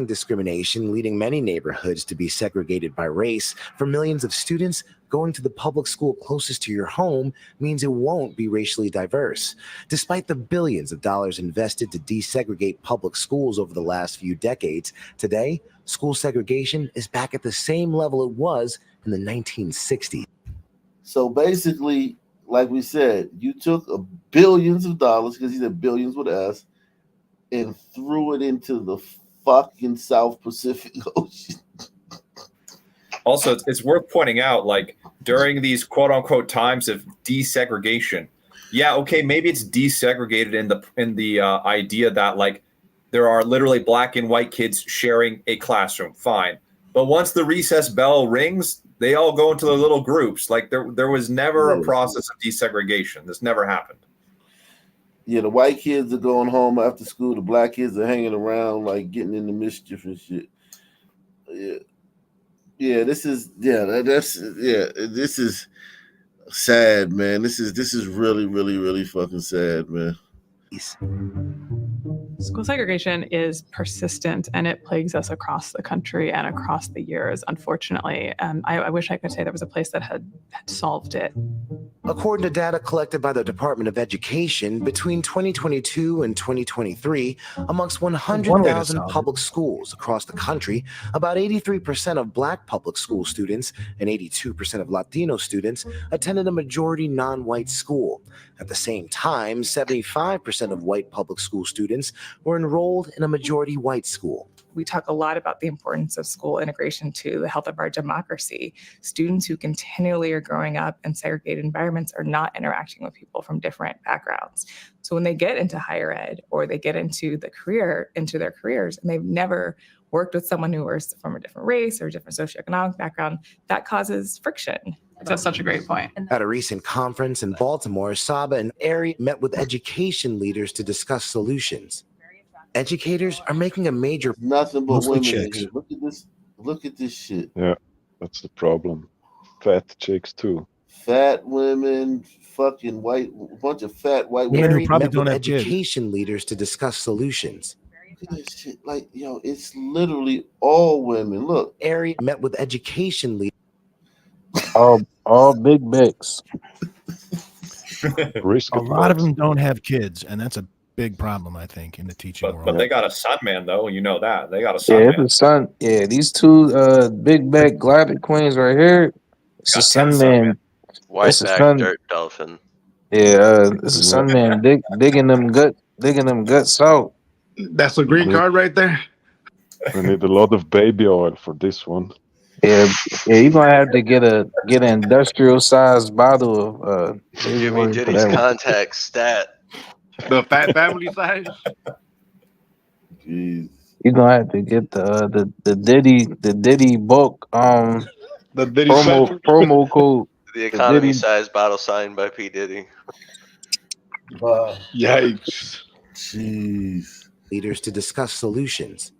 Discrimination leading many neighborhoods to be segregated by race. For millions of students, going to the public school closest to your home means it won't be racially diverse. Despite the billions of dollars invested to desegregate public schools over the last few decades, today, school segregation is back at the same level it was in the 1960s. So basically, like we said, you took billions of dollars, because he said billions with S, and threw it into the fucking South Pacific Ocean. Also, it's worth pointing out, like, during these quote unquote times of desegregation, yeah, okay, maybe it's desegregated in the idea that, like, there are literally black and white kids sharing a classroom, fine. But once the recess bell rings, they all go into their little groups. Like, there was never a process of desegregation. This never happened. Yeah, the white kids are going home after school. The black kids are hanging around, like, getting into mischief and shit. Yeah, this is this is sad, man. This is really, really, really fucking sad, man. School segregation is persistent and it plagues us across the country and across the years, unfortunately. I wish I could say there was a place that had solved it. According to data collected by the Department of Education, between 2022 and 2023, amongst 100,000 public schools across the country, about 83% of Black public school students and 82% of Latino students attended a majority non-white school. At the same time, 75% of white public school students were enrolled in a majority white school. We talk a lot about the importance of school integration to the health of our democracy. Students who continually are growing up in segregated environments are not interacting with people from different backgrounds. So when they get into higher ed or they get into their careers, and they've never worked with someone who was from a different race or a different socioeconomic background, that causes friction. That's such a great point. At a recent conference in Baltimore, Saba and Ari met with education leaders to discuss solutions. Educators are making a major nothing but Mostly women. chicks. Look at this. Look at this shit. Yeah, that's the problem. Fat chicks too. Fat women, fucking white, bunch of fat white Women who women. probably met don't with have kids. education leaders to discuss solutions. Look at this shit. Like, yo, it's literally all women. Look. Ari met with education leaders. All big backs. A lot of them don't have kids, and that's a big problem, I think, in the teaching world. But they got a son man, though. You know that. They got a son Yeah, man. it's a son. Yeah, these two big back glider queens right here. It's a sun man. It's a Whiteback sun. dirt dolphin. Yeah, it's a sun man digging them guts out. That's a green card right there. We need a lot of baby oil for this one. Yeah, you're gonna have to get an industrial sized bottle of Jimmy Diddy's contact stat. The fat family size. Jeez. You're gonna have to get the Diddy bulk the Diddy promo code. The economy size bottle signed by P. Diddy. Yikes. Jeez. Leaders to discuss solutions.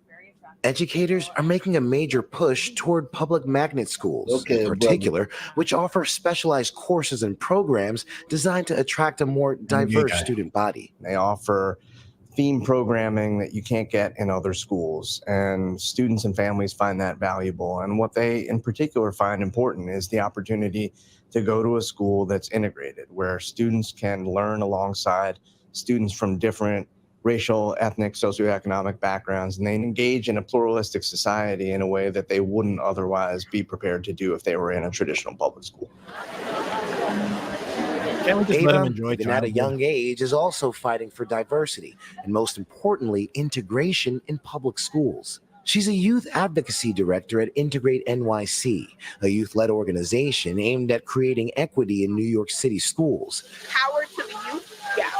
Educators are making a major push toward public magnet schools, in particular, which offer specialized courses and programs designed to attract a more diverse student body. They offer theme programming that you can't get in other schools, and students and families find that valuable. And what they in particular find important is the opportunity to go to a school that's integrated, where students can learn alongside students from different racial, ethnic, socioeconomic backgrounds, and they engage in a pluralistic society in a way that they wouldn't otherwise be prepared to do if they were in a traditional public school. Can't we just let them Ava, enjoy even at a childhood? young age, is also fighting for diversity and, most importantly, integration in public schools. She's a youth advocacy director at Integrate NYC, a youth-led organization aimed at creating equity in New York City schools. Power to the youth, yeah.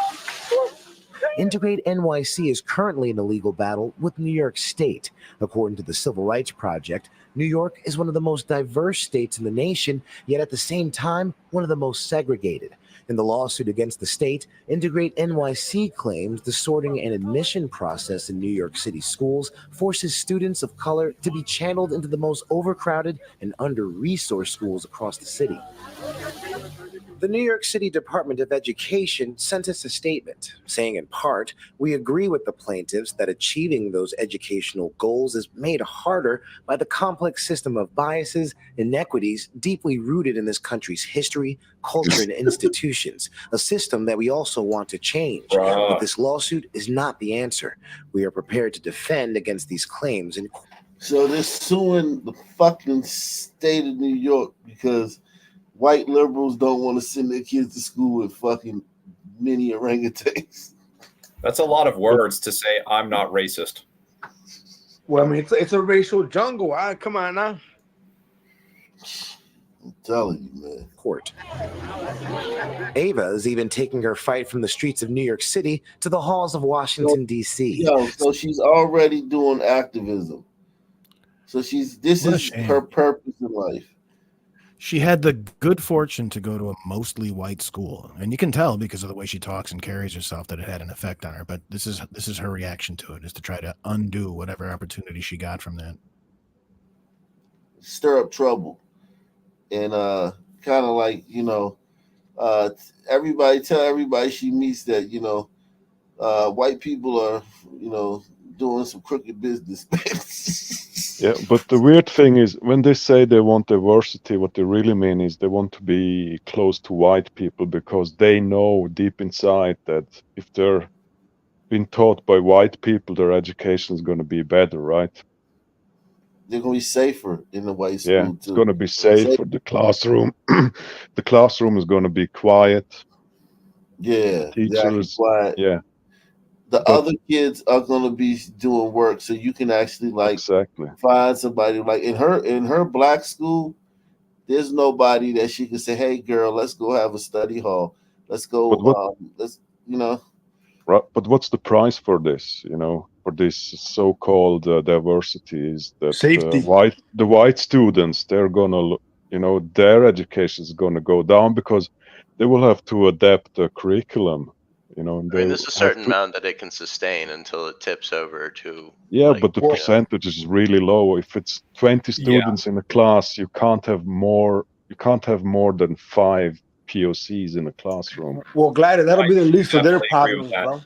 Integrate NYC is currently in a legal battle with New York State. According to the Civil Rights Project, New York is one of the most diverse states in the nation, yet at the same time, one of the most segregated. In the lawsuit against the state, Integrate NYC claims the sorting and admission process in New York City schools forces students of color to be channeled into the most overcrowded and under-resourced schools across the city. The New York City Department of Education sent us a statement saying, in part, we agree with the plaintiffs that achieving those educational goals is made harder by the complex system of biases, inequities deeply rooted in this country's history, culture, and institutions, a system that we also want to change. But this lawsuit is not the answer. We are prepared to defend against these claims. So they're suing the fucking state of New York because white liberals don't want to send their kids to school with fucking mini orangutans. That's a lot of words to say. I'm not racist. Well, I mean, it's a racial jungle. Come on now. I'm telling you, man. Court. Ava is even taking her fight from the streets of New York City to the halls of Washington, D.C. So she's already doing activism. So this is her purpose in life. She had the good fortune to go to a mostly white school, and you can tell because of the way she talks and carries herself that it had an effect on her. But this is her reaction to it, is to try to undo whatever opportunity she got from that. Stir up trouble, and kind of like everybody tell everybody she meets that white people are doing some crooked business. Yeah, but the weird thing is when they say they want diversity, what they really mean is they want to be close to white people because they know deep inside that if they're being taught by white people, their education is going to be better, right? They're going to be safer in the white school, yeah, it's going to be safer. The classroom, the classroom is going to be quiet. Yeah, the teachers, quiet. Yeah. The other kids are going to be doing work, so you can actually find somebody in her black school. There's nobody that she can say, "Hey, girl, let's go have a study hall. Let's go." Right, but what's the price for this? For this so-called diversity is that safety. The white students, they're gonna, their education is gonna go down because they will have to adapt the curriculum. I mean, there's a certain amount that it can sustain until it tips over to. Yeah, but the percentage is really low. If it's 20 students in a class, you can't have more. You can't have more than 5 POCs in a classroom. Well, Gladys, that'll be the least of their problems, bro.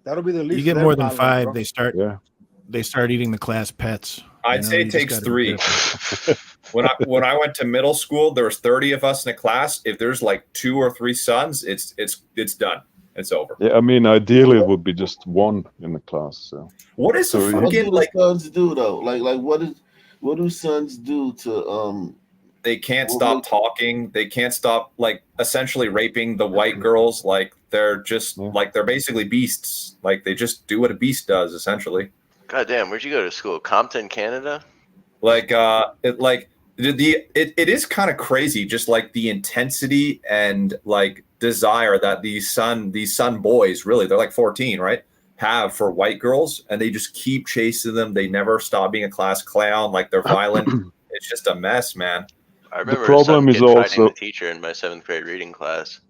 That'll be the least. You get more than 5, bro. they start eating the class pets. I'd say it takes 3. When I went to middle school, there was 30 of us in a class. If there's like 2 or 3 sons, it's done. It's over. Yeah, I mean, ideally it would be just 1 in the class. So what is the fucking sons do though? Like what do sons do to They can't stop talking. They can't stop essentially raping the white girls. They're just they're basically beasts. They just do what a beast does essentially. God damn, where'd you go to school? Compton, Canada? It is kind of crazy, just the intensity and desire that these son boys, really, they're 14, right, have for white girls, and they just keep chasing them. They never stop being a class clown. They're violent. It's just a mess, man. I remember some kid fighting the teacher in my 7th grade reading class.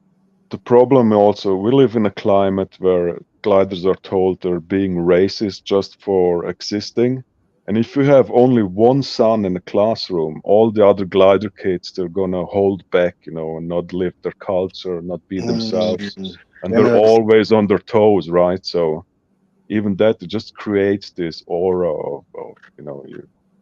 The problem also, we live in a climate where gliders are told they're being racist just for existing. And if you have only 1 son in the classroom, all the other glider kids, they're going to hold back, and not live their culture, not be themselves. And they're always on their toes, right? So even that just creates this aura of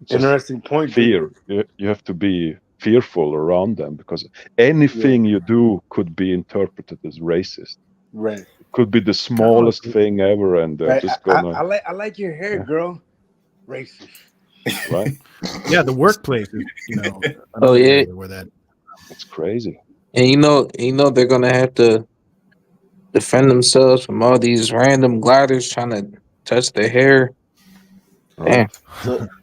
interesting point. Fear. You have to be fearful around them because anything you do could be interpreted as racist. Right. It could be the smallest thing ever, and they're just gonna. I like your hair, girl. Racist. Right. Yeah, the workplace is, Oh yeah, where that's crazy. And they're gonna have to defend themselves from all these random gliders trying to touch their hair. Right.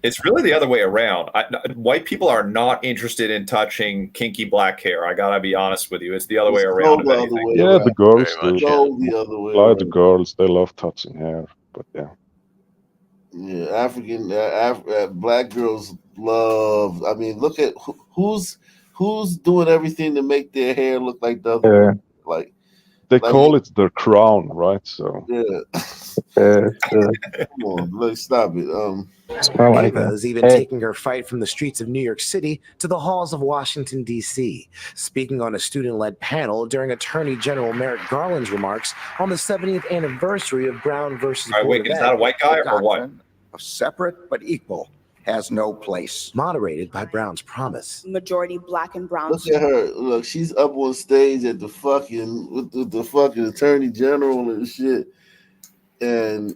It's really the other way around. White people are not interested in touching kinky black hair. I gotta be honest with you. It's the other way around. The girls do. The other way around. The girls, they love touching hair, but yeah. Yeah, African black girls love. I mean, look at who's doing everything to make their hair look like the other. Like They call it their crown, right? So yeah. yeah. Come on, let's stop it. Ava is even taking her fight from the streets of New York City to the halls of Washington, D.C., speaking on a student-led panel during Attorney General Merrick Garland's remarks on the 70th anniversary of Brown versus All right, Board wait, of is Ed. that a white guy or what? Of separate but equal has no place. Moderated by Brown's promise. Majority black and brown Look at her. Look, she's up on stage at the fucking with the fucking attorney general and shit. And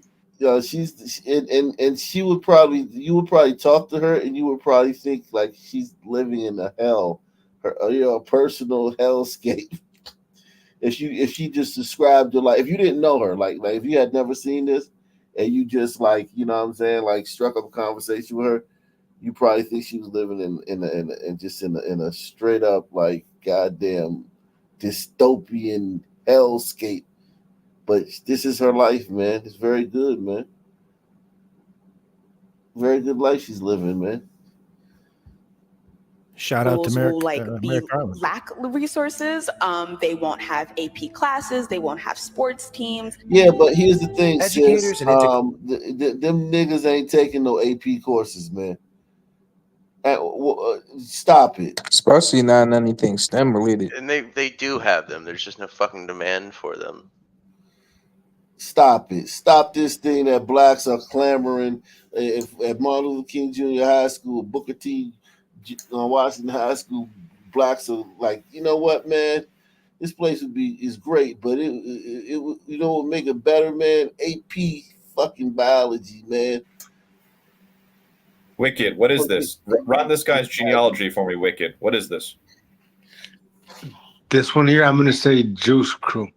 she's and she would probably you would probably talk to her and you would probably think like she's living in a hell, her a personal hellscape. If she just described her life, if you didn't know her, like if you had never seen this and you just like you know what I'm saying, like struck up a conversation with her, you probably think she was living in a straight up like goddamn dystopian hellscape. But this is her life, man. It's very good, man. Very good life she's living, man. Shout out to schools Merrick, will Merrick Garland. lack resources. They won't have AP classes. They won't have sports teams. Yeah, but here's the thing, Educators sis. and Them niggas ain't taking no AP courses, man. Stop it. Especially not in anything STEM related. And they do have them. There's just no fucking demand for them. Stop it. Stop this thing that blacks are clamoring at Martin Luther King Jr. High School, Booker T. Washington High School. Blacks are like, you know what, man? This place is great, but it you know what would make it better, man? AP fucking biology, man. Wicked, what is this? Run this guy's genealogy for me, Wicked. What is this? This one here, I'm gonna say Juice Crew.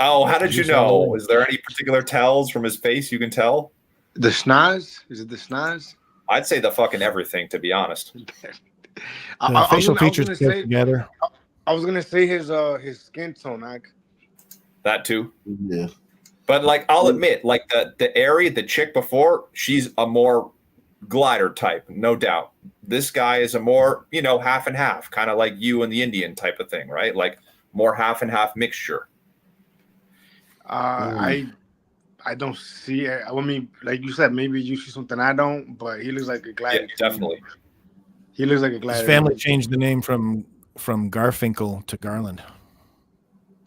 Oh, how did you know? Is there any particular tells from his face you can tell? The schnoz? Is it the schnoz? I'd say the fucking everything, to be honest. The facial features put together. I was gonna say his skin tone, That too. Yeah. But like I'll admit, like the chick before, she's a more glider type, no doubt. This guy is a more, half and half, kind of like you and the Indian type of thing, right? Like more half and half mixture. I don't see it. I mean, like you said, maybe you see something I don't, but he looks like a glider. Yeah, definitely. He looks like a glider. His family changed the name from Garfinkel to Garland.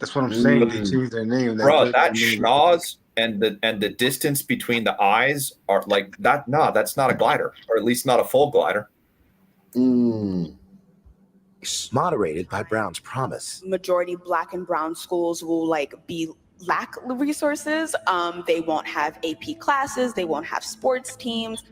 That's what I'm saying. They changed their name. Bro, that schnoz and the distance between the eyes are like that. No, that's not a glider, or at least not a full glider. Moderated by Brown's promise. Majority black and brown schools will lack resources. They won't have AP classes. They won't have sports teams.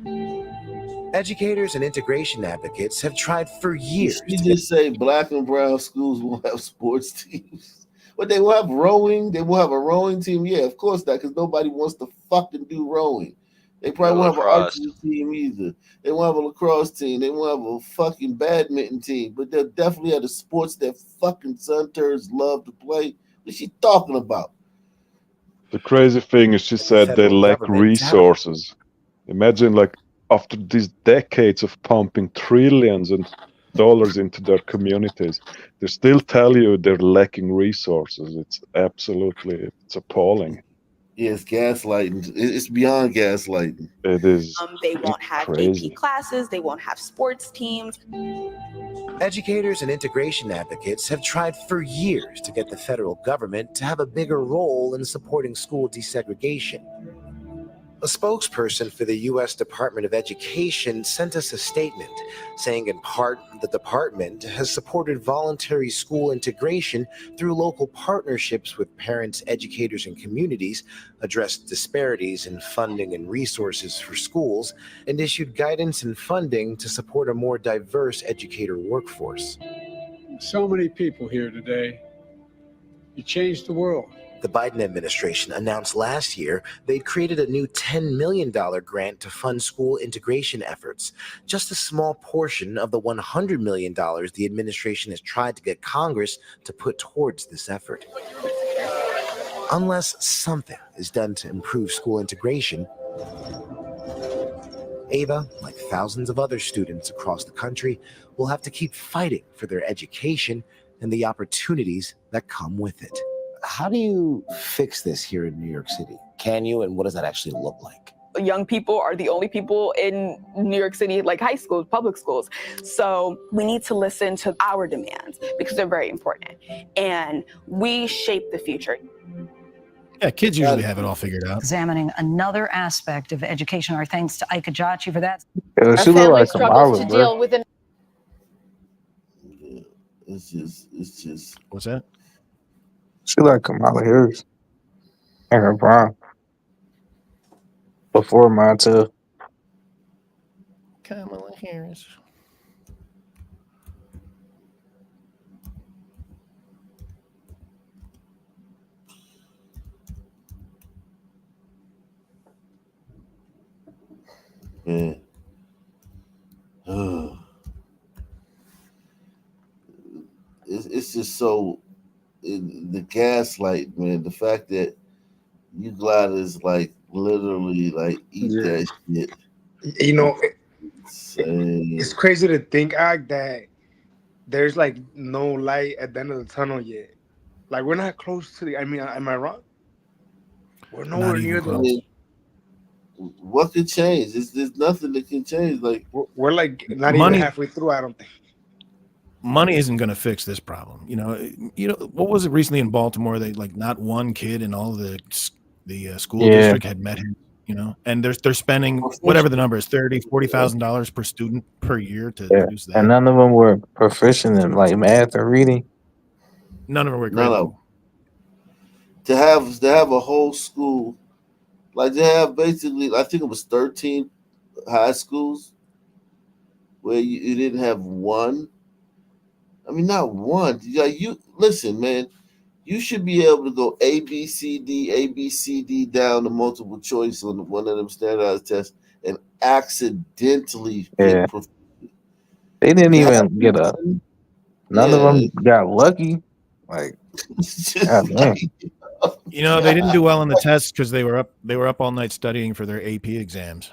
Educators and integration advocates have tried for years. You just say black and brown schools won't have sports teams. But they will have rowing. They will have a rowing team. Yeah, of course not, because nobody wants to fucking do rowing. They probably won't have an archery team either. They won't have a lacrosse team. They won't have a fucking badminton team. But they'll definitely have the sports that fucking Sunturns love to play. What's she talking about? The crazy thing is she said they lack resources. Imagine like after these decades of pumping trillions and dollars into their communities, they still tell you they're lacking resources. It's appalling. Yeah, it's gaslighting. It's beyond gaslighting. It is. They won't have crazy. AP classes. They won't have sports teams. Educators and integration advocates have tried for years to get the federal government to have a bigger role in supporting school desegregation. A spokesperson for the U.S. Department of Education sent us a statement saying in part the department has supported voluntary school integration through local partnerships with parents, educators, and communities, addressed disparities in funding and resources for schools, and issued guidance and funding to support a more diverse educator workforce. So many people here today. You changed the world. The Biden administration announced last year they'd created a new $10 million grant to fund school integration efforts, just a small portion of the $100 million the administration has tried to get Congress to put towards this effort. Unless something is done to improve school integration, Ava, like thousands of other students across the country, will have to keep fighting for their education and the opportunities that come with it. how do you fix this here in New York City? Can you, and what does that actually look like? Young people are the only people in New York City, like high schools, public schools. So we need to listen to our demands because they're very important. And we shape the future. Yeah, kids usually have it all figured out. Examining another aspect of education. Our thanks to Ike Kajachi for that. Yeah, she look like Kamala, bro. with an It's just. What's that? She like Kamala Harris in her prime before Montel. Kamala Harris. Man. It's just so the gaslight, man. The fact that you gliders like literally like eat that shit. You know, Insane. it's crazy to think, that there's like no light at the end of the tunnel yet. Like we're not close to the. I mean, am I wrong? We're nowhere near the. What could change? There's nothing that can change. Like we're like not even halfway through. I don't think. Money isn't going to fix this problem. You know what was it recently in Baltimore? They like not one kid in all the school district had met him. You know, and they're spending whatever the number is, $40,000 per student per year to produce that. And none of them were proficient in like math or reading. None of them were great. No. To have a whole school, like to have basically, I think it was 13 high schools where you didn't have one. I mean, not one. You listen, man. You should be able to go A, B, C, D down to multiple choice on one of them standardized tests and accidentally get proficient. They didn't even get a. None of them got lucky. Like, God, man. You know, they didn't do well on the tests because they were up all night studying for their AP exams.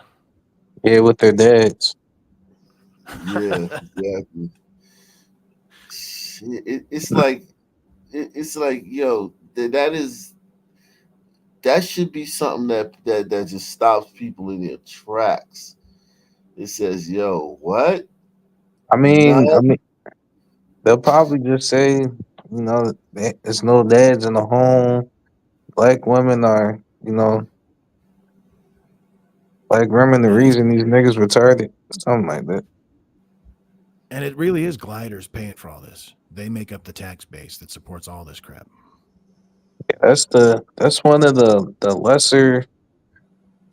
Yeah, with their dads. Yeah, exactly. It's like yo, that should be something that just stops people in their tracks. It says, yo, what? I mean, they'll probably just say, you know, there's no dads in the home. Black women are, you know, black women the reason these niggas retarded. Something like that. And it really is gliders paying for all this. They make up the tax base that supports all this crap. Yeah, that's one of the lesser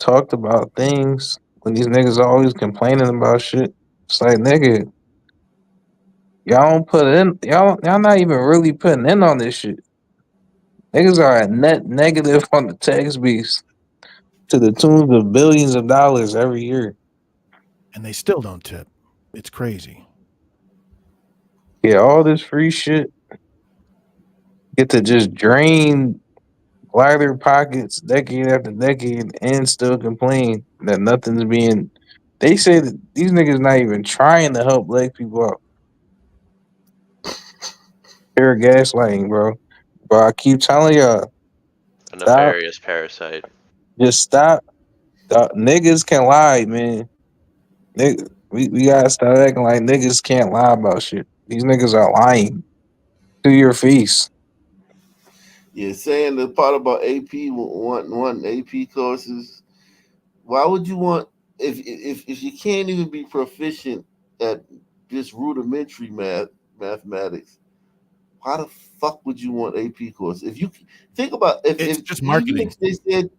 talked about things when these niggas are always complaining about shit. It's like, nigga, y'all don't put in, y'all not even really putting in on this shit. Niggas are a net negative on the tax base to the tunes of billions of dollars every year. And they still don't tip. It's crazy. Yeah, all this free shit get to just drain glider pockets decade after decade and still complain that nothing's being. They say that these niggas not even trying to help black people out. They're gaslighting, bro. Bro, I keep telling y'all, A stop. nefarious parasite. Just stop. Niggas can lie, man. We gotta stop acting like niggas can't lie about shit. These niggas are lying to your face. Yeah, saying the part about AP wanting AP courses. Why would you want if you can't even be proficient at just rudimentary mathematics? Why the fuck would you want AP course? If you think about it's just marketing. If they said,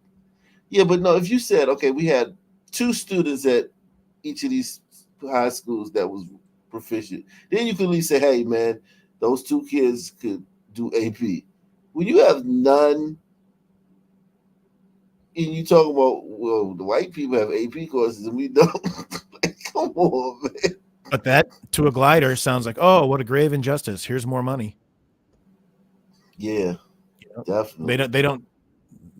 yeah, but no, if you said, okay, we had 2 students at each of these high schools that was proficient, then you could at least say, hey man, those 2 kids could do AP. When you have none, and you talk about, well, the white people have AP courses and we don't. Like, come on, man. But that to a glider sounds like, oh, what a grave injustice. Here's more money. Yeah, definitely.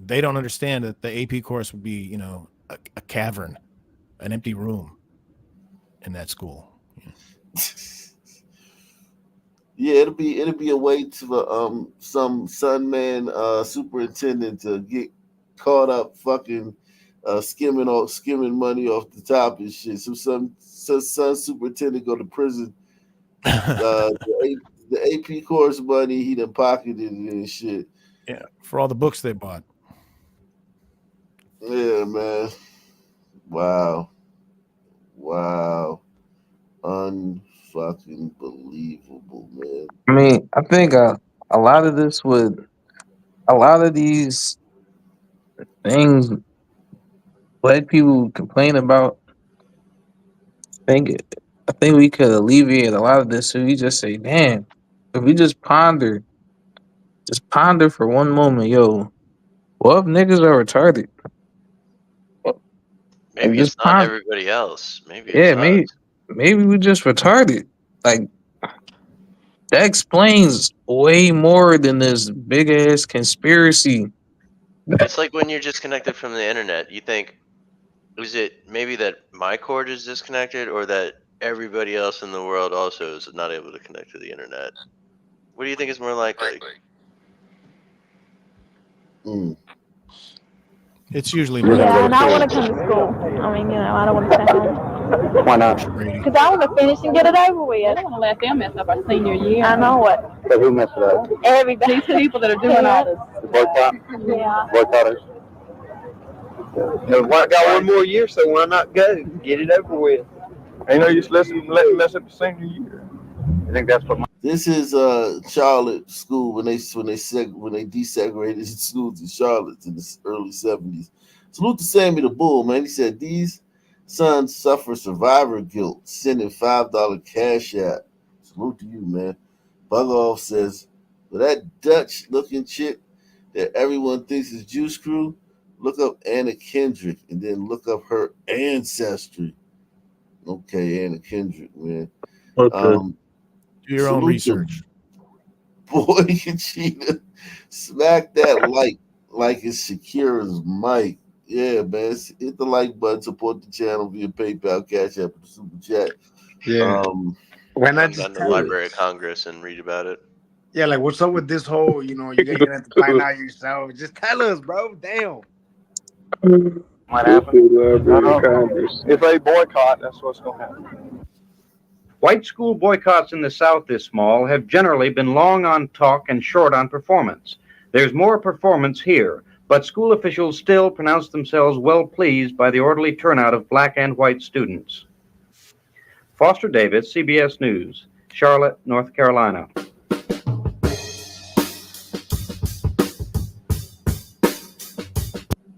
They don't understand that the AP course would be, you know, a cavern, an empty room in that school. Yeah, it'll be a way to some Sunman superintendent to get caught up fucking skimming money off the top and shit. Some sun superintendent go to prison. The AP course money he done pocketed it and shit. Yeah, for all the books they bought. Yeah, man. Wow. Unfucking believable, man. I mean, I think a lot of a lot of these things black people complain about. I think we could alleviate a lot of this if we just say, damn, if we just ponder for one moment, yo, what if niggas are retarded? Like Maybe just it's not ponder. everybody else. Maybe it's Yeah, us. maybe we just retarded. Like that explains way more than this big ass conspiracy. It's like when you're disconnected from the internet. You think, is it maybe that my cord is disconnected, or that everybody else in the world also is not able to connect to the internet? What do you think is more likely? It's usually Yeah, and I want to come to school. I mean, I don't want to stay home. Why not? Because I want to finish and get it over with. I don't want to let them mess up our senior year. I know what. So who messed it up? Everybody. These people that are doing all this. The boycott? Yeah. Boycotters? Got one more year, so why not go? Get it over with. Ain't no use let them mess up the senior year. I think that's what This is Charlotte school when they desegregated schools in Charlotte in the early 70s. Salute to Sammy the Bull, man. He said these sons suffer survivor guilt, sending $5 cash out. Salute to you, man. Bug off says, for that Dutch looking chick that everyone thinks is Juice Crew, look up Anna Kendrick and then look up her ancestry. Okay, Anna Kendrick, man. Okay. Do your own research. Boy Kachina, smack that like it's Shakira's mic. Yeah, man. Hit the like button, support the channel via PayPal, Cash App, and Super Chat. Yeah. Why not Come just down to the tell Library us? of Congress and read about it. Yeah, like what's up with this whole, you're gonna have to find out yourself. Just tell us, bro. Damn. might happen. If they boycott, that's what's gonna happen. White school boycotts in the South this small have generally been long on talk and short on performance. There's more performance here, but school officials still pronounce themselves well pleased by the orderly turnout of black and white students. Foster Davis, CBS News, Charlotte, North Carolina.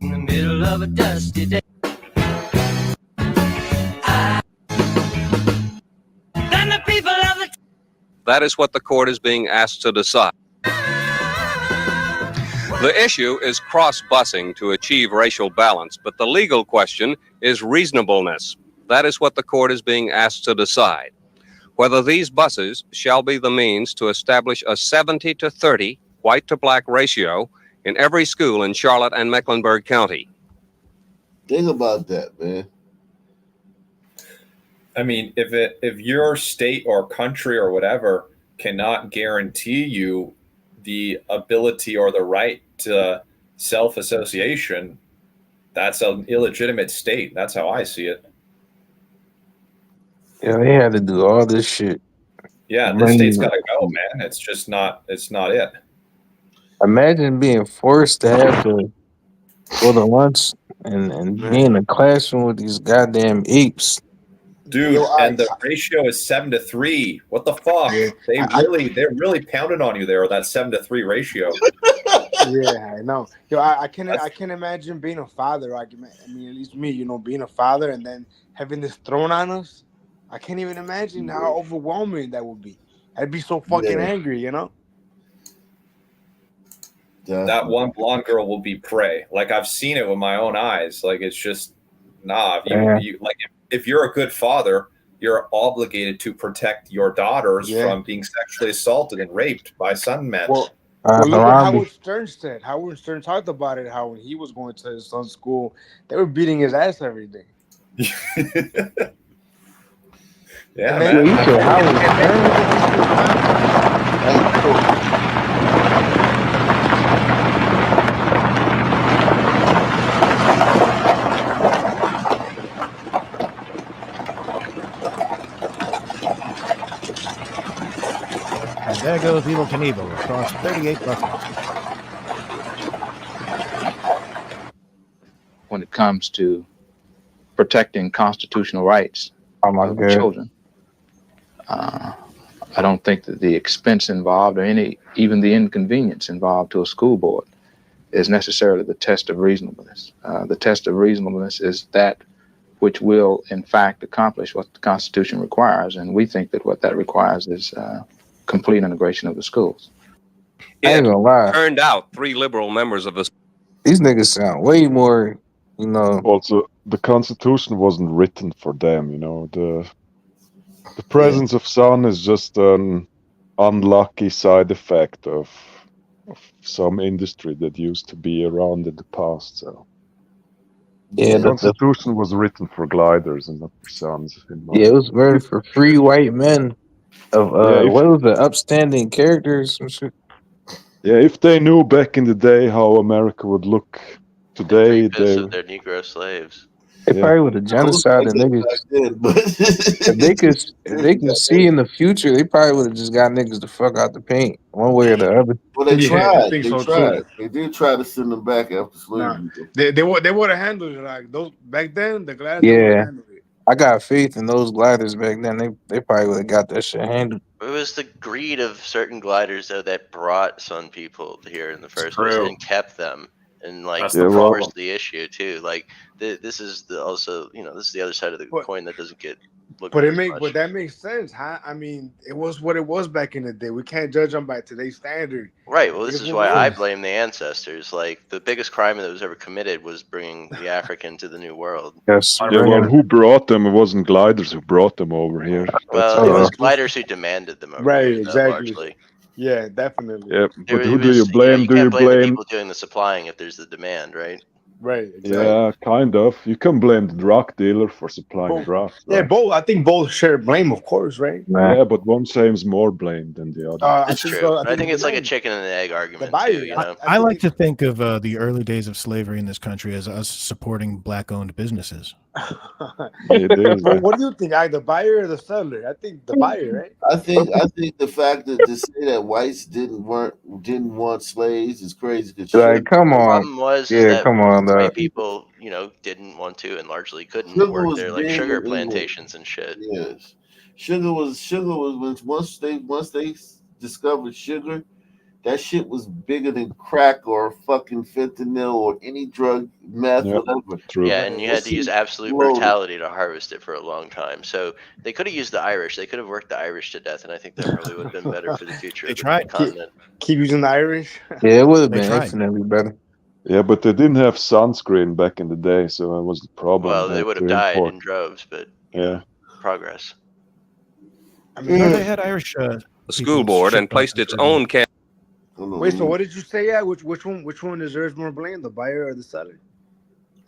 In the middle of a dusty day. That is what the court is being asked to decide. The issue is cross-busing to achieve racial balance, but the legal question is reasonableness. That is what the court is being asked to decide. Whether these buses shall be the means to establish a 70-30 white-to-black ratio in every school in Charlotte and Mecklenburg County. Think about that, man. I mean, if your state or country or whatever cannot guarantee you the ability or the right to self-association, that's an illegitimate state. That's how I see it. Yeah, they had to do all this shit. Yeah, this state's got to go, man. It's just not. It's not it. Imagine being forced to have to go to lunch and be in a classroom with these goddamn apes. Dude, and the ratio is 7-3. What the fuck? They're really pounding on you there with that 7-3 ratio. Yeah, I know. I can't imagine being a father. I mean, at least me, being a father and then having this thrown on us. I can't even imagine how overwhelming that would be. I'd be so fucking angry, That one blonde girl will be prey. Like, I've seen it with my own eyes. Like, it's just if you're a good father, you're obligated to protect your daughters from being sexually assaulted and raped by son men. Well, look at Howard Stern said. Howard Stern talked about it, how when he was going to his son's school, they were beating his ass every day. Yeah, man. And there goes Evil Knievel across 38 buses. When it comes to protecting constitutional rights of children. I don't think that the expense involved or even the inconvenience involved to a school board is necessarily the test of reasonableness. The test of reasonableness is that which will, in fact, accomplish what the Constitution requires. And we think that what that requires is complete integration of the schools. I ain't gonna lie. Turned out 3 liberal members of the. These niggas sound way more, Also, the Constitution wasn't written for them, you know. The presence of sun is just an unlucky side effect of some industry that used to be around in the past. So Yeah, the Constitution was written for gliders and not for suns. it was written for free white men of what was the upstanding characters and shit. Yeah, if they knew back in the day how America would look today, Because of their Negro slaves. They probably would have genocided niggas. If they could see in the future, they probably would have just got niggas the fuck out the paint, one way or the other. Well, they tried. They so tried. too. They did try to send them back after slavery. They would have handled it like those back then. The gliders would Yeah, have handled it. I got faith in those gliders back then. They probably would have got that shit handled. It was the greed of certain gliders though that brought Sun people here in the first place true. and kept them, and like That's the forced the issue too. Like this is also this is the other side of the coin that doesn't get looked But at as much. but that makes sense, huh? I mean, it was what it was back in the day. We can't judge them by today's standard. Right. Well, this It's is what why it I is. blame the ancestors. Like the biggest crime that was ever committed was bringing the African to the New World. Yes. Yeah, well, who brought them? It wasn't gliders who brought them over here. Well, it was gliders who demanded them over Right, here, though, exactly. largely. Yeah, definitely. Yeah, There but it who do was- you blame? You Do you can't blame the blame? people doing the supplying if there's the demand, right? Right. Exactly. Yeah, kind of. You can blame the drug dealer for supplying Both. drugs. Yeah, Right? both. I think both share blame, of course, right? Yeah, but one claims more blame than the other. It's true. I think it's like a chicken and an egg argument too. You know. I like to think of the early days of slavery in this country as us supporting black-owned businnesses. It is. Well, what do you think? The buyer or the settler? I think the buyer, right? I think the fact that to say that whites didn't want slaves is crazy. Like, come The on. problem was Yeah, that come on, dog. white people, didn't want to and largely couldn't Sugar work was their like big sugar in England. plantations and shit. Yes, sugar was when once they discovered sugar, that shit was bigger than crack or fucking fentanyl or any drug, meth, whatever. Yeah, and you had to use absolute Loaded. brutality to harvest it for a long time. So they could have used the Irish. They could have worked the Irish to death, and I think that probably would have been better for the future of the continent. Keep using the Irish. Yeah, it would have They been tried. infinitely better. Yeah, but they didn't have sunscreen back in the day, so that was the problem. Well, they had would have to died import. in droves, but Yeah. progress. I No, they had Irish. The school board and placed its own Wait, so what did you say? Yeah, which one deserves more blame, the buyer or the seller?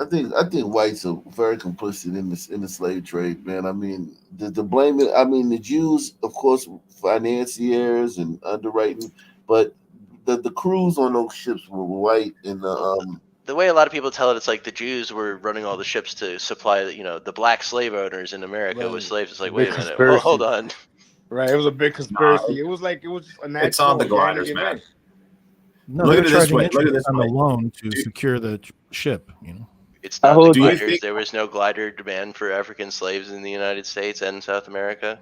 I think whites are very complicit in the slave trade, man. I mean, the blame. I mean, the Jews, of course, financiers and underwriting, but the crews on those ships were white and The way a lot of people tell it, it's like the Jews were running all the ships to supply, the black slave owners in America with slaves. It's like, Big wait a minute, conspiracy. hold on. Right, it was a big conspiracy. It was just a natural It's on the organic gliders, man. event. No, Look they're at it this charging way. Look at interest this on way. the loan to secure the ship. It's I not the hold you. gliders. There was no glider demand for African slaves in the United States and South America.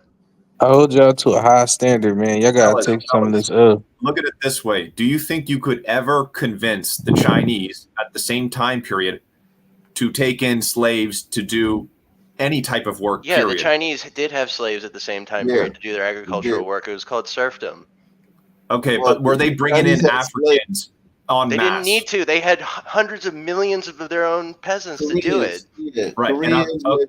I hold y'all to a high standard, man. Y'all gotta Fellas, take some of fellas, this up. Look at it this way. Do you think you could ever convince the Chinese at the same time period to take in slaves to do any type of work? Yeah, period? the Chinese did have slaves at the same time period to do their agricultural work. It was called serfdom. Okay, Well, but were they the bringing Chinese in had Africans en They masse? didn't need to. They had hundreds of millions of their own peasants to do it. Yeah, Right, and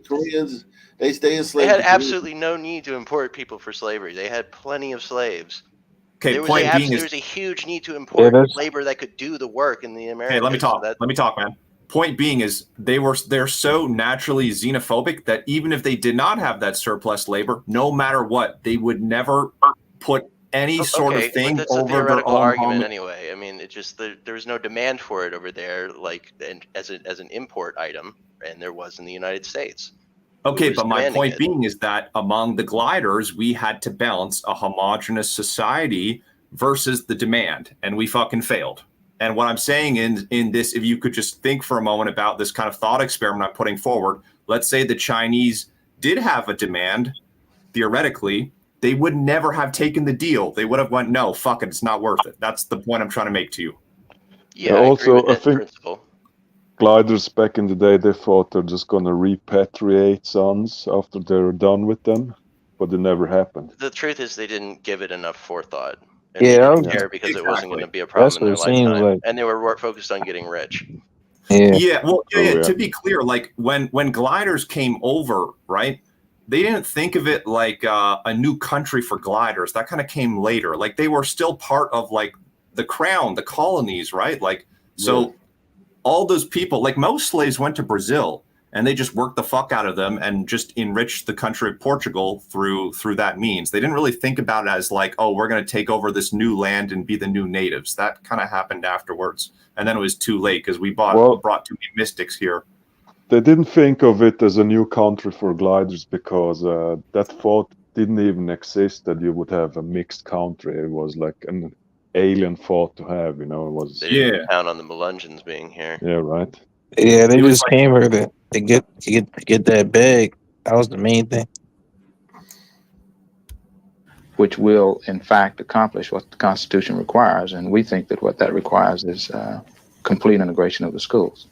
Koreans, they stay They enslaved. had to Koreans. absolutely no need to import people for slavery. They had plenty of slaves. Okay, There was, point being there is, was a huge need to import that's- labor that could do the work in the Americas. okay, let me So talk. that- Let me talk, man. Point being is they're so naturally xenophobic that even if they did not have that surplus labor, no matter what, they would never put any sort of Okay, but thing that's a over their theoretical own argument home. anyway. I mean, it just there's no demand for it over there, like and as an import item, and there was in the United States. Okay, Who's but my demanding point it? being is that among the gliders, we had to balance a homogenous society versus the demand, and we fucking failed. And what I'm saying in this, if you could just think for a moment about this kind of thought experiment I'm putting forward, let's say the Chinese did have a demand, theoretically, they would never have taken the deal. They would have went, no, fuck it, it's not worth it. That's the point I'm trying to make to you. Yeah, I agree with I that think principle. gliders back in the day, they thought they're just going to repatriate sons after they're done with them, but it never happened. The truth is they didn't give it enough forethought, and they Yeah, didn't care because it wasn't going to be a problem that's in what their it seems lifetime, like. and they were focused on getting rich. Yeah. Yeah, well, Oh, yeah. to be clear, like when gliders came over, right? They didn't think of it like a new country for gliders. That kind of came later. Like they were still part of like the crown, the colonies, right? Like so, all those people, like most slaves, went to Brazil and they just worked the fuck out of them and just enriched the country of Portugal through that means. They didn't really think about it as like, oh, we're going to take over this new land and be the new natives. That kind of happened afterwards, and then it was too late because we brought too many mystics here. They didn't think of it as a new country for gliders because that thought didn't even exist that you would have a mixed country. It was like an alien thought to have, you know. It was They didn't count on the Melungeons being here. yeah, right. Yeah, they just came here to get that bag. That was the main thing. Which will, in fact, accomplish what the Constitution requires. And we think that what that requires is complete integration of the schools.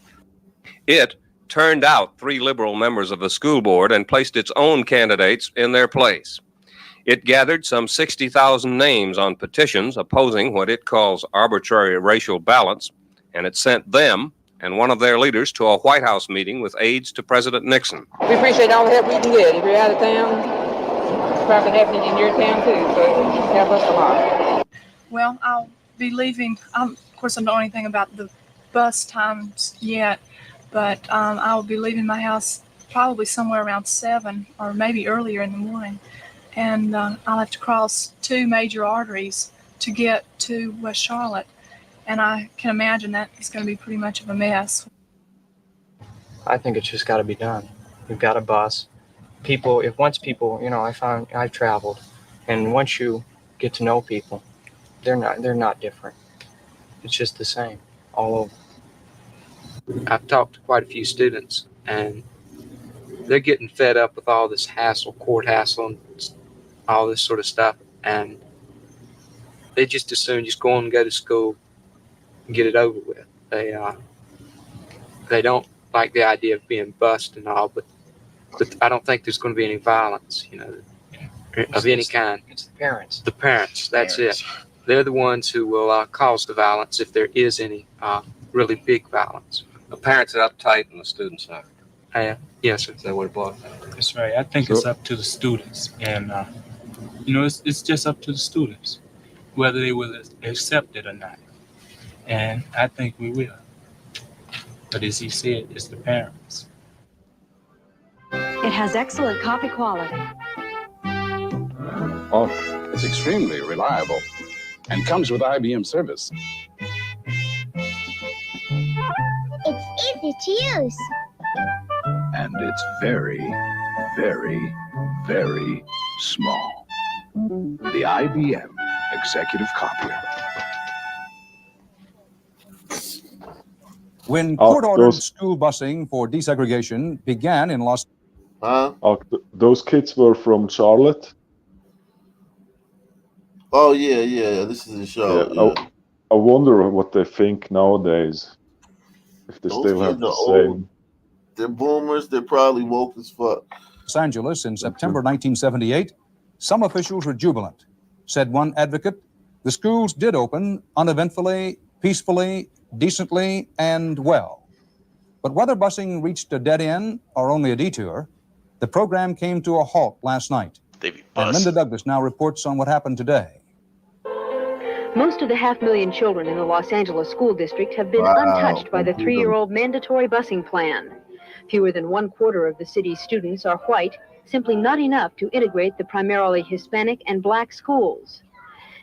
It turned out 3 liberal members of the school board and placed its own candidates in their place. It gathered some 60,000 names on petitions opposing what it calls arbitrary racial balance, and it sent them and one of their leaders to a White House meeting with aides to President Nixon. We appreciate all the help we can get. If you're out of town, it's probably happening in your town too, so help us a lot. Well, I'll be leaving. Of course, I don't know anything about the bus times yet, but I'll be leaving my house probably somewhere around 7 or maybe earlier in the morning. And I'll have to cross 2 major arteries to get to West Charlotte. And I can imagine that is going to be pretty much of a mess. I think it's just got to be done. We've got a bus. People, I've traveled, and once you get to know people, they're not different. It's just the same all over. I've talked to quite a few students, and they're getting fed up with all this hassle, court hassle, and all this sort of stuff, and they just as soon just go on and go to school and get it over with. They don't like the idea of being bused and all, but I don't think there's going to be any violence, of any kind. It's the parents. The parents, that's it. They're the ones who will cause the violence if there is any really big violence. The parents are uptight and the students are. Yes, sir. That would apply. That's right. I think it's up to the students, and it's just up to the students whether they will accept it or not. And I think we will. But as he said, it's the parents. It has excellent coffee quality. Oh, it's extremely reliable and comes with IBM service. It's easy to use. And it's very, very, very small. The IBM Executive Copier. When court-ordered school busing for desegregation began in Los those kids were from Charlotte. Oh yeah. This is a show. Yeah. I wonder what they think nowadays. If they Those still have kids the are same. old. They're boomers. They're probably woke as fuck. Los Angeles in September 1978, some officials were jubilant. Said one advocate, the schools did open uneventfully, peacefully, decently, and well. But whether busing reached a dead end or only a detour, the program came to a halt last night. And Linda Douglas now reports on what happened today. Most of the 500,000 children in the Los Angeles school district have been untouched by the 3-year-old mandatory busing plan. Fewer than 1/4 of the city's students are white, simply not enough to integrate the primarily Hispanic and black schools.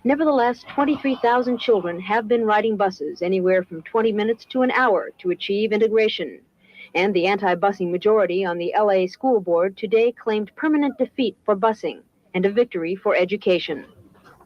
Nevertheless, 23,000 children have been riding buses anywhere from 20 minutes to an hour to achieve integration. And the anti-busing majority on the LA School Board today claimed permanent defeat for busing and a victory for education.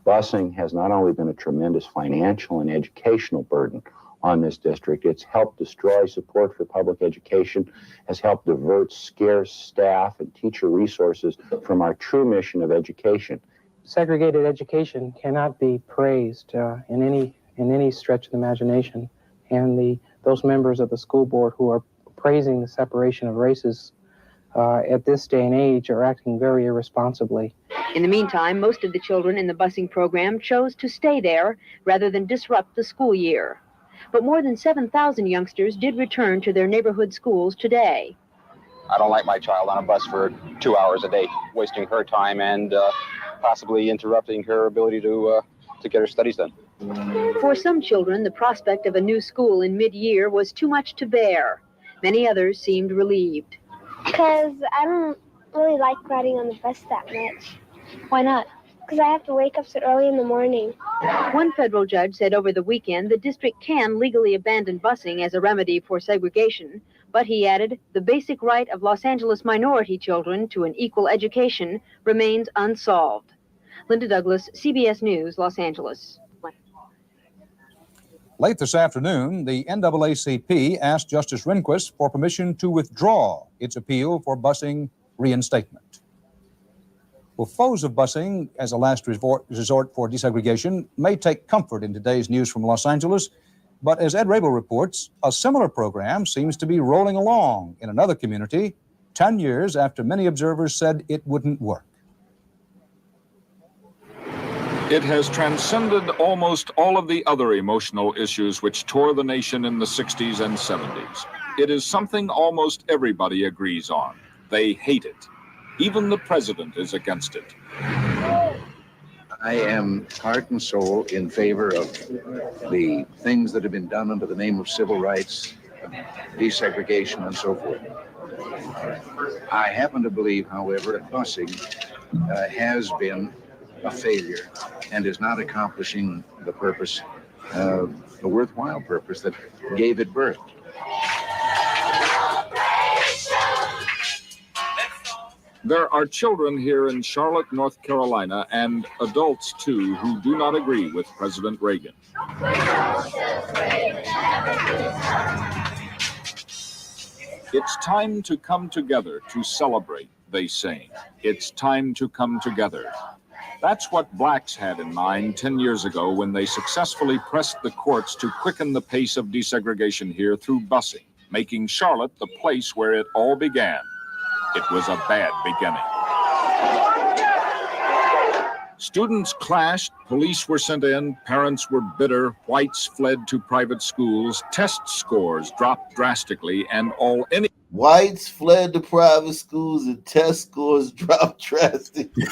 Busing has not only been a tremendous financial and educational burden on this district, it's helped destroy support for public education, has helped divert scarce staff and teacher resources from our true mission of education. Segregated education cannot be praised in any stretch of the imagination, and those members of the school board who are praising the separation of races at this day and age are acting very irresponsibly. In the meantime, most of the children in the busing program chose to stay there rather than disrupt the school year. But more than 7,000 youngsters did return to their neighborhood schools today. I don't like my child on a bus for 2 hours a day, wasting her time and possibly interrupting her ability to get her studies done. For some children, the prospect of a new school in mid-year was too much to bear. Many others seemed relieved. Because I don't really like riding on the bus that much. Why not? Because I have to wake up so early in the morning. One federal judge said over the weekend the district can legally abandon busing as a remedy for segregation, but he added the basic right of Los Angeles minority children to an equal education remains unsolved. Linda Douglas, CBS News, Los Angeles. Late this afternoon, the NAACP asked Justice Rehnquist for permission to withdraw its appeal for busing reinstatement. Well, foes of busing as a last resort for desegregation may take comfort in today's news from Los Angeles, but as Ed Rabel reports, a similar program seems to be rolling along in another community 10 years after many observers said it wouldn't work. It has transcended almost all of the other emotional issues which tore the nation in the 60s and 70s. It is something almost everybody agrees on. They hate it. Even the president is against it. I am heart and soul in favor of the things that have been done under the name of civil rights, desegregation, and so forth. I happen to believe, however, that busing has been a failure and is not accomplishing the purpose, the worthwhile purpose that gave it birth. There are children here in Charlotte, North Carolina, and adults too, who do not agree with President Reagan. It's time to come together to celebrate, they say. It's time to come together. That's what blacks had in mind 10 years ago when they successfully pressed the courts to quicken the pace of desegregation here through busing, making Charlotte the place where it all began. It was a bad beginning. Students clashed, police were sent in, parents were bitter, whites fled to private schools, test scores dropped drastically, and Whites fled to private schools and test scores dropped drastically.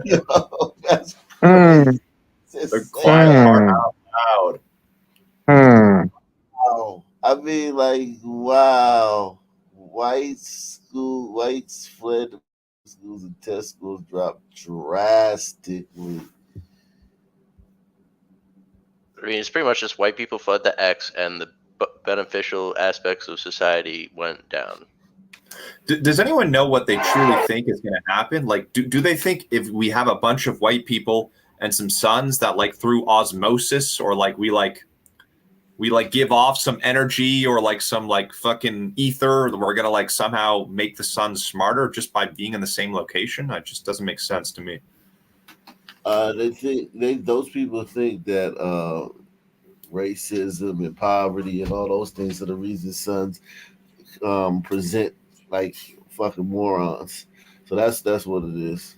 Yo, that's crazy. The quiet part out loud. Wow. I mean, like, wow. Whites fled to schools and test scores dropped drastically. I mean, it's pretty much just white people fled to X, and the beneficial aspects of society went down. Does anyone know what they truly think is going to happen? Like, do they think if we have a bunch of white people and some sons that, like, through osmosis, or like we give off some energy or like some like fucking ether, we're gonna like somehow make the sons smarter just by being in the same location? It just doesn't make sense to me. Those people think that racism and poverty and all those things are the reason sons present like fucking morons. So that's what it is.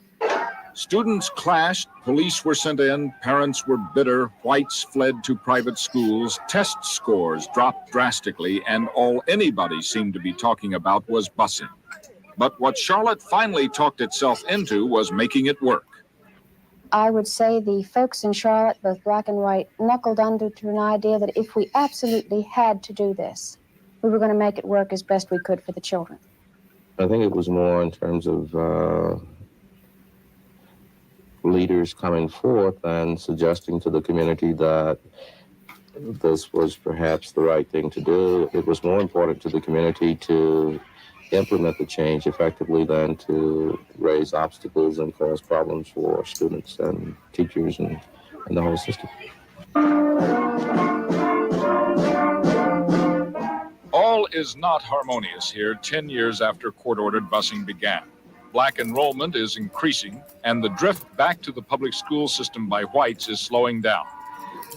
Students clashed, police were sent in, parents were bitter, whites fled to private schools, test scores dropped drastically, and all anybody seemed to be talking about was busing. But what Charlotte finally talked itself into was making it work. I would say the folks in Charlotte, both black and white, knuckled under to an idea that if we absolutely had to do this, we were going to make it work as best we could for the children. I think it was more in terms of leaders coming forth and suggesting to the community that this was perhaps the right thing to do. It was more important to the community to implement the change effectively than to raise obstacles and cause problems for students and teachers and the whole system. All is not harmonious here 10 years after court-ordered busing began. Black enrollment is increasing, and the drift back to the public school system by whites is slowing down.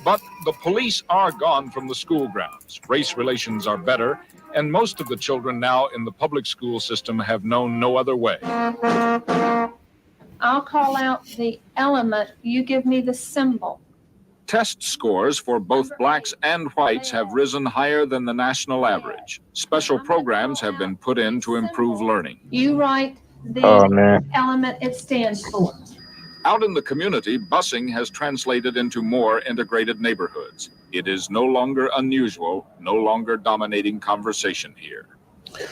But the police are gone from the school grounds. Race relations are better, and most of the children now in the public school system have known no other way. I'll call out the element, you give me the symbol. Test scores for both blacks and whites have risen higher than the national average. Special programs have been put in to improve learning. You write the element it stands for. Out in the community, busing has translated into more integrated neighborhoods. It is no longer unusual, no longer dominating conversation here.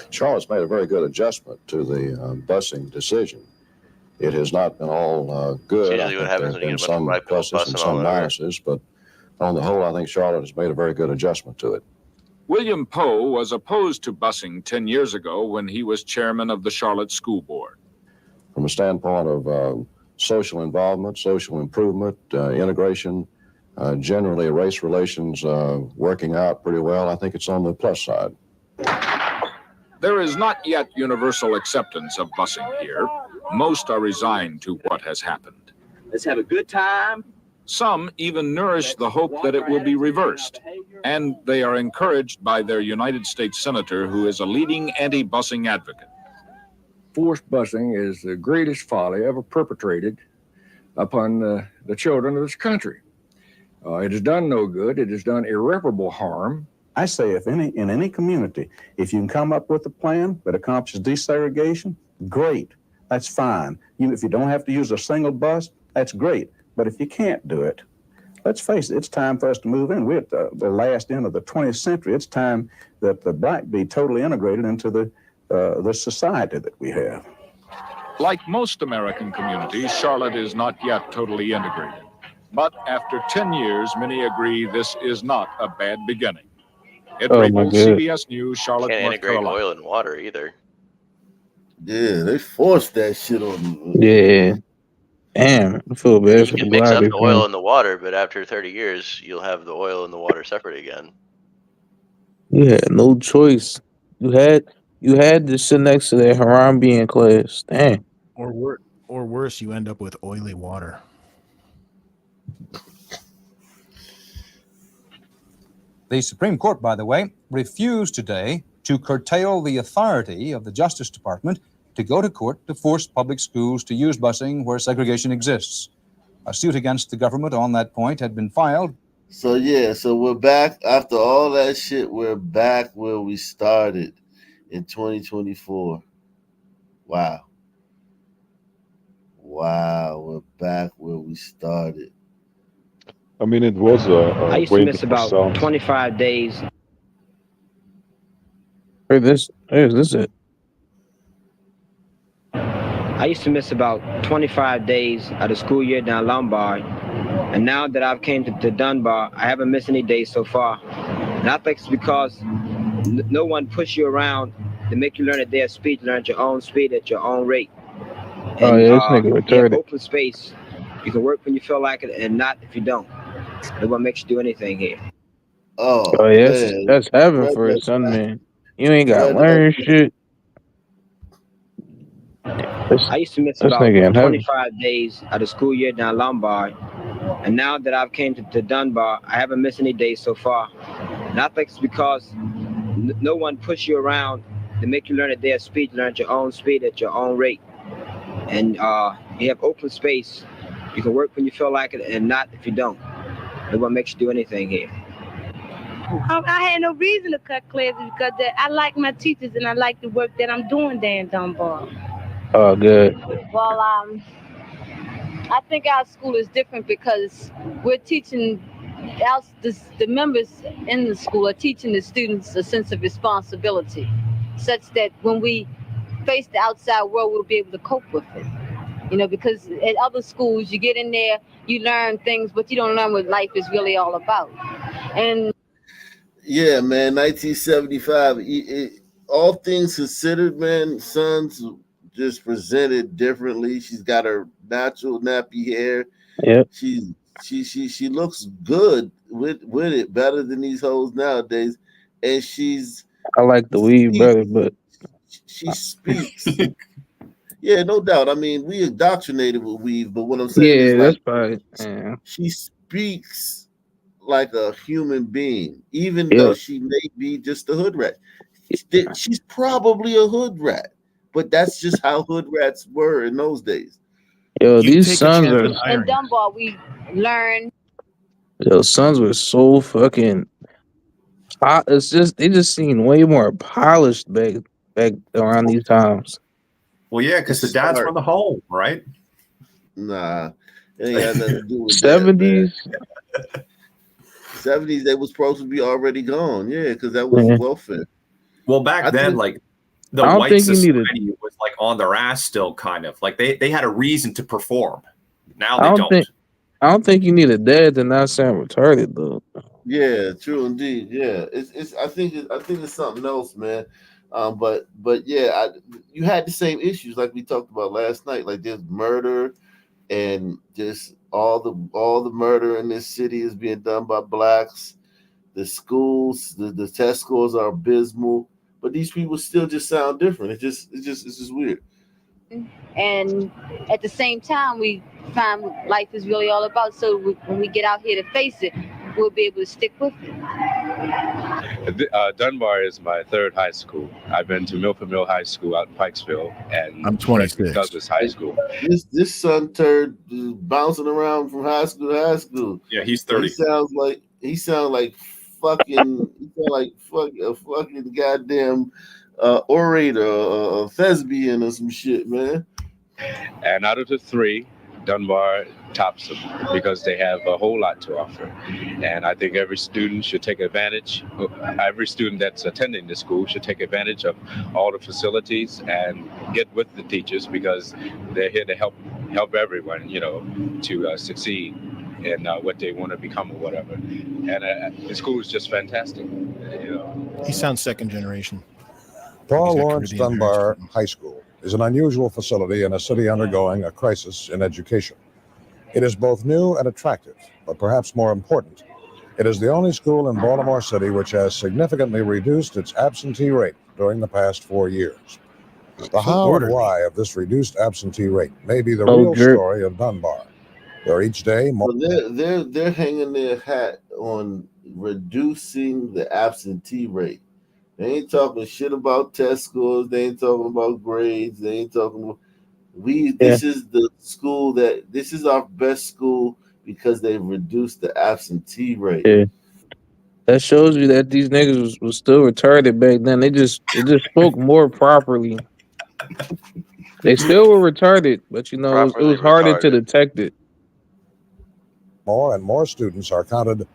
Charlotte's made a very good adjustment to the busing decision. It has not been all good. It's usually what happens when you get a bunch of white people pluses and busing some all over. minuses, but on the whole, I think Charlotte has made a very good adjustment to it. William Poe was opposed to busing 10 years ago when he was chairman of the Charlotte School Board. From a standpoint of social involvement, social improvement, integration, generally race relations working out pretty well, I think it's on the plus side. There is not yet universal acceptance of busing here. Most are resigned to what has happened. Let's have a good time. Some even nourish the hope that it will be reversed, and they are encouraged by their United States Senator, who is a leading anti-busing advocate. Forced busing is the greatest folly ever perpetrated upon the children of this country. It has done no good. It has done irreparable harm. I say in any community, if you can come up with a plan that accomplishes desegregation, great. That's fine. If you don't have to use a single bus, that's great. But if you can't do it, let's face it, it's time for us to move in. We're at the last end of the 20th century. It's time that the black be totally integrated into the society that we have. Like most American communities, Charlotte is not yet totally integrated. But after 10 years, many agree this is not a bad beginning. Ed Rabel, CBS News, Charlotte, Can't North integrate Carolina. oil and water either. Yeah, they forced that shit on. Yeah. Damn, I feel bad You for the can mix up gliders, the oil man. and the water, but after 30 years, you'll have the oil and the water separate again. You had no choice. You had to sit next to that Harambean class. Damn. Or worse, you end up with oily water. The Supreme Court, by the way, refused today to curtail the authority of the Justice Department to go to court to force public schools to use busing where segregation exists. A suit against the government on that point had been filed. So we're back after all that shit. We're back where we started in 2024. Wow, we're back where we started. I mean, it was I used to miss about 20%. 25 days. Here's this it. I used to miss about 25 days of the school year down Lombard. And now that I've came to Dunbar, I haven't missed any days so far. And I think it's because no one pushes you around to make you learn a day of speed, learn at your own speed, at your own rate. And, Oh yeah, this nigga you have retarded. open space. You can work when you feel like it and not if you don't. No one makes you do anything here. Oh yeah, that's heaven for a son, man. You ain't got to learn shit. I used to miss This about nigga in heaven. 25 days of the school year down Lombard. And now that I've came to Dunbar, I haven't missed any days so far. And I think it's because no one pushes you around to make you learn a day of speed, learn at your own speed, at your own rate. And you have open space. You can work when you feel like it and not if you don't. No one makes you do anything here. I had no reason to cut classes because I like my teachers and I like the work that I'm doing there in Dunbar. Oh good. Well, I think our school is different because we're teaching the members in the school are teaching the students a sense of responsibility, such that when we face the outside world, we'll be able to cope with it. You know, because at other schools, you get in there, you learn things, but you don't learn what life is really all about. And Yeah, man, 1975. All things considered, man, Sons just presented differently. She's got her natural nappy hair. Yep. She looks good with it, better than these hoes nowadays. And I like the weed better, but she speaks. Yeah, no doubt. I mean, we indoctrinated with weave, but what I'm saying is yeah, that's like probably yeah. she speaks like a human being, even though Yep. she may be just a hood rat. She's probably a hood rat, but that's just how hood rats were in those days. Yo, these Sons are in Dunbar, we learn. Sons were so fucking. It's just they just seem way more polished back around these times. Well, yeah, because the dads run the home, right? Nah, it ain't got nothing to do with 70s. that, man. 70s, they was supposed to be already gone. Yeah, because that was welfare. Well, back then, like the I don't white think you need a- society was like on their ass still, kind of like they had a reason to perform. Now I they don't think you need a dad to not sound retarded though. Yeah, true indeed. Yeah, I think it's something else, man. But yeah, you had the same issues like we talked about last night. Like there's murder, and just all the murder in this city is being done by blacks. The schools, the test scores are abysmal, but these people still just sound different. It's just weird. And at the same time, we find what life is really all about. So when we get out here to face it, we'll be able to stick with it. Dunbar is my third high school. I've been to Milford Mill High School out in Pikesville, and I'm 26. Douglas High School. This son turd is bouncing around from high school to high school. Yeah, he's 30. He sounds like fucking a fucking goddamn orator, a thespian or some shit, man. And out of the three, Dunbar tops them because they have a whole lot to offer. And I think every student should take advantage. Every student that's attending the school should take advantage of all the facilities and get with the teachers because they're here to help everyone, to succeed in what they want to become or whatever. And the school is just fantastic. He sounds second generation. Paul Lawrence Dunbar High School is an unusual facility in a city undergoing a crisis in education. It is both new and attractive, but perhaps more important, it is the only school in Baltimore City which has significantly reduced its absentee rate during the past 4 years. The how and why of this reduced absentee rate may be the real story of Dunbar, where each day more. So they're hanging their hat on reducing the absentee rate. They ain't talking shit about test scores. They ain't talking about grades. They ain't talking about this is the school this is our best school because they've reduced the absentee rate. Yeah. That shows you that these niggas was still retarded back then. They just spoke more properly. They still were retarded, but it was harder to detect it. More and more students are counted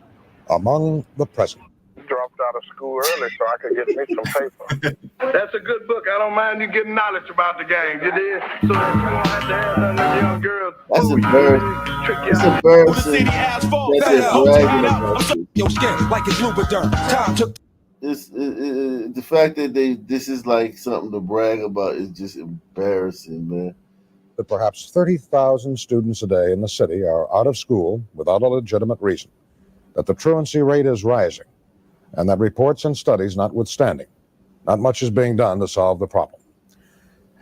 among the present. Dropped out of school early so I could get me some paper. That's a good book. I don't mind you getting knowledge about the gang, you did? So that you won't have to have none of them young girls. That's embarrassing. It's embarrassing that they're bragging about your skin like it's Louboutin. Time took. The fact that this is like something to brag about is just embarrassing, man. That perhaps 30,000 students a day in the city are out of school without a legitimate reason. That the truancy rate is rising, and that reports and studies notwithstanding, not much is being done to solve the problem.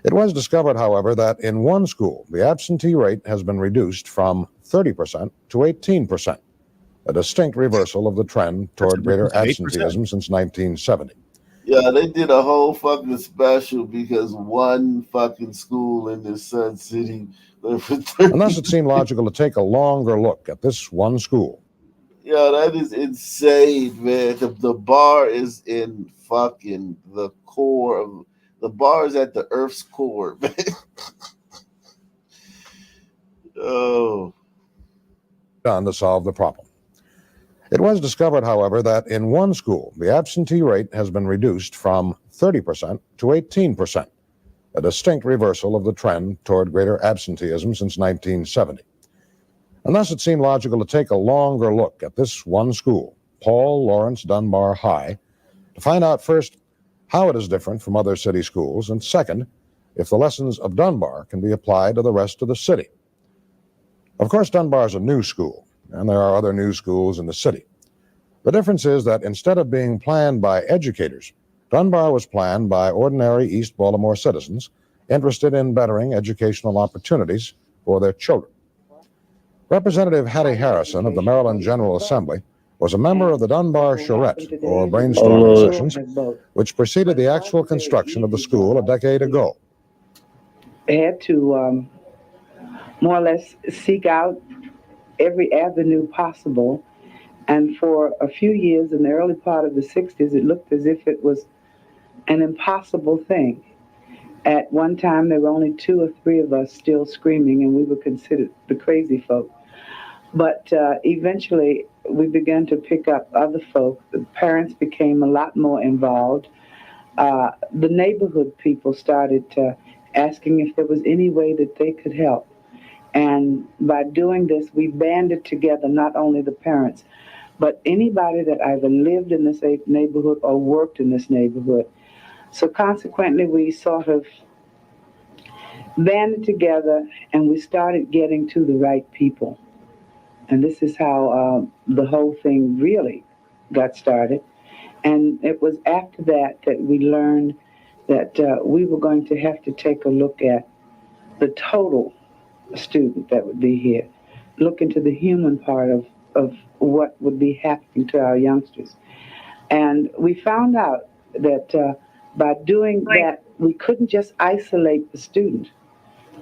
It was discovered, however, that in one school, the absentee rate has been reduced from 30% to 18%, a distinct reversal of the trend toward greater absenteeism since 1970. Yeah, they did a whole fucking special because one fucking school in this Sun City. And thus it seemed logical to take a longer look at this one school. Yeah, that is insane, man. The bar is in fucking the core of the bar is at the Earth's core, man. Oh. Done to solve the problem. It was discovered, however, that in one school, the absentee rate has been reduced from 30% to 18%, a distinct reversal of the trend toward greater absenteeism since 1970. And thus it seemed logical to take a longer look at this one school, Paul Laurence Dunbar High, to find out first how it is different from other city schools, and second, if the lessons of Dunbar can be applied to the rest of the city. Of course, Dunbar is a new school, and there are other new schools in the city. The difference is that instead of being planned by educators, Dunbar was planned by ordinary East Baltimore citizens interested in bettering educational opportunities for their children. Representative Hattie Harrison of the Maryland General Assembly was a member of the Dunbar Charrette, or brainstorming sessions, which preceded the actual construction of the school a decade ago. Had to more or less seek out every avenue possible. And for a few years in the early part of the 60s, it looked as if it was an impossible thing. At one time, there were only 2 or 3 of us still screaming, and we were considered the crazy folk. But eventually, we began to pick up other folk. The parents became a lot more involved. The neighborhood people started asking if there was any way that they could help. And by doing this, we banded together not only the parents, but anybody that either lived in this neighborhood or worked in this neighborhood. So consequently, we sort of banded together and we started getting to the right people. And this is how the whole thing really got started. And it was after that that we learned that we were going to have to take a look at the total student that would be here, look into the human part of what would be happening to our youngsters. And we found out that by doing that, we couldn't just isolate the student.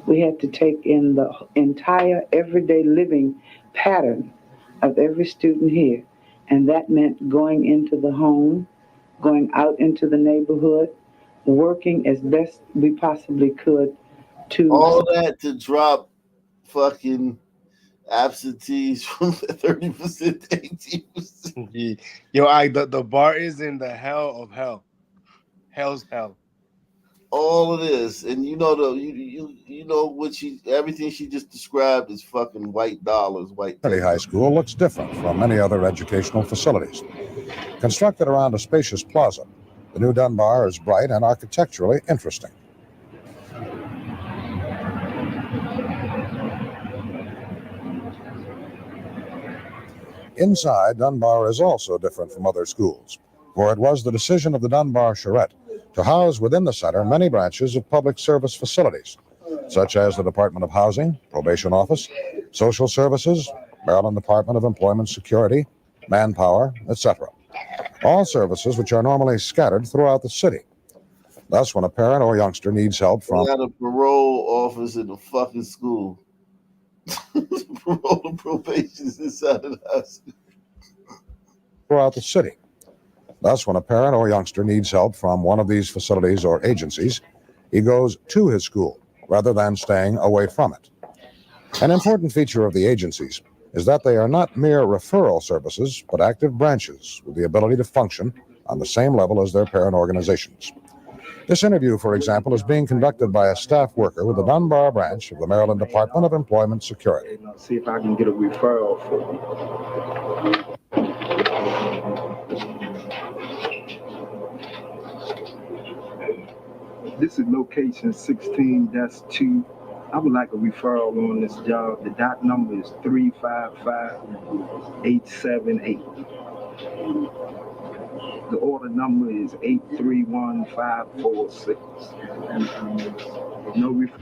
We had to take in the entire everyday living pattern of every student here. And that meant going into the home, going out into the neighborhood, working as best we possibly could to... All that to drop fucking absentees from 30% to 18%. Yo, the bar is in the hell of hell. Hell's hell. All of this, and you know you know what everything she just described is fucking white dollars. City High School looks different from many other educational facilities. Constructed around a spacious plaza, the new Dunbar is bright and architecturally interesting. Inside, Dunbar is also different from other schools, for it was the decision of the Dunbar Charrette to house within the center many branches of public service facilities, such as the Department of Housing, Probation Office, Social Services, Maryland Department of Employment Security, Manpower, etc. All services which are normally scattered throughout the city. Thus, when a parent or youngster needs help from... Got a parole office in the fucking school. Parole and probation is inside of the house. Throughout the city. Thus, when a parent or youngster needs help from one of these facilities or agencies, he goes to his school rather than staying away from it. An important feature of the agencies is that they are not mere referral services, but active branches with the ability to function on the same level as their parent organizations. This interview, for example, is being conducted by a staff worker with the Dunbar branch of the Maryland Department of Employment Security. See if I can get a referral for you. This is location 16-2. I would like a referral on this job. The dot number is 355878. The order number is 831546. No referral.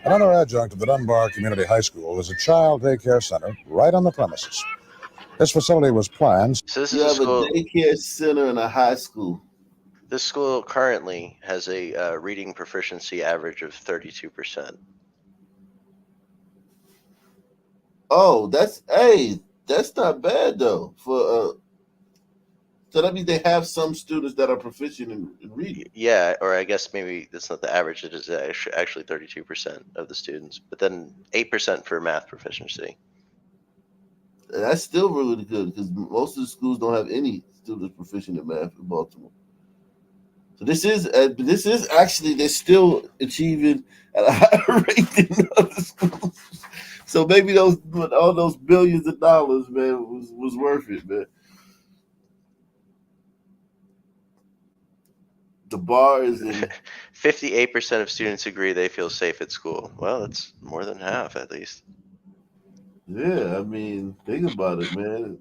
Another adjunct of the Dunbar Community High School is a child daycare center right on the premises. This facility was planned... So this You is have a school. a daycare center and a high school. This school currently has a reading proficiency average of 32%. Oh, that's not bad though. So that means they have some students that are proficient in reading. Yeah, or I guess maybe that's not the average. It is actually 32% of the students, but then 8% for math proficiency. That's still really good because most of the schools don't have any students proficient in math in Baltimore. So this is actually they're still achieving at a higher rate than other schools. So maybe all those billions of dollars, man, was worth it, man. The bar is in 58% of students agree they feel safe at school. Well, that's more than half, at least. Yeah, I mean, think about it, man.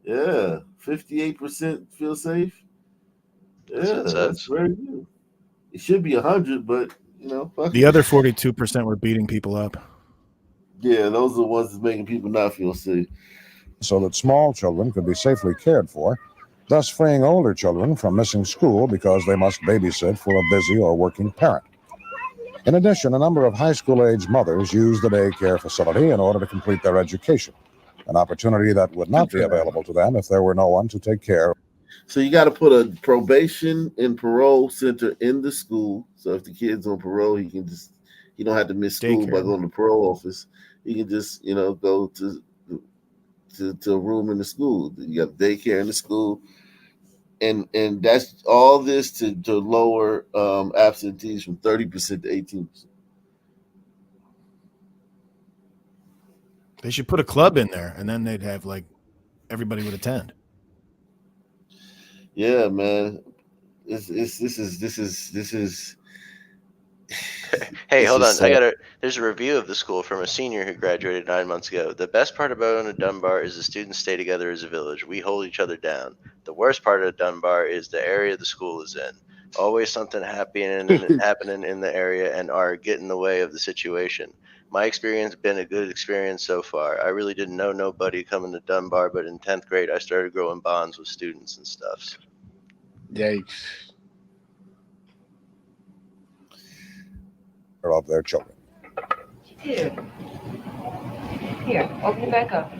Yeah, 58% feel safe. That's what Yeah, it that's says. very good. It should be 100, but fuck The it. other 42% were beating people up. Yeah, those are the ones that's making people not feel safe. So that small children could be safely cared for, thus freeing older children from missing school because they must babysit for a busy or working parent. In addition, a number of high school-age mothers use the daycare facility in order to complete their education, an opportunity that would not be available to them if there were no one to take care of. So you got to put a probation and parole center in the school. So if the kid's on parole, he don't have to miss school by Daycare. going to the parole office. He can just go to a room in the school. You got daycare in the school, and that's all this to lower absentees from 30% to 18%. They should put a club in there, and then they'd have everybody would attend. Yeah, man. This is. Hey, hold on. There's a review of the school from a senior who graduated 9 months ago. The best part about owning a Dunbar is the students stay together as a village. We hold each other down. The worst part of Dunbar is the area the school is in. Always something happening in the area, and are get in the way of the situation. My experience been a good experience so far. I really didn't know nobody coming to Dunbar, but in 10th grade I started growing bonds with students and stuff. Yikes. Of their children. Here, open it back up.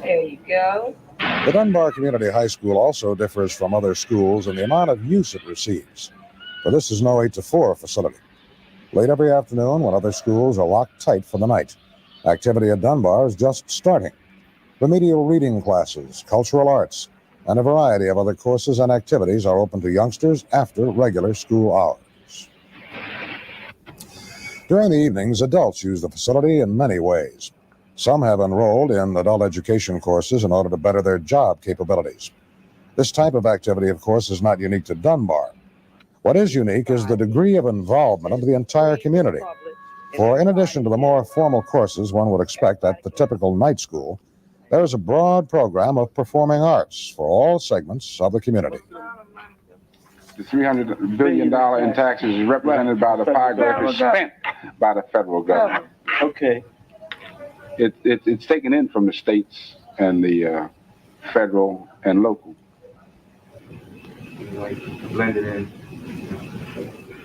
There you go. The Dunbar Community High School also differs from other schools in the amount of use it receives, for this is no 8 to 4 facility. Late every afternoon, when other schools are locked tight for the night, activity at Dunbar is just starting. Remedial reading classes, cultural arts, and a variety of other courses and activities are open to youngsters after regular school hours. During the evenings, adults use the facility in many ways. Some have enrolled in adult education courses in order to better their job capabilities. This type of activity, of course, is not unique to Dunbar. What is unique is the degree of involvement of the entire community. For in addition to the more formal courses one would expect at the typical night school, there is a broad program of performing arts for all segments of the community. The $300 billion in taxes is represented by the pie graph spent by the federal government. Okay. It's taken in from the states and the federal and local. Blended in.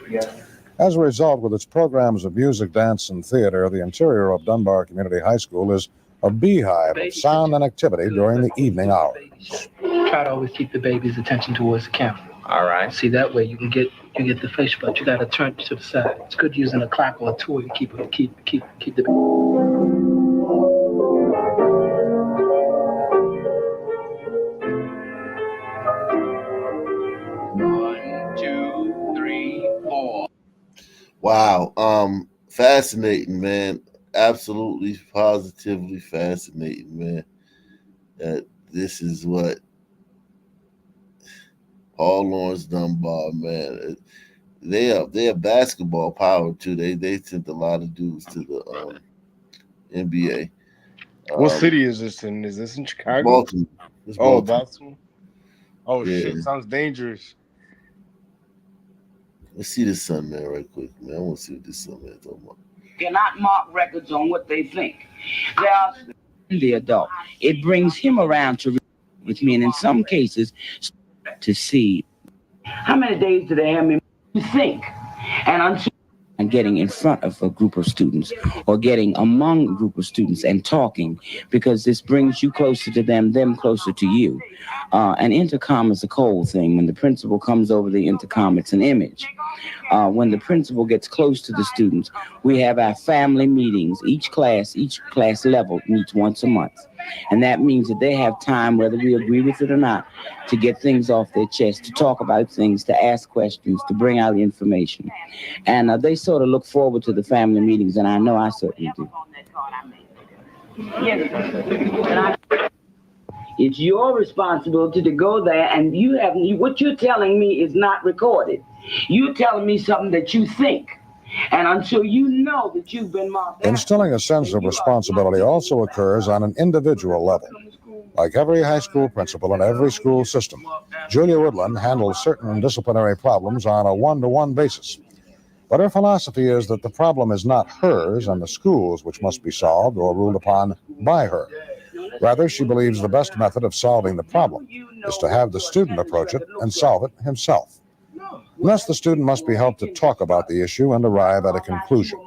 Yeah. As a result, with its programs of music, dance, and theater, the interior of Dunbar Community High School is a beehive of sound and activity during the evening hours. Try to always keep the baby's attention towards the camera. All right. See, that way you get the face, but you got to turn to the side. It's good using a clock or a toy to keep the baby. 1, 2, 3, 4. Wow. Fascinating, man. Absolutely, positively fascinating, man. This is what Paul Lawrence Dunbar, man. They are basketball power too. They sent a lot of dudes to the NBA. What city is this in? Is this in Chicago? Baltimore. It's Oh, Baltimore. Baltimore. Oh Yeah. shit! Sounds dangerous. Let's see this son man right quick, man. I want to see what this son man talking about. Cannot mark records on what they think. The adult, it brings him around to, which means in some cases, to see. How many days do they have me to think? And until and getting in front of a group of students or getting among a group of students and talking, because this brings you closer to them closer to you. An intercom is a cold thing. When the principal comes over the intercom, it's an image. When the principal gets close to the students, we have our family meetings. Each class level meets once a month. And that means that they have time, whether we agree with it or not, to get things off their chest, to talk about things, to ask questions, to bring out information. And they sort of look forward to the family meetings, and I know I certainly do. It's your responsibility to go there, and what you're telling me is not recorded. You're telling me something that you think. And until you know that you've been marked out, Instilling a sense of responsibility also occurs on an individual level. Like every high school principal in every school system, Julia Woodland handles certain disciplinary problems on a one-to-one basis. But her philosophy is that the problem is not hers and the school's which must be solved or ruled upon by her. Rather, she believes the best method of solving the problem is to have the student approach it and solve it himself. Thus, the student must be helped to talk about the issue and arrive at a conclusion.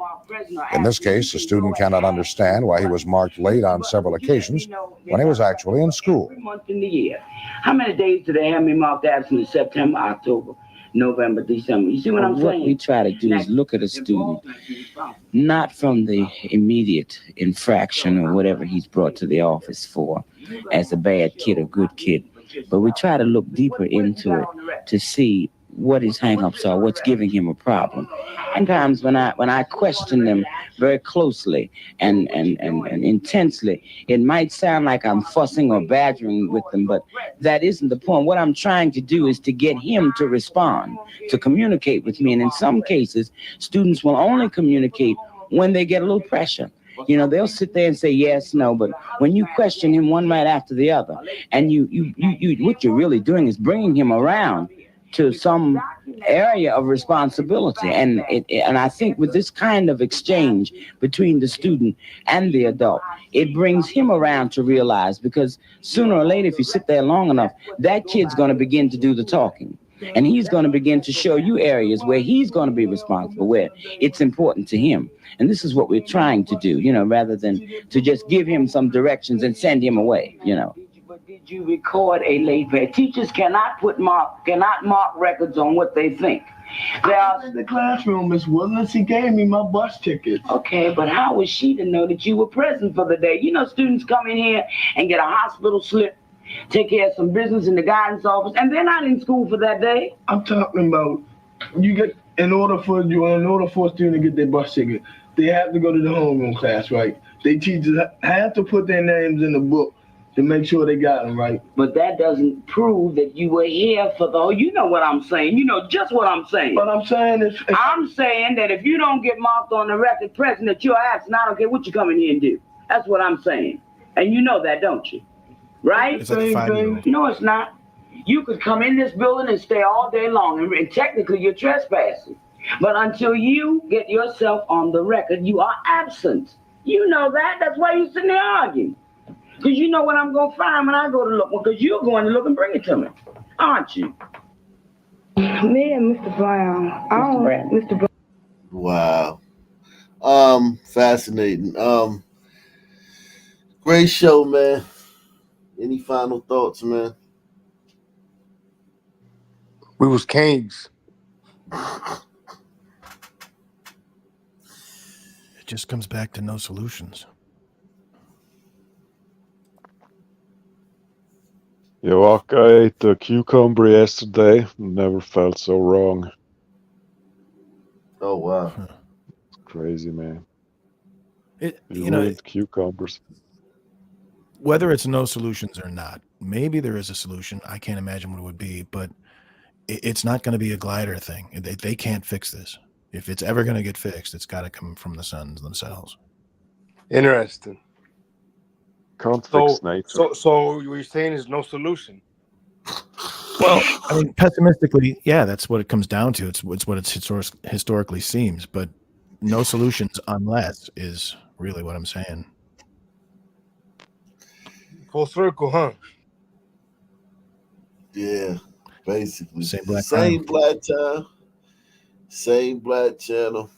In this case, the student cannot understand why he was marked late on several occasions when he was actually in school. Every month in the year. How many days do they have me marked absent in September, October, November, December? You see what I'm saying? What we try to do is look at a student not from the immediate infraction or whatever he's brought to the office for as a bad kid or good kid, but we try to look deeper into it to see what his hang-ups are, what's giving him a problem. Sometimes when I question them very closely and intensely, it might sound like I'm fussing or badgering with them, but that isn't the point. What I'm trying to do is to get him to respond, to communicate with me. And in some cases, students will only communicate when they get a little pressure. You know, they'll sit there and say yes, no, but when you question him one right after the other, and you what you're really doing is bringing him around to some area of responsibility. And I think with this kind of exchange between the student and the adult, it brings him around to realize, because sooner or later, if you sit there long enough, that kid's going to begin to do the talking. And he's going to begin to show you areas where he's going to be responsible, where it's important to him. And this is what we're trying to do, you know, rather than to just give him some directions and send him away, you know. But did you record a late pay? Teachers cannot mark records on what they think. I was in the classroom, Miss Woodland. She gave me my bus ticket. Okay, but how was she to know that you were present for the day? You know, students come in here and get a hospital slip, take care of some business in the guidance office, and they're not in school for that day. I'm talking about in order for a student to get their bus ticket, they have to go to the homeroom class, right? They teachers have to put their names in the book to make sure they got them right. But that doesn't prove that you were here for you know what I'm saying. You know just what I'm saying. But I'm saying is, I'm saying that if you don't get marked on the record present that you're absent, I don't care what you come in here and do. That's what I'm saying. And you know that, don't you? Right? It's like a 5-year-old. No, it's not. You could come in this building and stay all day long, and technically you're trespassing. But until you get yourself on the record, you are absent. You know that. That's why you're sitting there arguing. Because you know what I'm going to find when I go to look. Because you're going to look and bring it to me, aren't you? Me and Mr. Brown. Mr. Brown. Wow. Fascinating. Great show, man. Any final thoughts, man? We was kings. It just comes back to no solutions. Yo, I ate a cucumber yesterday. Never felt so wrong. Oh, wow. It's crazy, man. You know, cucumbers. Whether it's no solutions or not, maybe there is a solution. I can't imagine what it would be, but it's not going to be a glider thing. They can't fix this. If it's ever going to get fixed, it's got to come from the sons themselves. Interesting. Can't fix nature. So what you're saying is no solution? Well, I mean, pessimistically, yeah, that's what it comes down to. It's what it historically seems, but no solutions unless is really what I'm saying. Full circle, huh? Yeah, basically. Same black time. Same black channel.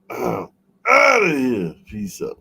Out of here. Peace up.